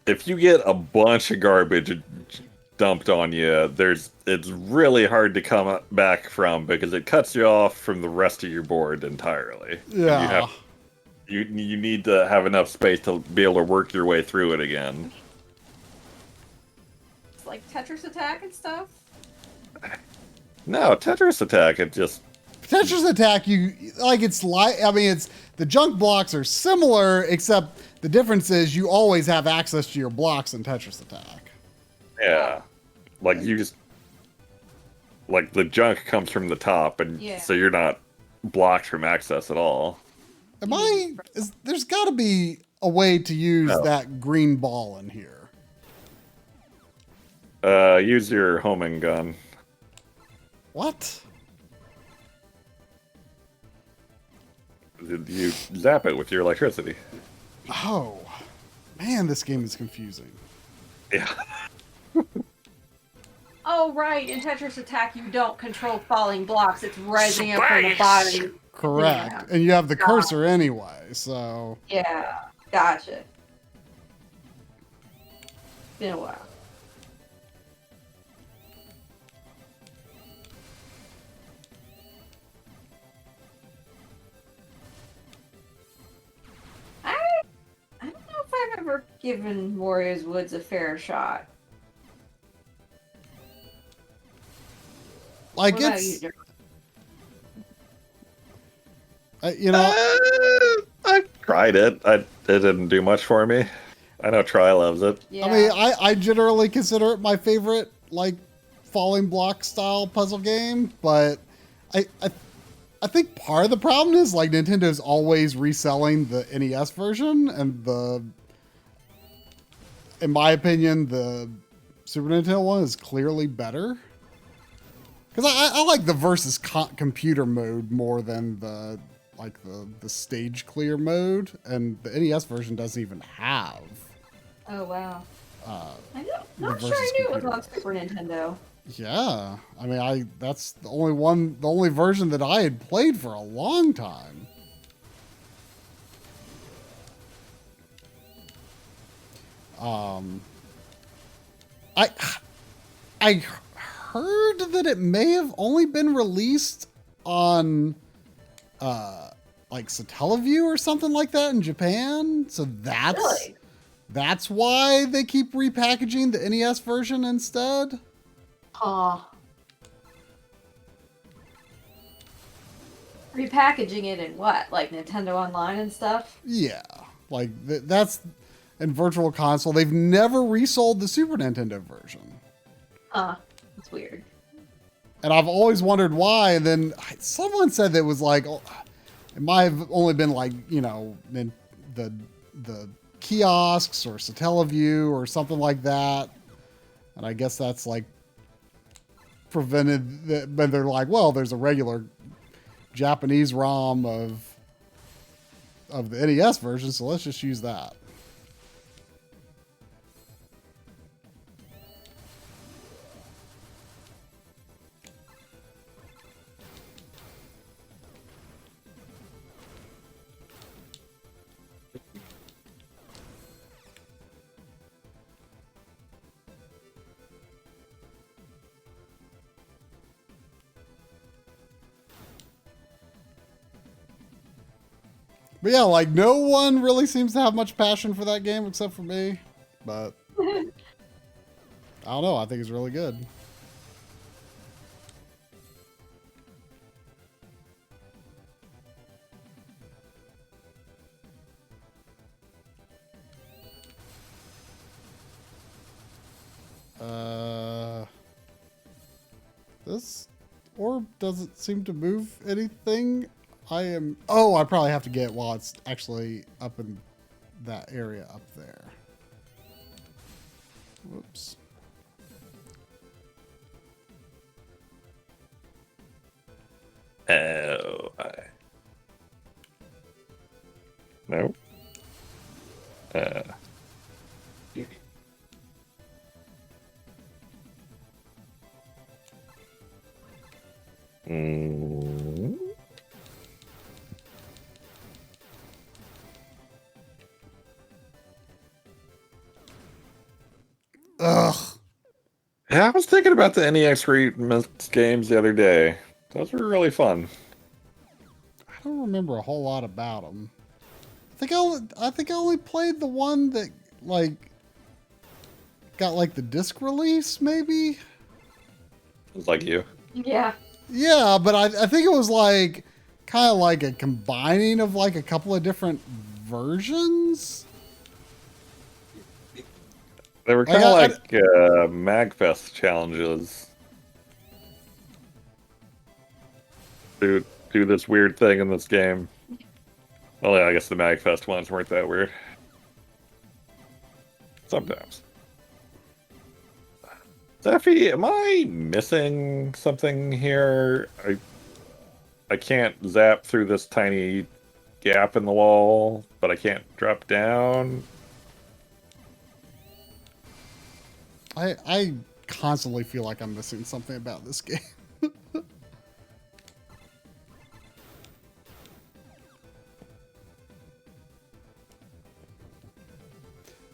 if you get a bunch of garbage dumped on you, it's really hard to come back from, because it cuts you off from the rest of your board entirely. Yeah. You need to have enough space to be able to work your way through it again. It's like Tetris Attack and stuff. No, Tetris Attack, it just... Tetris Attack, it's the junk blocks are similar, except the difference is you always have access to your blocks in Tetris Attack. Yeah. Like, you just... Like, the junk comes from the top, and so you're not blocked from access at all. There's got to be a way to use that green ball in here. Use your homing gun. What? You zap it with your electricity. Oh. Man, this game is confusing. Yeah. Oh, right. In Tetris Attack, you don't control falling blocks. It's rising up from the bottom. Correct. Yeah. And you have the cursor anyway, so... Yeah. Gotcha. Been a while. I don't know if I've ever given Warriors Woods a fair shot. Like, what it's... I tried it. It didn't do much for me. I know Try loves it. Yeah. I mean, I generally consider it my favorite, like, falling block style puzzle game, but I think part of the problem is, like, Nintendo's always reselling the NES version, and in my opinion, the Super Nintendo one is clearly better. Because I like the versus computer mode more than the stage clear mode, and the NES version doesn't even have. Oh wow! I'm the not sure versus I knew it was computer. on Super Nintendo. Yeah, I mean, that's the only version that I had played for a long time. I heard that it may have only been released on like Satellaview or something like that in Japan. So that's why they keep repackaging the NES version instead. Repackaging it in what? Like Nintendo Online and stuff? Yeah, like that's in Virtual Console. They've never resold the Super Nintendo version. That's weird. And I've always wondered why. And then someone said that it was like, it might have only been like, you know, in the kiosks or Satellaview or something like that. And I guess that's like prevented that. But they're like, well, there's a regular Japanese ROM of the NES version, so let's just use that. But yeah, like no one really seems to have much passion for that game except for me. But I don't know. I think it's really good. This orb doesn't seem to move anything. I probably have to get it while it's actually up in that area up there. Whoops. Oh, no. Ugh. Yeah, I was thinking about the NEX remix games the other day. Those were really fun. I don't remember a whole lot about them. I think I only played the one that like got like the disc release, maybe. It's like you. Yeah. Yeah, but I think it was like kind of like a combining of like a couple of different versions. They were kind of like MagFest challenges. Do this weird thing in this game. Well, yeah, I guess the MagFest ones weren't that weird. Sometimes. Zephy, am I missing something here? I can't zap through this tiny gap in the wall, but I can't drop down. I constantly feel like I'm missing something about this game.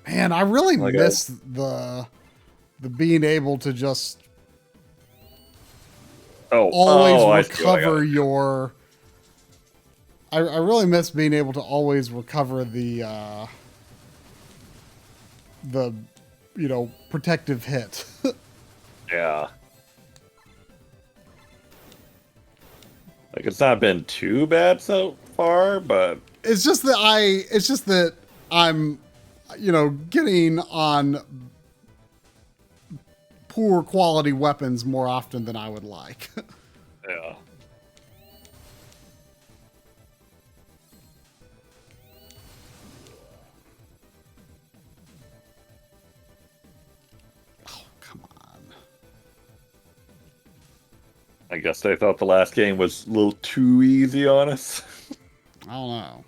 Man, I really miss the being able to just always recover your. I really miss being able to always recover the protective hit. Yeah. Like, it's not been too bad so far, but it's just that I'm getting on poor quality weapons more often than I would like. Yeah. Oh, come on. I guess they thought the last game was a little too easy on us. I don't know.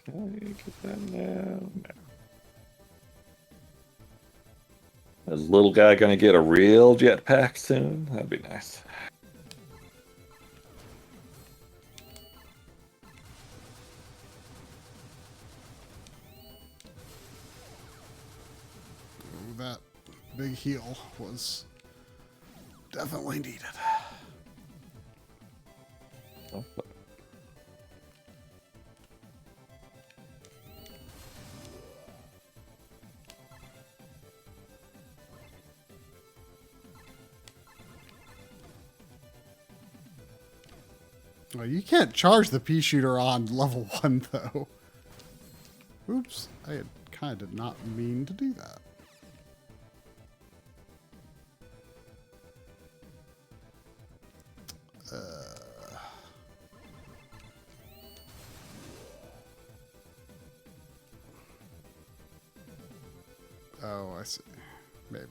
Can I get that now? No. Is little guy gonna get a real jetpack soon? That'd be nice. Ooh, that big heal was definitely needed. Oh, Well, you can't charge the pea shooter on level 1, though. Oops, I kind of did not mean to do that. Oh, I see. Maybe.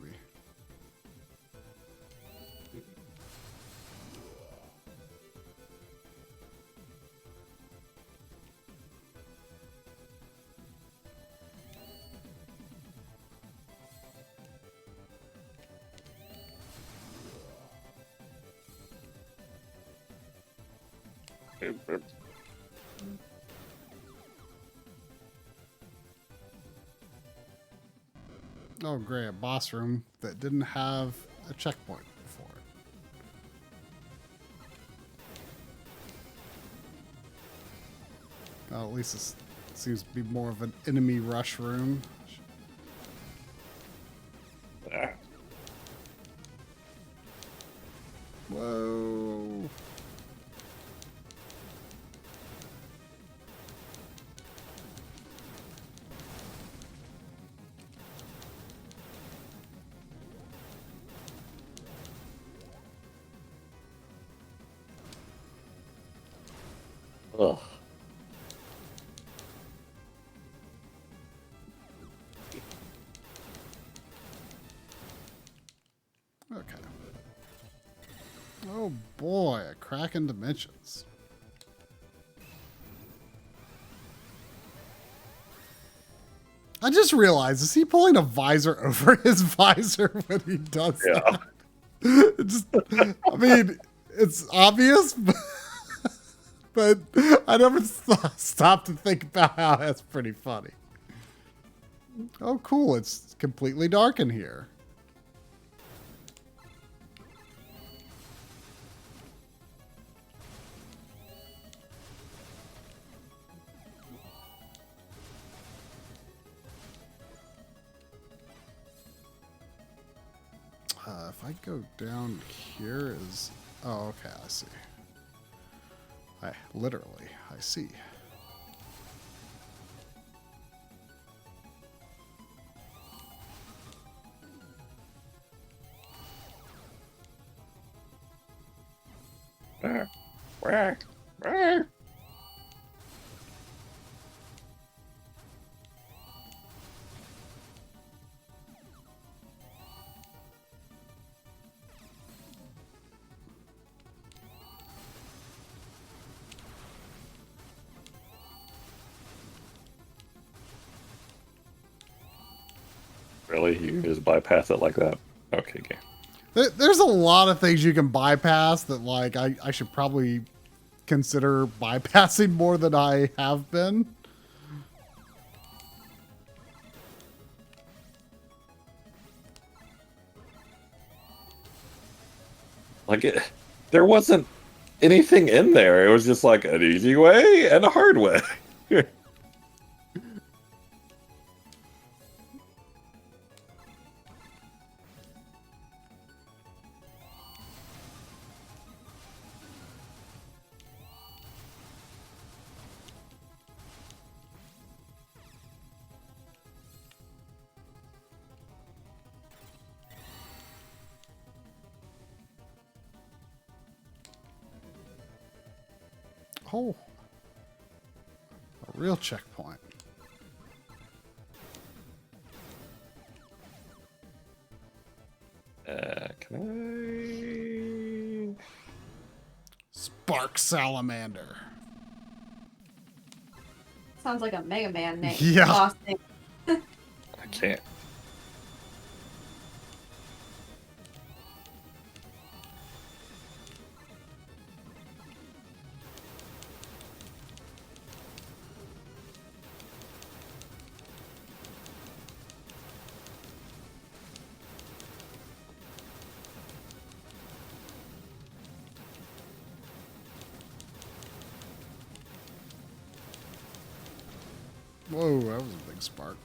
Oh, great. A boss room that didn't have a checkpoint before. Well, at least this seems to be more of an enemy rush room. Whoa. Ugh. crack in dimensions. I just realized, is he pulling a visor over his visor when he does that? It just, I mean, it's obvious, but I never stopped to think about how that's pretty funny. Oh, cool. It's completely dark in here. If I go down here is... Oh, okay, I see. Literally, I see. Really? You just bypass it like that? Okay, game. There's a lot of things you can bypass that, like, I should probably consider bypassing more than I have been. Like, there wasn't anything in there. It was just like an easy way and a hard way. Oh, a real checkpoint. Can I? Spark Salamander. Sounds like a Mega Man name. Yeah. Boss name. I can't. Whoa, that was a big spark.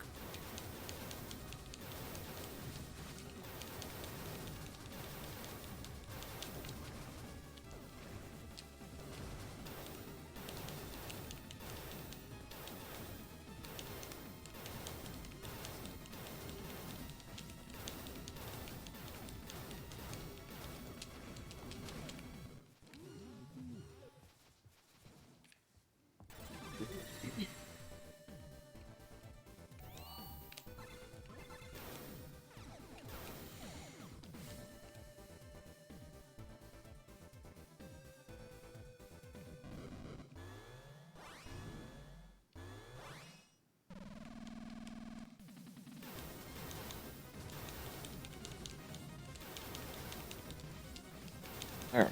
Alright.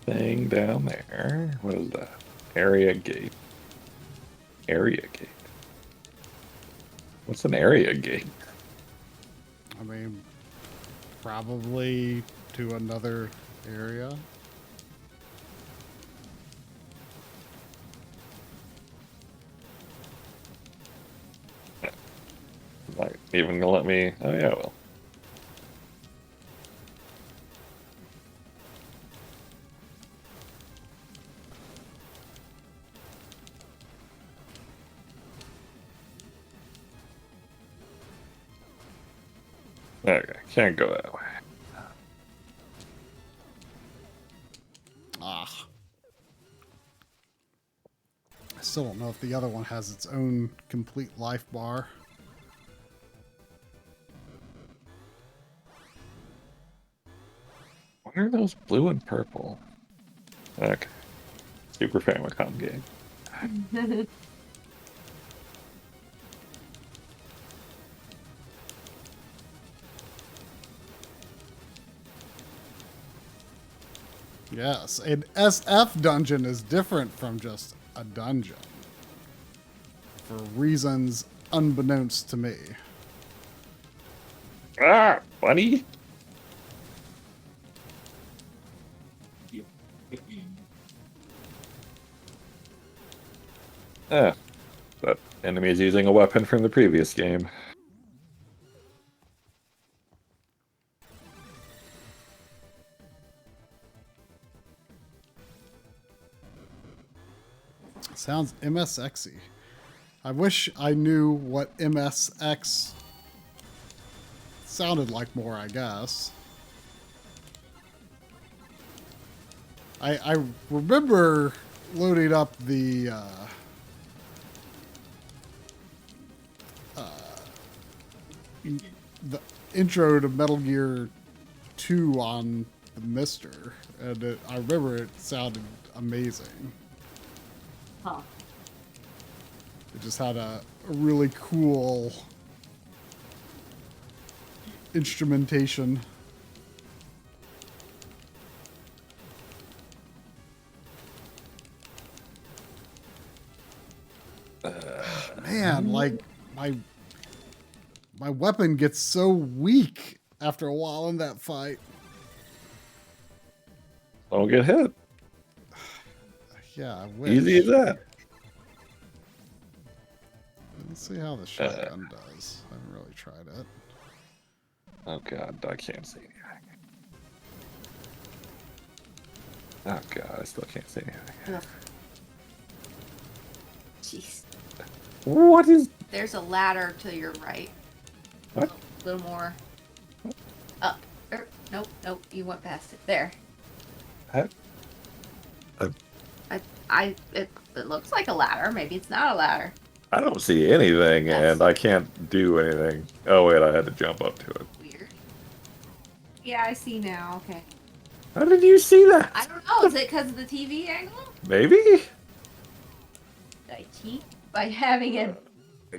Thing down there. What is that? Area gate. Area gate. What's an area gate? I mean, probably to another area. Not even gonna let me. Oh, yeah, well. Okay, can't go that way. Ah. I still don't know if the other one has its own complete life bar. I wonder What are those blue and purple? Okay. Super Famicom game. Yes, an SF dungeon is different from just a dungeon. For reasons unbeknownst to me. Ah, bunny! Ah, that enemy is using a weapon from the previous game. Sounds MSXy. I wish I knew what MSX sounded like more, I guess. I remember loading up the intro to Metal Gear 2 on the Mister, and I remember it sounded amazing. Huh. It just had a really cool instrumentation. Man, like my weapon gets so weak after a while in that fight. Don't get hit. Yeah, I wish. Easy as that. Let's see how the shotgun does. I haven't really tried it. Oh god, I can't see anything. Oh god, I still can't see anything. Ugh. Jeez. What is... There's a ladder to your right. What? A little more. Up. Nope, nope, you went past it. There. It looks like a ladder. Maybe it's not a ladder. I don't see anything, and I can't do anything. Oh wait, I had to jump up to it. Weird. Yeah, I see now. Okay. How did you see that? I don't know. Is it because of the TV angle? Maybe? Did I cheat by having an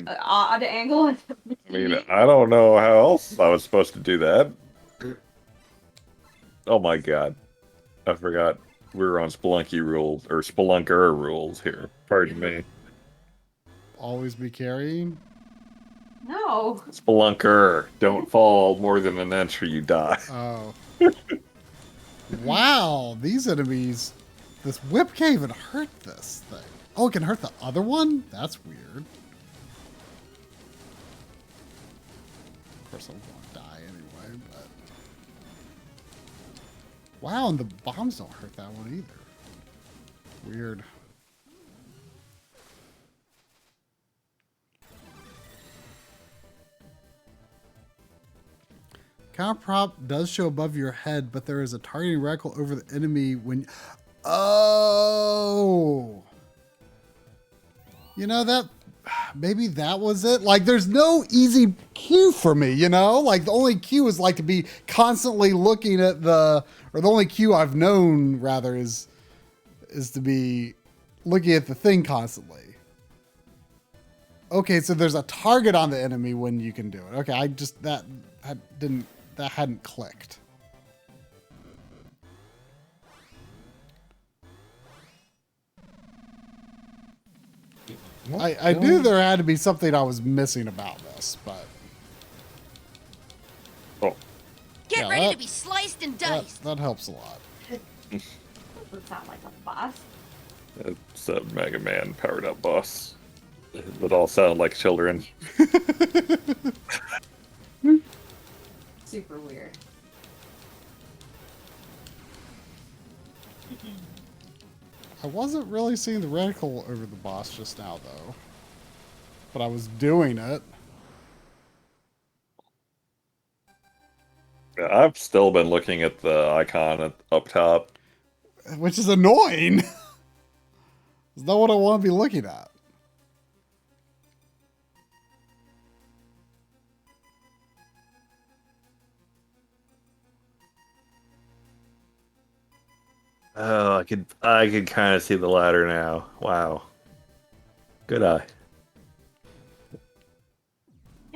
odd angle? I mean, I don't know how else I was supposed to do that. Oh my god. I forgot we were on Spelunky rules, or Spelunker rules here. Pardon me. Always be carrying? No. Spelunker. Don't fall more than an inch or you die. Oh. Wow, these enemies... This whip can't even hurt this thing. Oh, it can hurt the other one? That's weird. Of course I'm gonna die anyway, but... Wow, and the bombs don't hurt that one either. Weird. Counter prop does show above your head, but there is a targeting reticle over the enemy when... Oh! You know, that... Maybe that was it? Like, there's no easy cue for me, you know? Like, the only cue is, like, to be constantly looking at the... Or the only cue I've known, rather, is to be looking at the thing constantly. Okay, so there's a target on the enemy when you can do it. Okay, I just... That hadn't clicked. I knew there had to be something I was missing about this, but... Oh. Get ready to be sliced and diced. That helps a lot. Doesn't sound like a boss. It's a Mega Man powered up boss. It all sound like children. Super weird. I wasn't really seeing the reticle over the boss just now, though. But I was doing it. Yeah, I've still been looking at the icon up top. Which is annoying. It's not what I want to be looking at. Oh, I could kind of see the ladder now. Wow. Good eye. I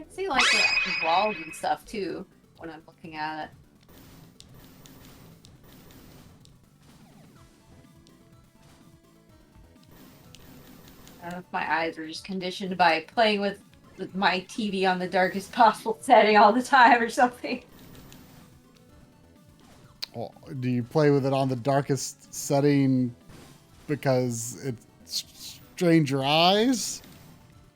can see like the walls and stuff too when I'm looking at it. I don't know if my eyes are just conditioned by playing with my TV on the darkest possible setting all the time or something. Well, do you play with it on the darkest setting because it strains your eyes?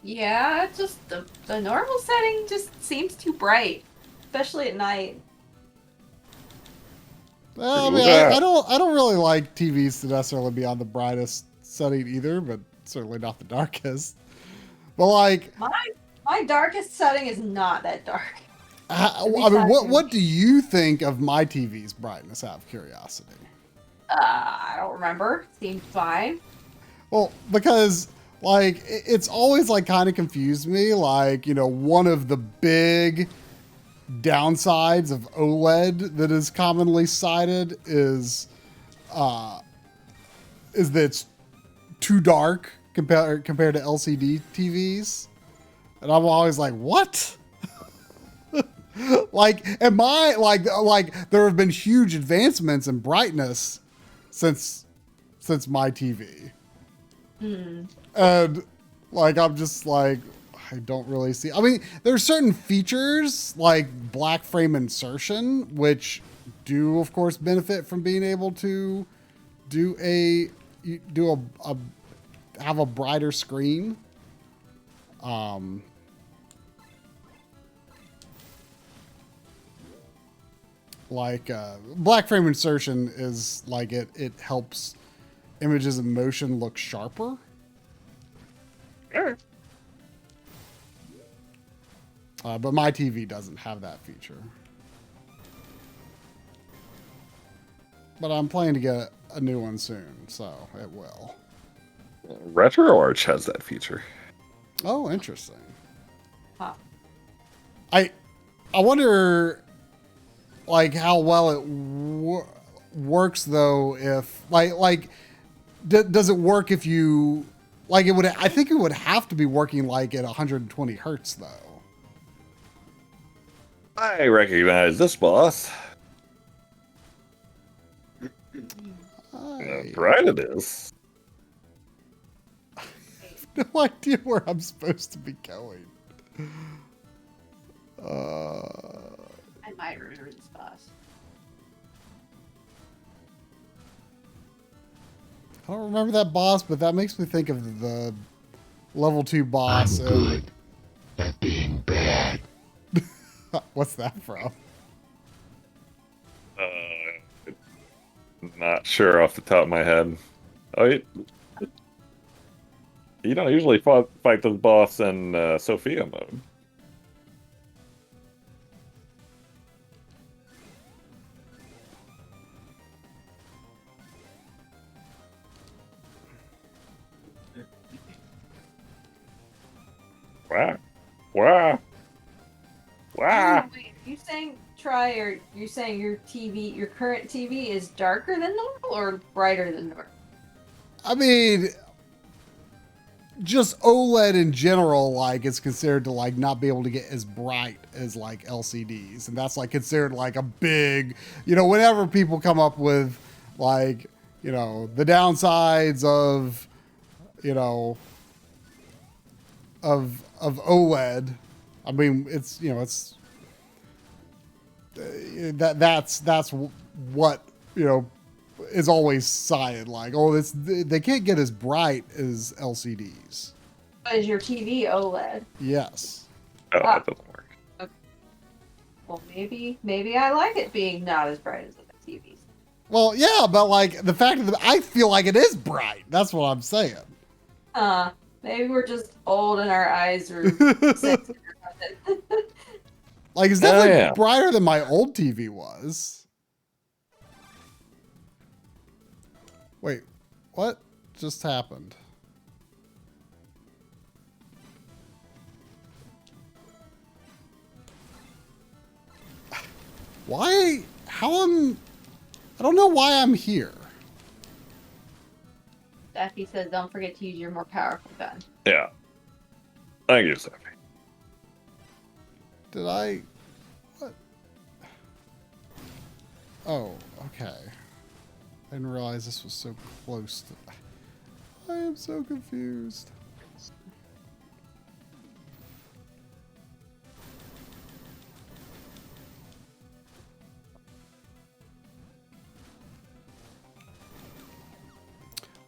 Yeah, it's just the normal setting just seems too bright, especially at night. Well, I mean, I don't really like TVs to necessarily be on the brightest setting either, but certainly not the darkest. But like, my darkest setting is not that dark. I mean, what do you think of my TV's brightness? Out of curiosity. I don't remember. Seemed fine. Well, because like it's always like kind of confused me. Like, you know, one of the big downsides of OLED that is commonly cited is that it's too dark compared to LCD TVs, and I'm always like, what? Like, am I like there have been huge advancements in brightness since my TV, and like I'm just like I don't really see. I mean, there's certain features like black frame insertion, which do of course benefit from being able to have a brighter screen. Like black frame insertion is like it helps images in motion look sharper. Sure. But my TV doesn't have that feature. But I'm planning to get a new one soon, so it will. RetroArch has that feature. Oh, interesting. Huh. I wonder, like, how well it works though. If does it work if you like it would? I think it would have to be working like at 120 hertz though. I recognize this boss. Right, it is. I have no idea where I'm supposed to be going. I might remember this boss. I don't remember that boss, but that makes me think of the level 2 boss. I'm good at being bad. What's that from? Not sure off the top of my head. Oh, you don't usually fight this boss in Sophia mode. Wow. Wow. Wow. Wait, are you saying you're saying your current TV is darker than normal or brighter than normal? I mean, just OLED in general, like, it's considered to like not be able to get as bright as like LCDs, and that's like considered like a big, you know, whenever people come up with like, you know, the downsides of, you know, of OLED. I mean, it's, you know, it's that's what, you know, is always cited, like, oh, they can't get as bright as LCDs. Is your TV OLED? Yes. Oh, that doesn't work. Okay. Well, maybe I like it being not as bright as the TVs. Well, yeah, but like the fact that I feel like it is bright. That's what I'm saying. Maybe we're just old and our eyes are sensitive. Like, it's definitely brighter than my old TV was. Wait, what just happened? Why? I don't know why I'm here. Daffy says, don't forget to use your more powerful gun. Yeah. Thank you, Sophie. Did I? What? Oh, okay. I didn't realize this was so close to... I am so confused.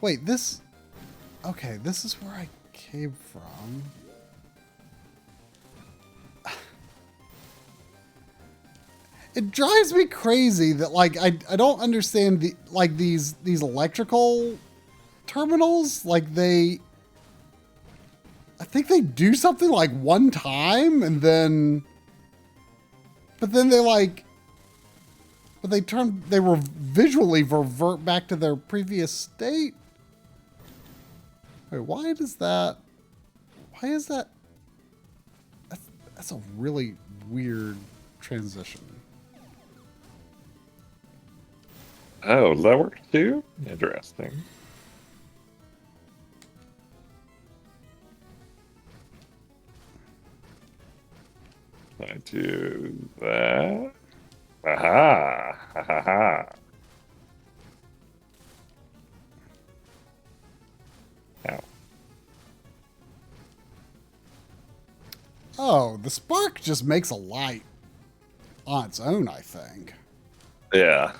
Wait, this... Okay, this is where I came from. It drives me crazy that, like, I don't understand the, like, these electrical terminals. Like, they... I think they do something, like, one time, and then... But then they, like... But they were visually revert back to their previous state. Wait, why is that? That's a really weird transition. Oh, that works too? Interesting. I do that. Aha! Ha ha ha. Ow. Oh, the spark just makes a light on its own, I think. Yeah.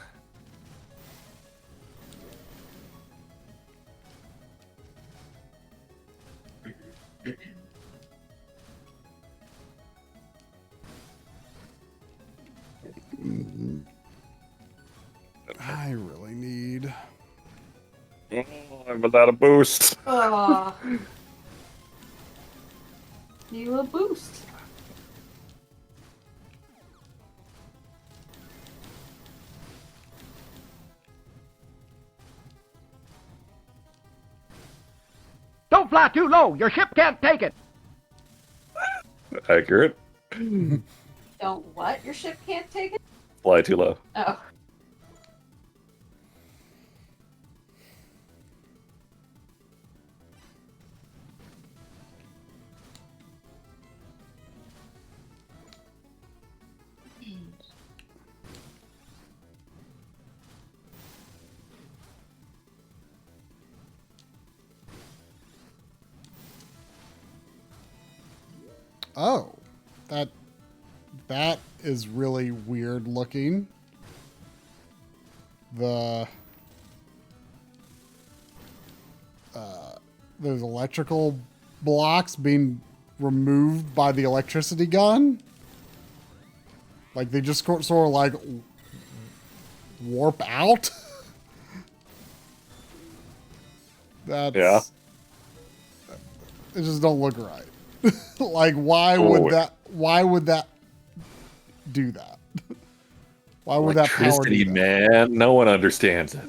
I really need... Oh, I'm without a boost. Aw. You a boost. Don't fly too low. Your ship can't take it. Accurate. Don't what? Your ship can't take it? Fly too low. Oh. Oh, that is really weird looking. The those electrical blocks being removed by the electricity gun. Like they just sort of like warp out. That's... Yeah. It just don't look right. Like why would that do that? Why would that power Electricity, do that? man. No one understands it.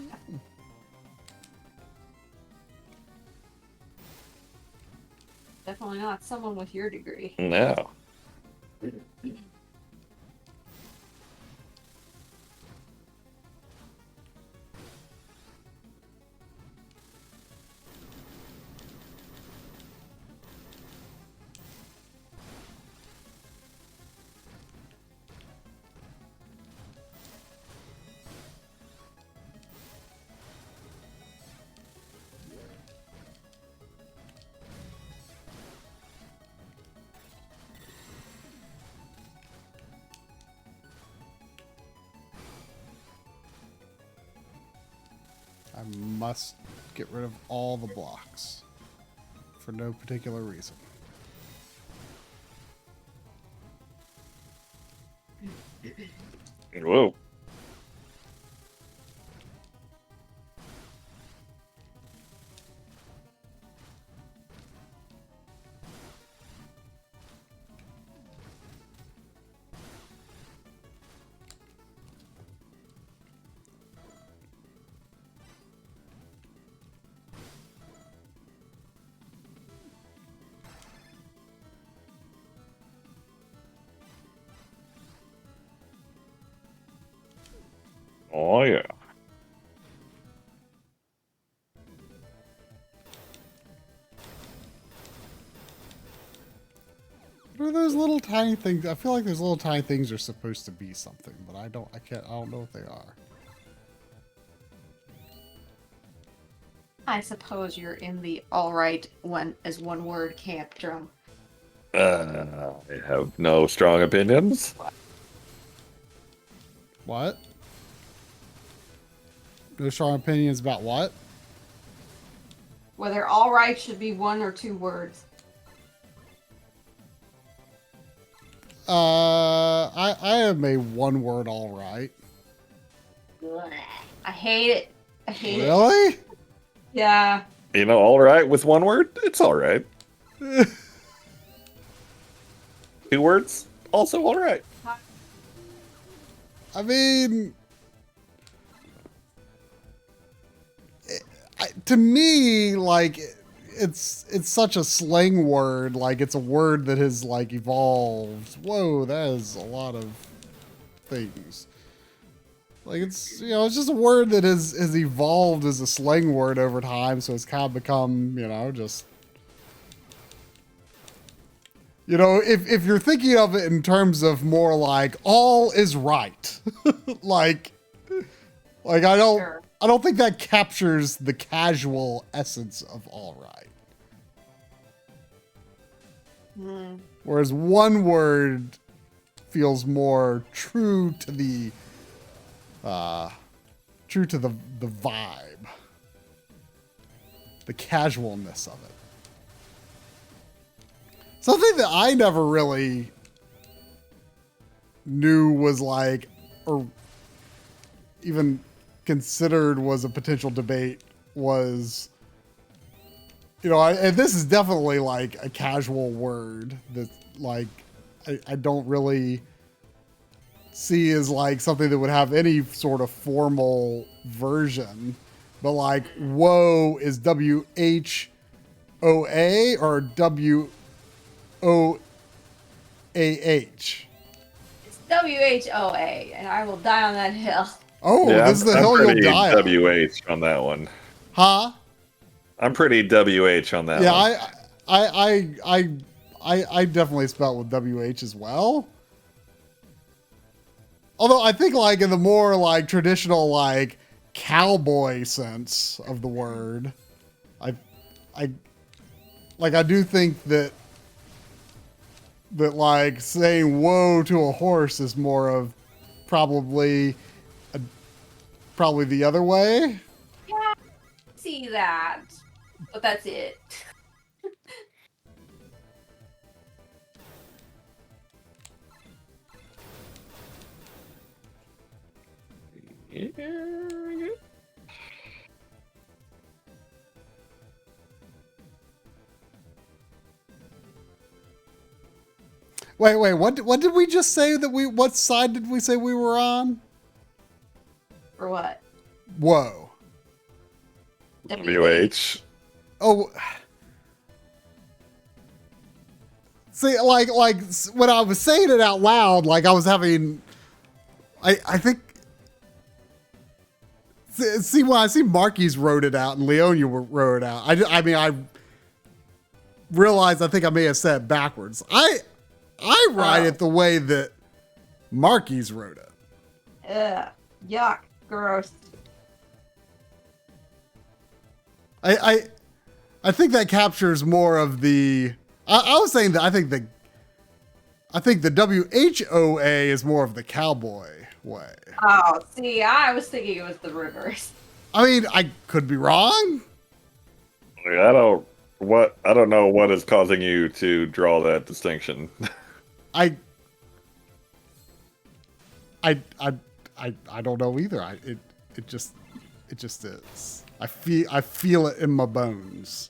Definitely not someone with your degree. No. I must get rid of all the blocks for no particular reason. Whoa. Oh, yeah. What are those little tiny things? I feel like those little tiny things are supposed to be something, but I don't know what they are. I suppose you're in the alright one as one word camp, Drum. I have no strong opinions. What? No strong opinions about what? Whether alright should be one or two words. I am a one word alright. I hate it. I hate it. Really? Yeah. You know, all right with one word, it's all right. 2 words, also all right. I mean, to me, like, it's such a slang word. Like, it's a word that has like evolved. Whoa, that is a lot of things. Like, it's, you know, it's just a word that has evolved as a slang word over time. So it's kind of become, you know, just, you know, if you're thinking of it in terms of more like all is right, like I don't think that captures the casual essence of all right. Whereas one word feels more true to the vibe, the casualness of it. Something that I never really knew was like, or even considered was a potential debate was, you know, and this is definitely like a casual word that like I don't really see as like something that would have any sort of formal version, but like whoa is WHOA or WOAH? It's WHOA, and I will die on that hill. Oh, yeah, this is the hill you'll die on. WH on that one. Huh? I'm pretty WH on that one. Yeah, I definitely spelled with WH as well. Although I think like in the more like traditional like cowboy sense of the word, I do think that like saying whoa to a horse is more of probably the other way. Yeah, see that, but that's it. Wait, what did we just say that what side did we say we were on? For what? Whoa. WH. Oh. See, like when I was saying it out loud, like I was having, I think, see when I see Marquis wrote it out and Leonia wrote it out, I mean, I realized I think I may have said it backwards. I write it the way that Marquis wrote it. Ugh, yuck, gross. I think that captures more of the. I was saying that I think the WHOA is more of the cowboy way. Oh, see, I was thinking it was the reverse. I mean, I could be wrong. I don't know what is causing you to draw that distinction. I don't know either. It just is. I feel it in my bones.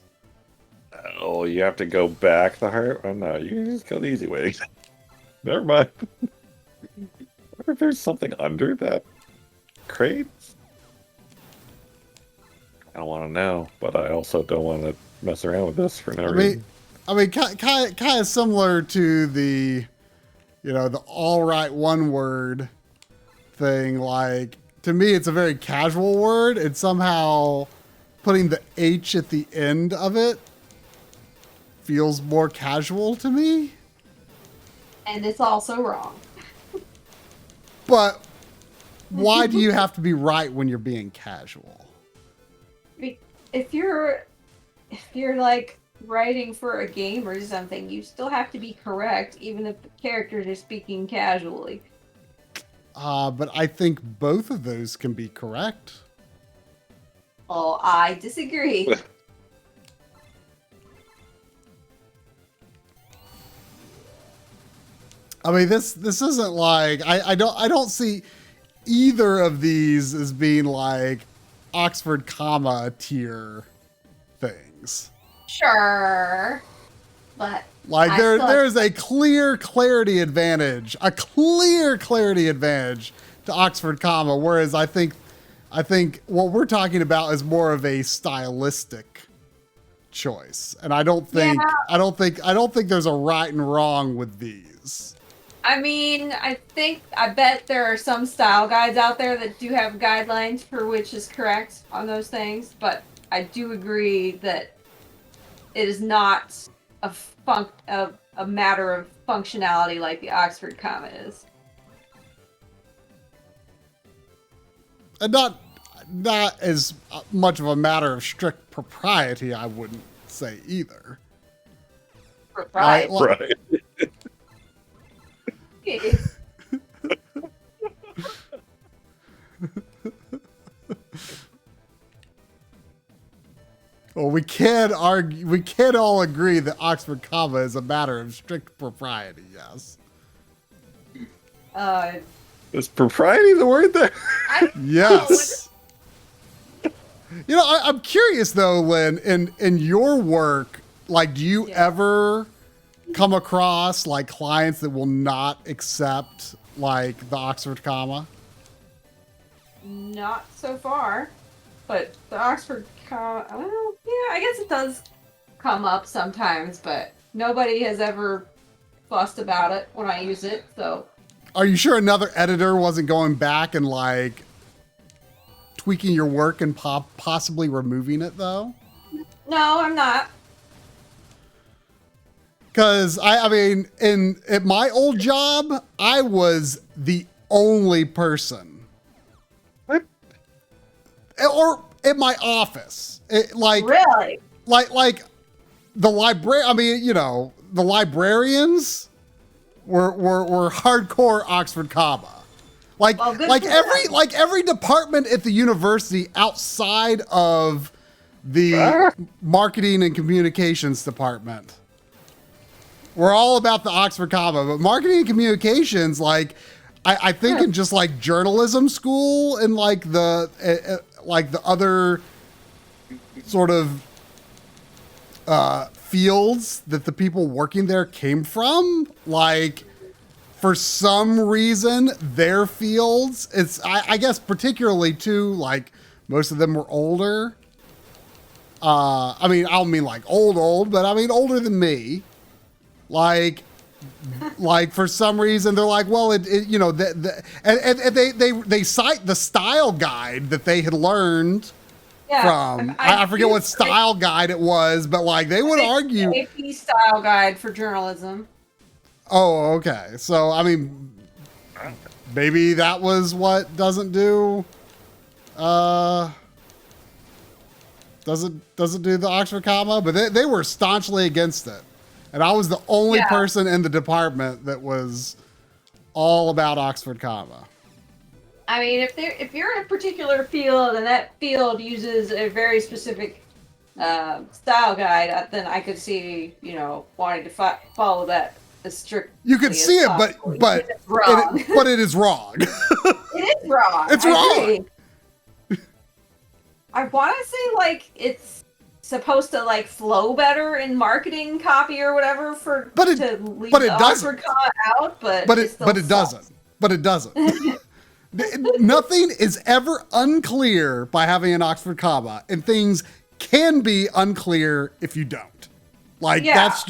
Oh, you have to go back the hard. Oh no, you can just go the easy way. Never mind. I wonder if there's something under that crate. I don't want to know, but I also don't want to mess around with this for no reason. I mean, kind of similar to the, you know, the all right one word thing. Like, to me, it's a very casual word, and somehow putting the H at the end of it feels more casual to me. And it's also wrong. But why do you have to be right when you're being casual? If you're like writing for a game or something, you still have to be correct, even if the characters are speaking casually. But I think both of those can be correct. Oh, I disagree. I mean, this isn't like I don't see either of these as being like Oxford comma tier things. Sure, but like there's a clear clarity advantage to Oxford comma, whereas I think what we're talking about is more of a stylistic choice, and I don't think there's a right and wrong with these. I mean, I bet there are some style guides out there that do have guidelines for which is correct on those things, but I do agree that it is not a matter of functionality like the Oxford comma is. And not as much of a matter of strict propriety, I wouldn't say either. Right. Right. Well, we can all agree that Oxford comma is a matter of strict propriety, yes. Is propriety the word there? Yes. You know, I'm curious though, Lynn, in your work, like, do you ever come across like clients that will not accept like the Oxford comma? Not so far, but the Oxford comma, well, yeah, I guess it does come up sometimes, but nobody has ever fussed about it when I use it, so. Are you sure another editor wasn't going back and like tweaking your work and possibly removing it though? No, I'm not. Because I mean, at my old job, I was the only person. What? Or at my office, Really? Like the library. I mean, you know, the librarians were hardcore Oxford comma. Like every department at the university outside of the marketing and communications department. We're all about the Oxford comma, but marketing and communications, like I think in just like journalism school and like the other sort of fields that the people working there came from, like for some reason their fields, it's I guess particularly too, like most of them were older. I mean, I don't mean like old, but I mean older than me. Like for some reason they're like, well, it you know, and they cite the style guide that they had learned from. I forget what style guide it was, but like they would argue AP style guide for journalism. Oh, okay. So I mean, maybe that was what doesn't do the Oxford comma, but they were staunchly against it. And I was the only person in the department that was all about Oxford comma. I mean, if you're in a particular field and that field uses a very specific style guide, then I could see, you know, wanting to follow that as strict. You could see it, but it's wrong. But it is wrong. It is wrong. It's wrong. I want to say like it's supposed to like flow better in marketing copy or whatever to leave the Oxford comma out, but it doesn't. But it doesn't. Nothing is ever unclear by having an Oxford comma, and things can be unclear if you don't. Like that is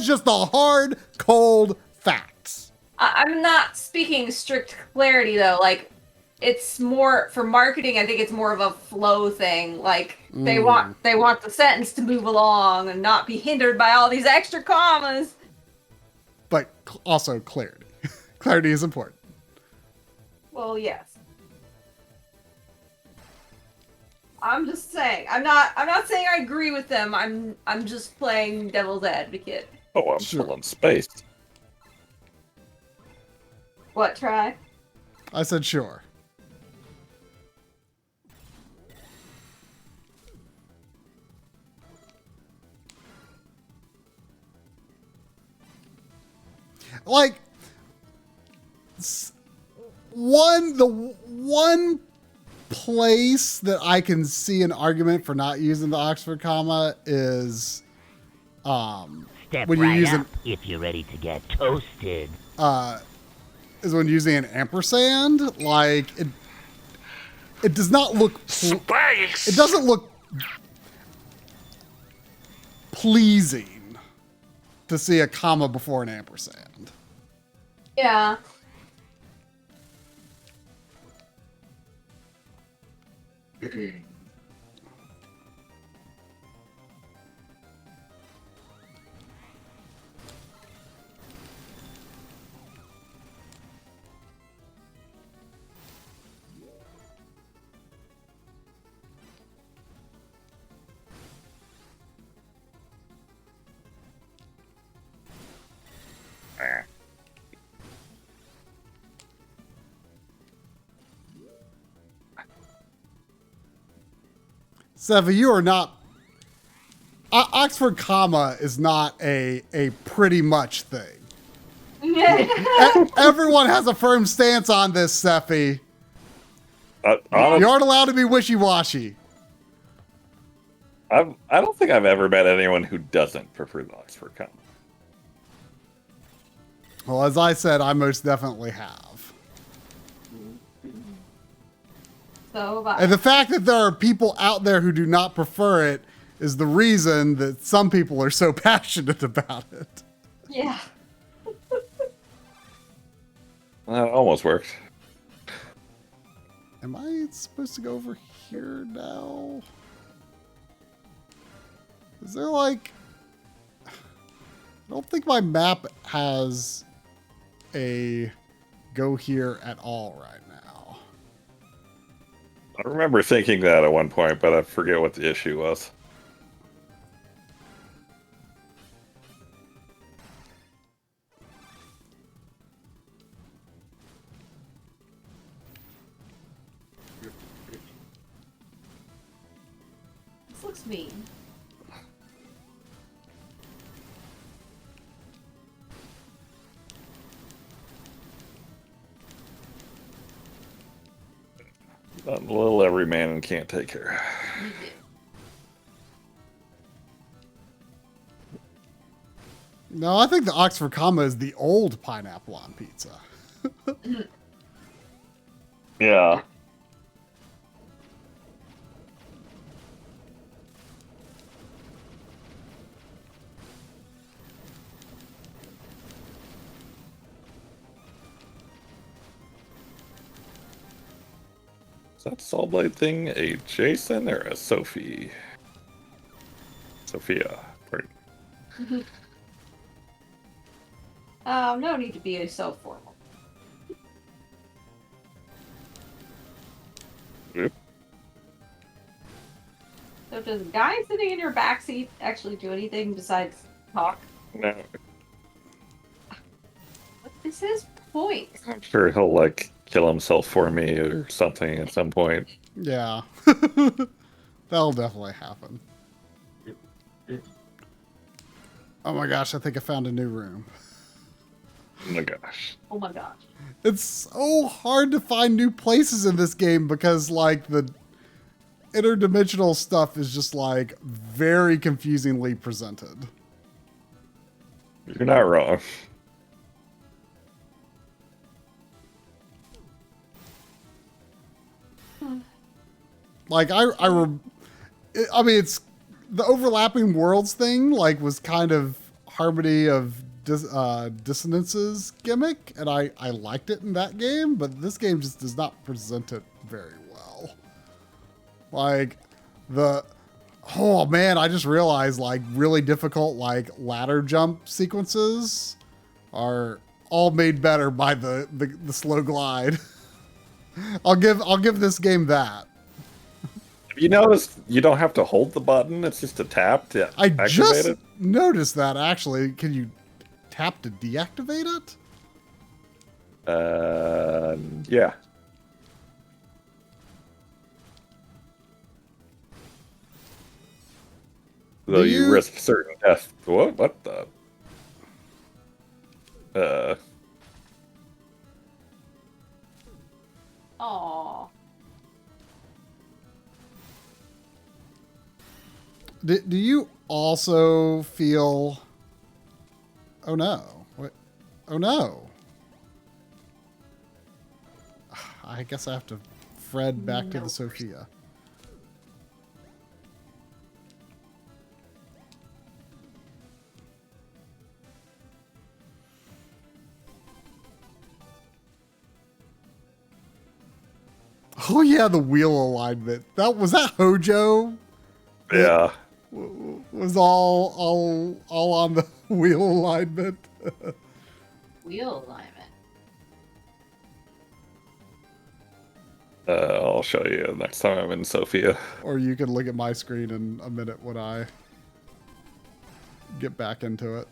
just the hard, cold facts. I'm not speaking strict clarity though. Like it's more for marketing. I think it's more of a flow thing. Like they want the sentence to move along and not be hindered by all these extra commas. but also clarity. Clarity is important. Well, yes. I'm just saying. I'm not saying I agree with them. I'm just playing devil's advocate. Oh, I'm still in space. What, try? I said sure. Like, the one place that I can see an argument for not using the Oxford comma is Step when you're right using up if you're ready to get toasted. is when using an ampersand. Like it does not look it doesn't look pleasing to see a comma before an ampersand. Yeah. Sevi, you are not. Oxford comma is not a pretty much thing. Everyone has a firm stance on this, Sephi. You aren't allowed to be wishy-washy. I don't think I've ever met anyone who doesn't prefer the Oxford comma. Well, as I said, I most definitely have. So, and the fact that there are people out there who do not prefer it is the reason that some people are so passionate about it. Yeah. Well, it almost worked. Am I supposed to go over here now? Is there like... I don't think my map has a go here at all right now. I remember thinking that at one point, but I forget what the issue was. This looks mean. A little every man can't take care. No, I think the Oxford comma is the old pineapple on pizza. Yeah. Is that Soul Blade thing a Jason or a Sophie? Sophia. Pardon. No need to be so formal. Yep. So does the guy sitting in your backseat actually do anything besides talk? No. What is his point? I'm sure he'll, like, kill himself for me or something at some point. Yeah. That'll definitely happen. Oh my gosh, I think I found a new room. Oh my gosh. Oh my gosh. It's so hard to find new places in this game because, like, the interdimensional stuff is just, like, very confusingly presented. You're not wrong. Like, I mean, it's the overlapping worlds thing, like, was kind of harmony of dissonances gimmick, and I liked it in that game, but this game just does not present it very well. Like, oh man, I just realized, like, really difficult, like, ladder jump sequences are all made better by the slow glide. I'll give this game that. Have you noticed you don't have to hold the button? It's just a tap to activate just it. Noticed that actually. Can you tap to deactivate it? Yeah. Though you risk certain death. What the? Aww. Do you also feel... Oh no. What? Oh no. I guess I have to Fred back to the Sophia. Oh yeah, the wheel alignment. Was that Hojo? Yeah. Was all on the wheel alignment. Wheel alignment. I'll show you next time I'm in Sophia. Or you can look at my screen in a minute when I get back into it.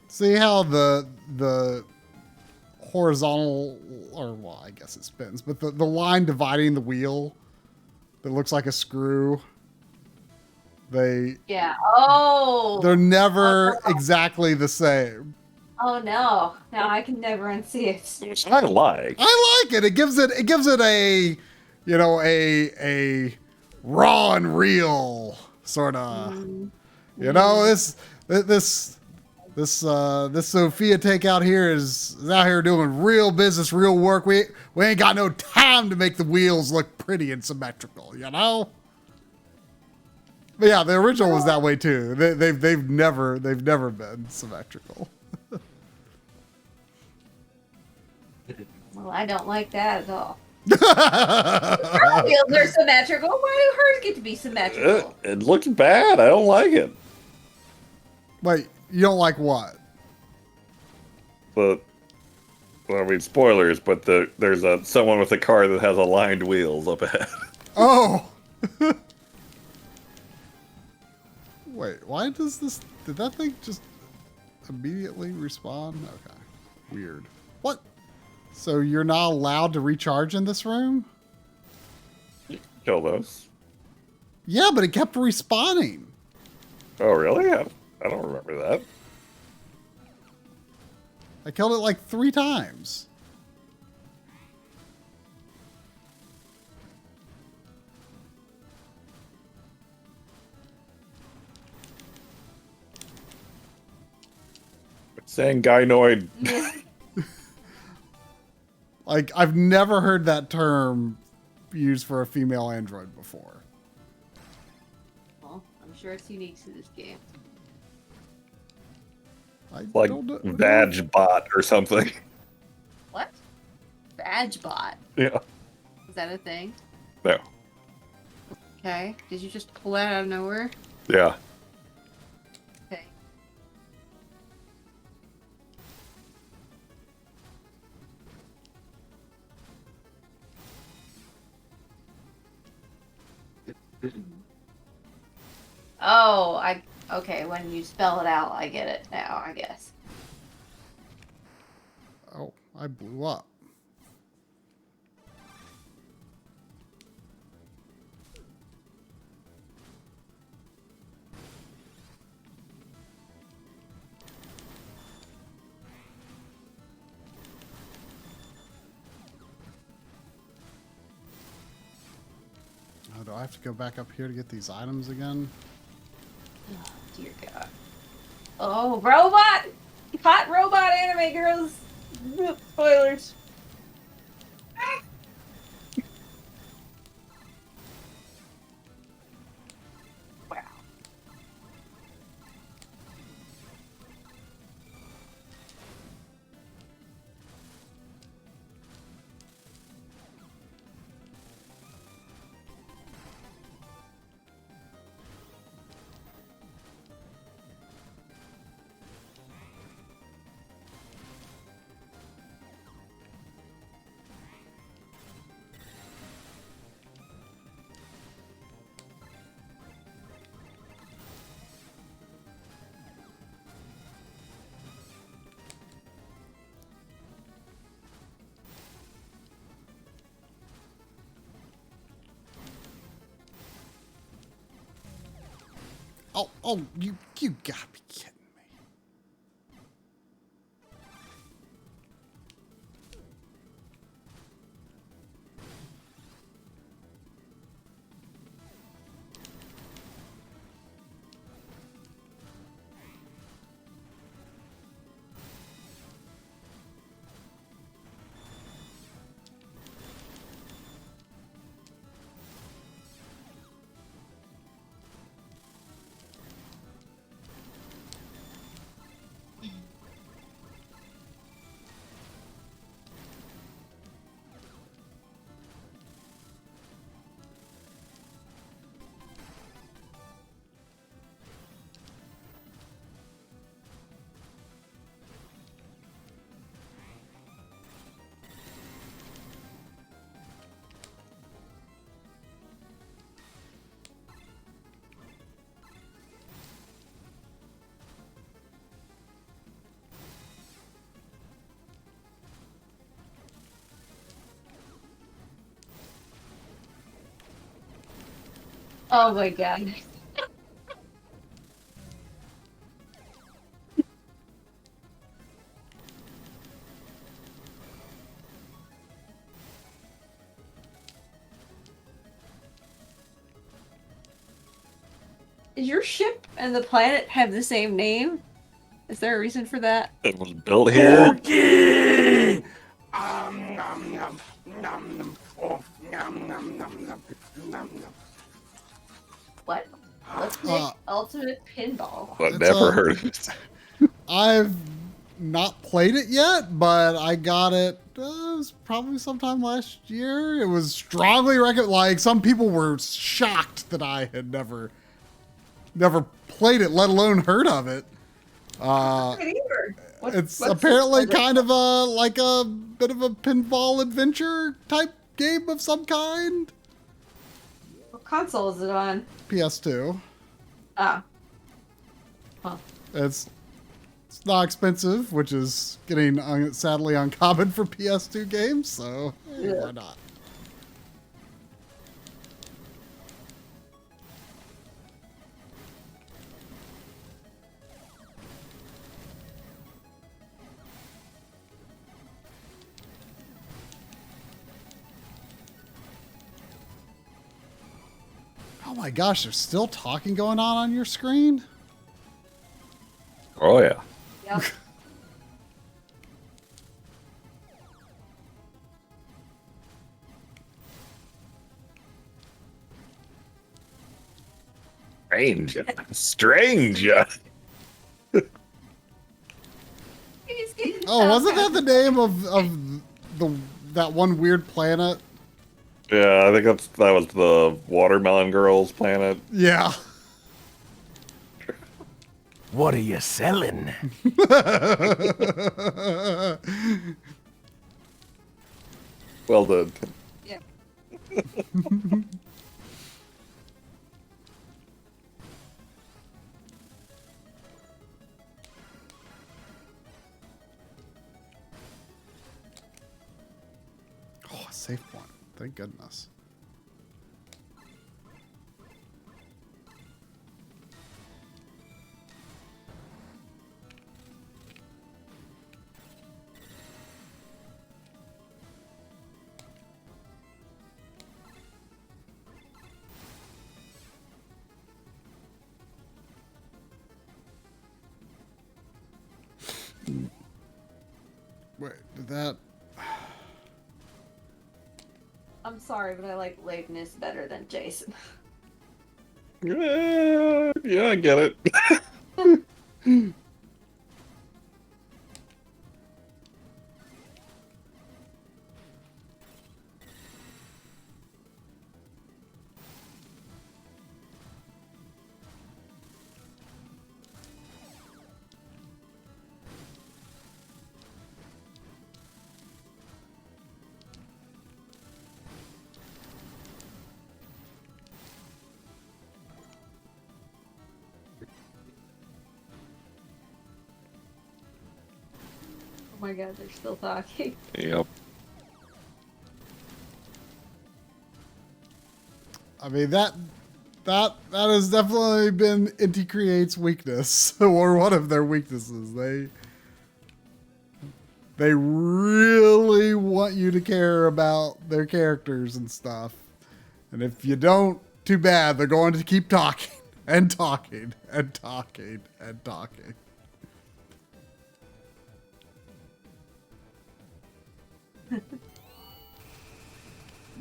See how the horizontal, or well, I guess it spins, but the line dividing the wheel that looks like a screw, Yeah. Oh. they're never exactly the same. Oh no. Now I can never unsee it. I like it. It gives it a, you know, a raw and real sort of, you know, this Sophia takeout here is out here doing real business, real work. We ain't got no time to make the wheels look pretty and symmetrical, you know? But yeah, the original was that way too. They've never been symmetrical. Well, I don't like that at all. Her wheels are symmetrical. Why do hers get to be symmetrical? It looks bad. I don't like it. Wait, you don't like what? Well, I mean, spoilers, but there's someone with a car that has aligned wheels up ahead. Oh! Wait, why does this... Did that thing just immediately respawn? Okay. Weird. What? So you're not allowed to recharge in this room? Kill those. Yeah, but it kept respawning. Oh, really? I don't remember that. I killed it like 3 times. Saying gynoid. Like, I've never heard that term used for a female android before. Well, I'm sure it's unique to this game. Like badge bot or something. What? Badge bot? Yeah. Is that a thing? No. Okay. Did you just pull that out of nowhere? Yeah. Okay. Oh, okay, when you spell it out, I get it now, I guess. Oh, I blew up. Oh, do I have to go back up here to get these items again? Oh, dear God. Oh, robot! Hot robot anime girls! Spoilers. Wow. Oh, you gotta be kidding me. Oh my god. Does your ship and the planet have the same name? Is there a reason for that? It was built here. Okay. What? Let's make ultimate pinball. I've never heard of it. I've not played it yet, but I got it. It was probably sometime last year. It was strongly recommended. Like, some people were shocked that I had never played it, let alone heard of it. It's apparently kind of like a bit of a pinball adventure type game of some kind. What console is it on? PS2. Ah. Huh. It's not expensive, which is getting sadly uncommon for PS2 games, so hey, why not? Oh my gosh, there's still talking going on your screen? Oh, yeah. Yep. Strange. Oh, wasn't that the name of that one weird planet? Yeah, I think that was the Watermelon Girls planet. Yeah. What are you selling? Well done. Yeah. Oh, a safe point. Thank goodness. Wait, did that... I'm sorry, but I like Leibniz better than Jason. Yeah, I get it. Oh my god, they're still talking. Yep. I mean, that That has definitely been Inti Create's weakness, or one of their weaknesses. They really want you to care about their characters and stuff. And if you don't, too bad. They're going to keep talking and talking and talking and talking.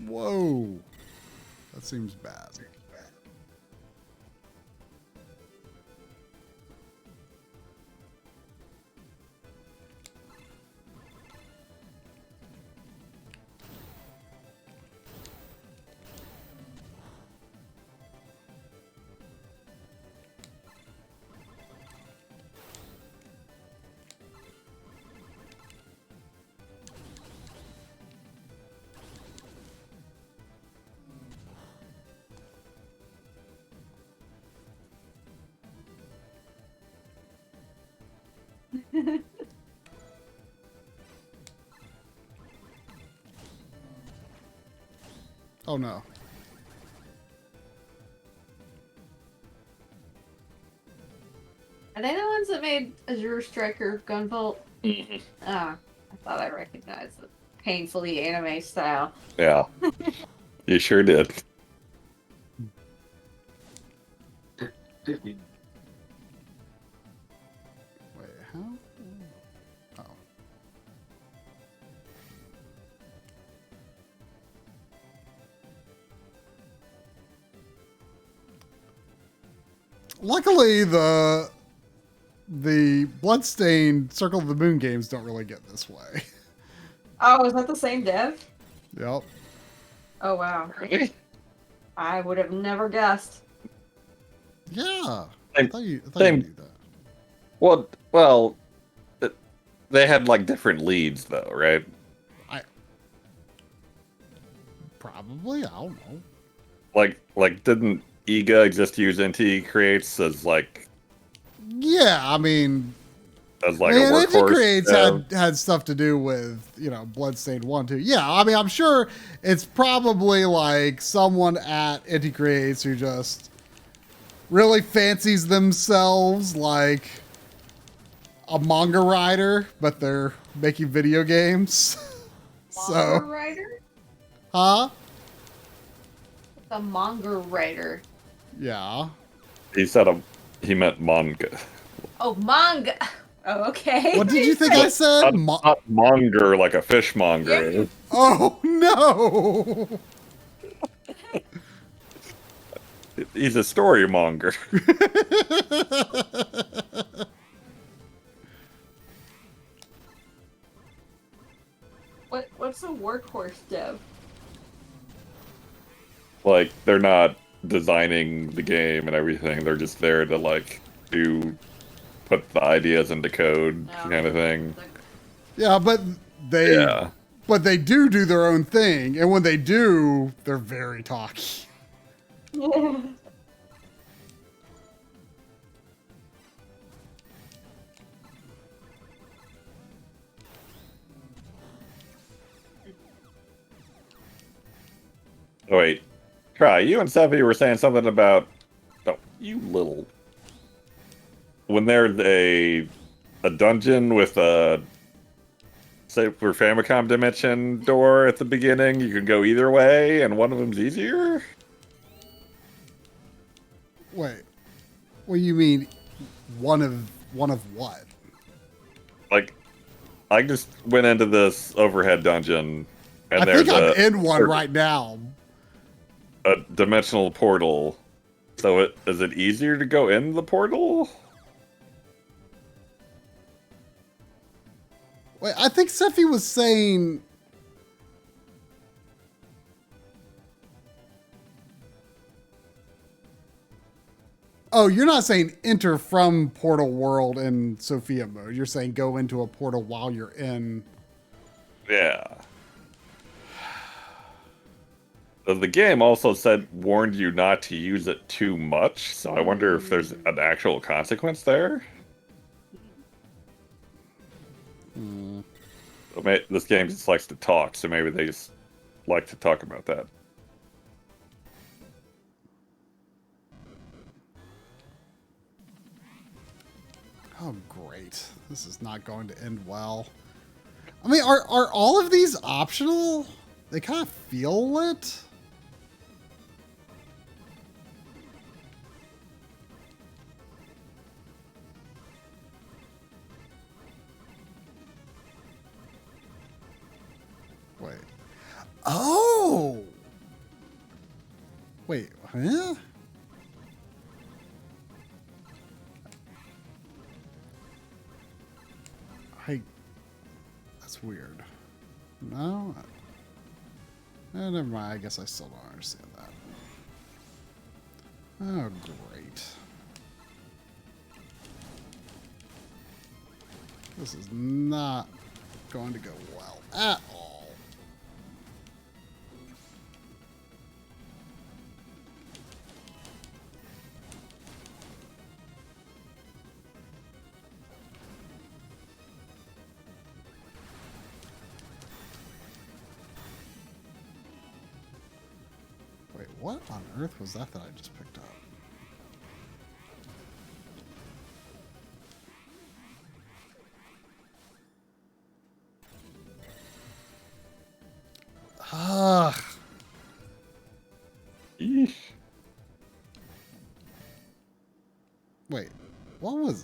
Whoa. That seems bad. Oh no. Are they the ones that made Azure Striker Gunvolt? Mm-hmm. Ah, I thought I recognized the painfully anime style. Yeah. You sure did. Wait, how? Oh. Luckily, the Bloodstained Circle of the Moon games don't really get this way. Oh, is that the same dev? Yep. Oh, wow. Really? I would have never guessed. Yeah. I thought you same- knew that. Well, they had like different leads though, right? Probably, I don't know. Like didn't Iga just use NT creates as like Yeah, I mean, a Man, workhorse? Creates had stuff to do with, Bloodstained 1, 2. Yeah, I mean, I'm sure it's probably like someone at Inti Creates who just really fancies themselves like a manga writer, but they're making video games. Manga writer? Huh? The manga writer. Yeah. He meant manga. Oh, manga. Oh, okay. What did you think I said? Not monger like a fishmonger. Yeah. Oh, no! He's a story monger. What's a workhorse dev? Like, they're not designing the game and everything. They're just there to, like, put the ideas into code kind of thing. Yeah, but they do their own thing, and when they do, they're very talky. Oh, wait. Try, you and Sephi were saying something about... Oh, you little... When there's a dungeon with a Super Famicom Dimension door at the beginning, you can go either way, and one of them's easier? Wait. What do you mean, one of what? Like, I just went into this overhead dungeon, and I think I'm in one right now. A dimensional portal. So is it easier to go in the portal? Wait, I think Sephi was saying... Oh, you're not saying enter from Portal World in Sophia mode. You're saying go into a portal while you're in... Yeah. The game also warned you not to use it too much, so I wonder if there's an actual consequence there. This game just likes to talk, so maybe they just like to talk about that. Oh, great. This is not going to end well. I mean, are all of these optional? They kind of feel it. Wait. Oh! Wait, huh? That's weird. No? Never mind. I guess I still don't understand that. Oh, great. This is not going to go well at all. Wait, what on earth was that I just picked up? Ugh. Eesh. Wait, what?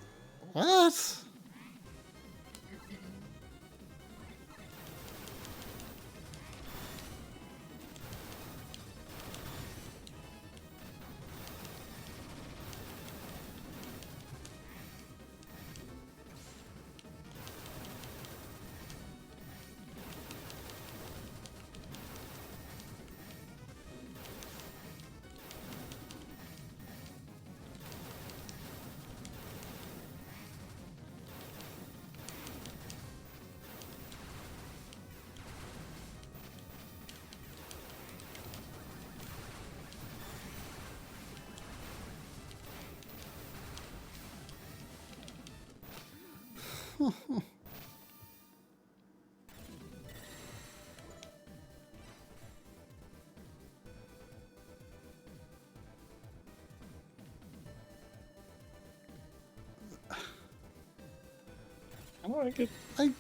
I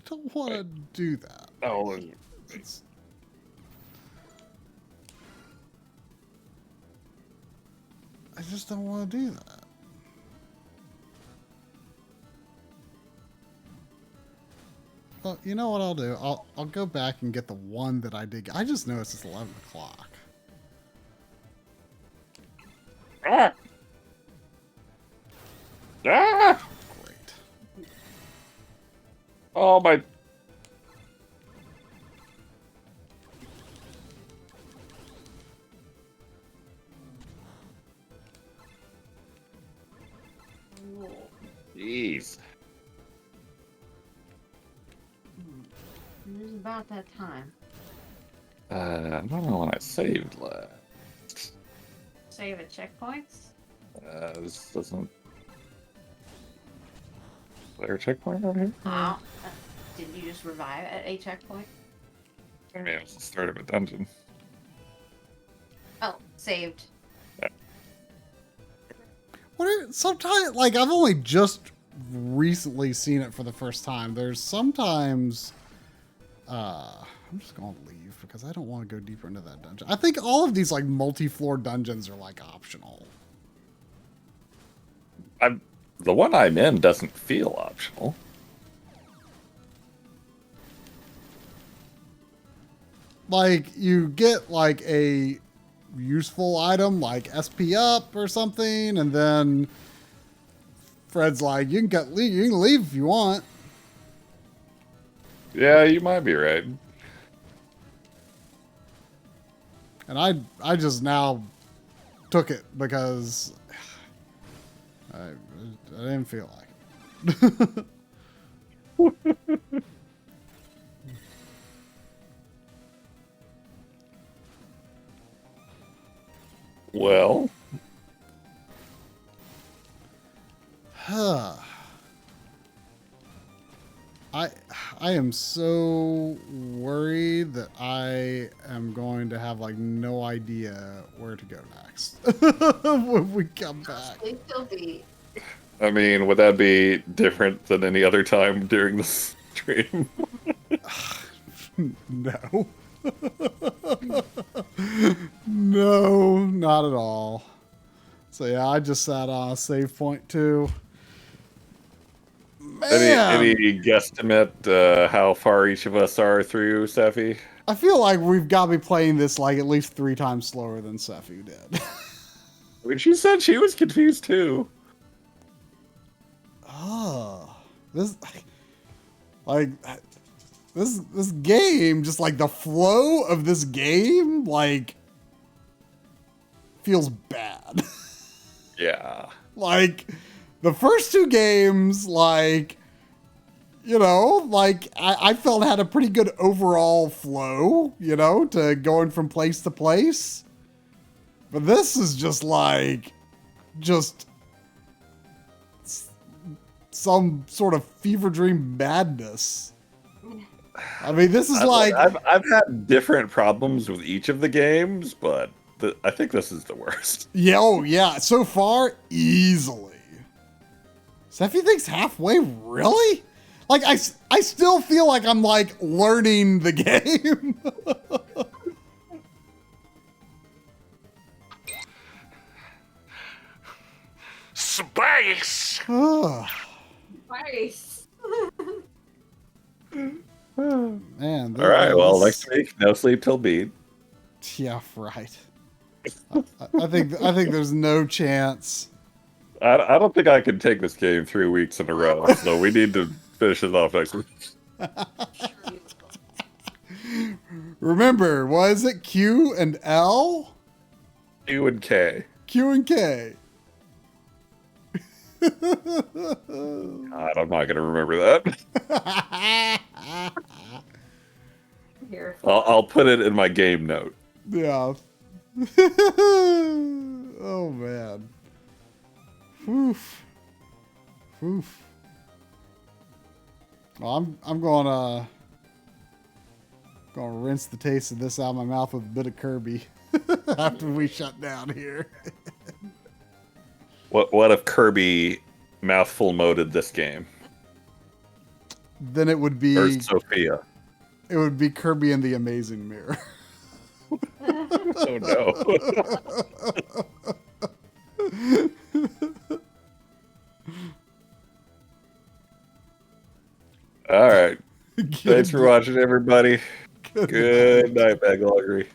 don't want to do that. Oh, I just don't want to do that. Well, you know what I'll do? I'll go back and get the one that I did. I just noticed it's 11 o'clock. Ah! Ah! Great. Oh my. Jeez. It was about that time. I don't know when I saved last. Save at checkpoints? This doesn't. Is there a checkpoint out here? Oh. Did you just revive at a checkpoint? I mean, it was the start of a dungeon. Oh, saved. Yeah. Sometimes, like, I've only just recently seen it for the first time. There's sometimes, I'm just going to leave because I don't want to go deeper into that dungeon. I think all of these, like, multi-floor dungeons are, like, optional. The one I'm in doesn't feel optional. Like, you get, like, a useful item, like SP up or something, and then Fred's like, you can leave if you want. Yeah, you might be right. And I just now took it because I didn't feel like it. Well. I am so worried that I am going to have like no idea where to go next when we come back. They still be. I mean, would that be different than any other time during the stream? No. No, not at all. So yeah, I just sat on a save point too. Man. Any guesstimate how far each of us are through, Seffi? I feel like we've got to be playing this like at least 3 times slower than Seffi did. I mean, she said she was confused too. Oh, this game, just like the flow of this game, like feels bad. Yeah. Like the first 2 games, like, you know, like I felt had a pretty good overall flow, you know, to going from place to place. But this is just like, some sort of fever dream madness. I mean, this is I've had different problems with each of the games, but I think this is the worst. Yeah, oh yeah, so far, easily. Seffi thinks halfway, really? Like, I still feel like I'm, like, learning the game. Space! Nice. Man. All right, well, next week, no sleep till beat. Yeah, right. I think there's no chance. I don't think I can take this game 3 weeks in a row, so we need to finish it off next week. Remember, what is it? Q and L? Q and K. Q and K. God, I'm not going to remember that. Here. I'll put it in my game note. Yeah. Oh, man. Oof. Oof. Well, I'm gonna rinse the taste of this out of my mouth with a bit of Kirby after we shut down here. What if Kirby mouthful moded this game? Then it would be Or Sophia. It would be Kirby and the Amazing Mirror. Oh no. All right. Thanks for watching, everybody. Good night, Backloggery.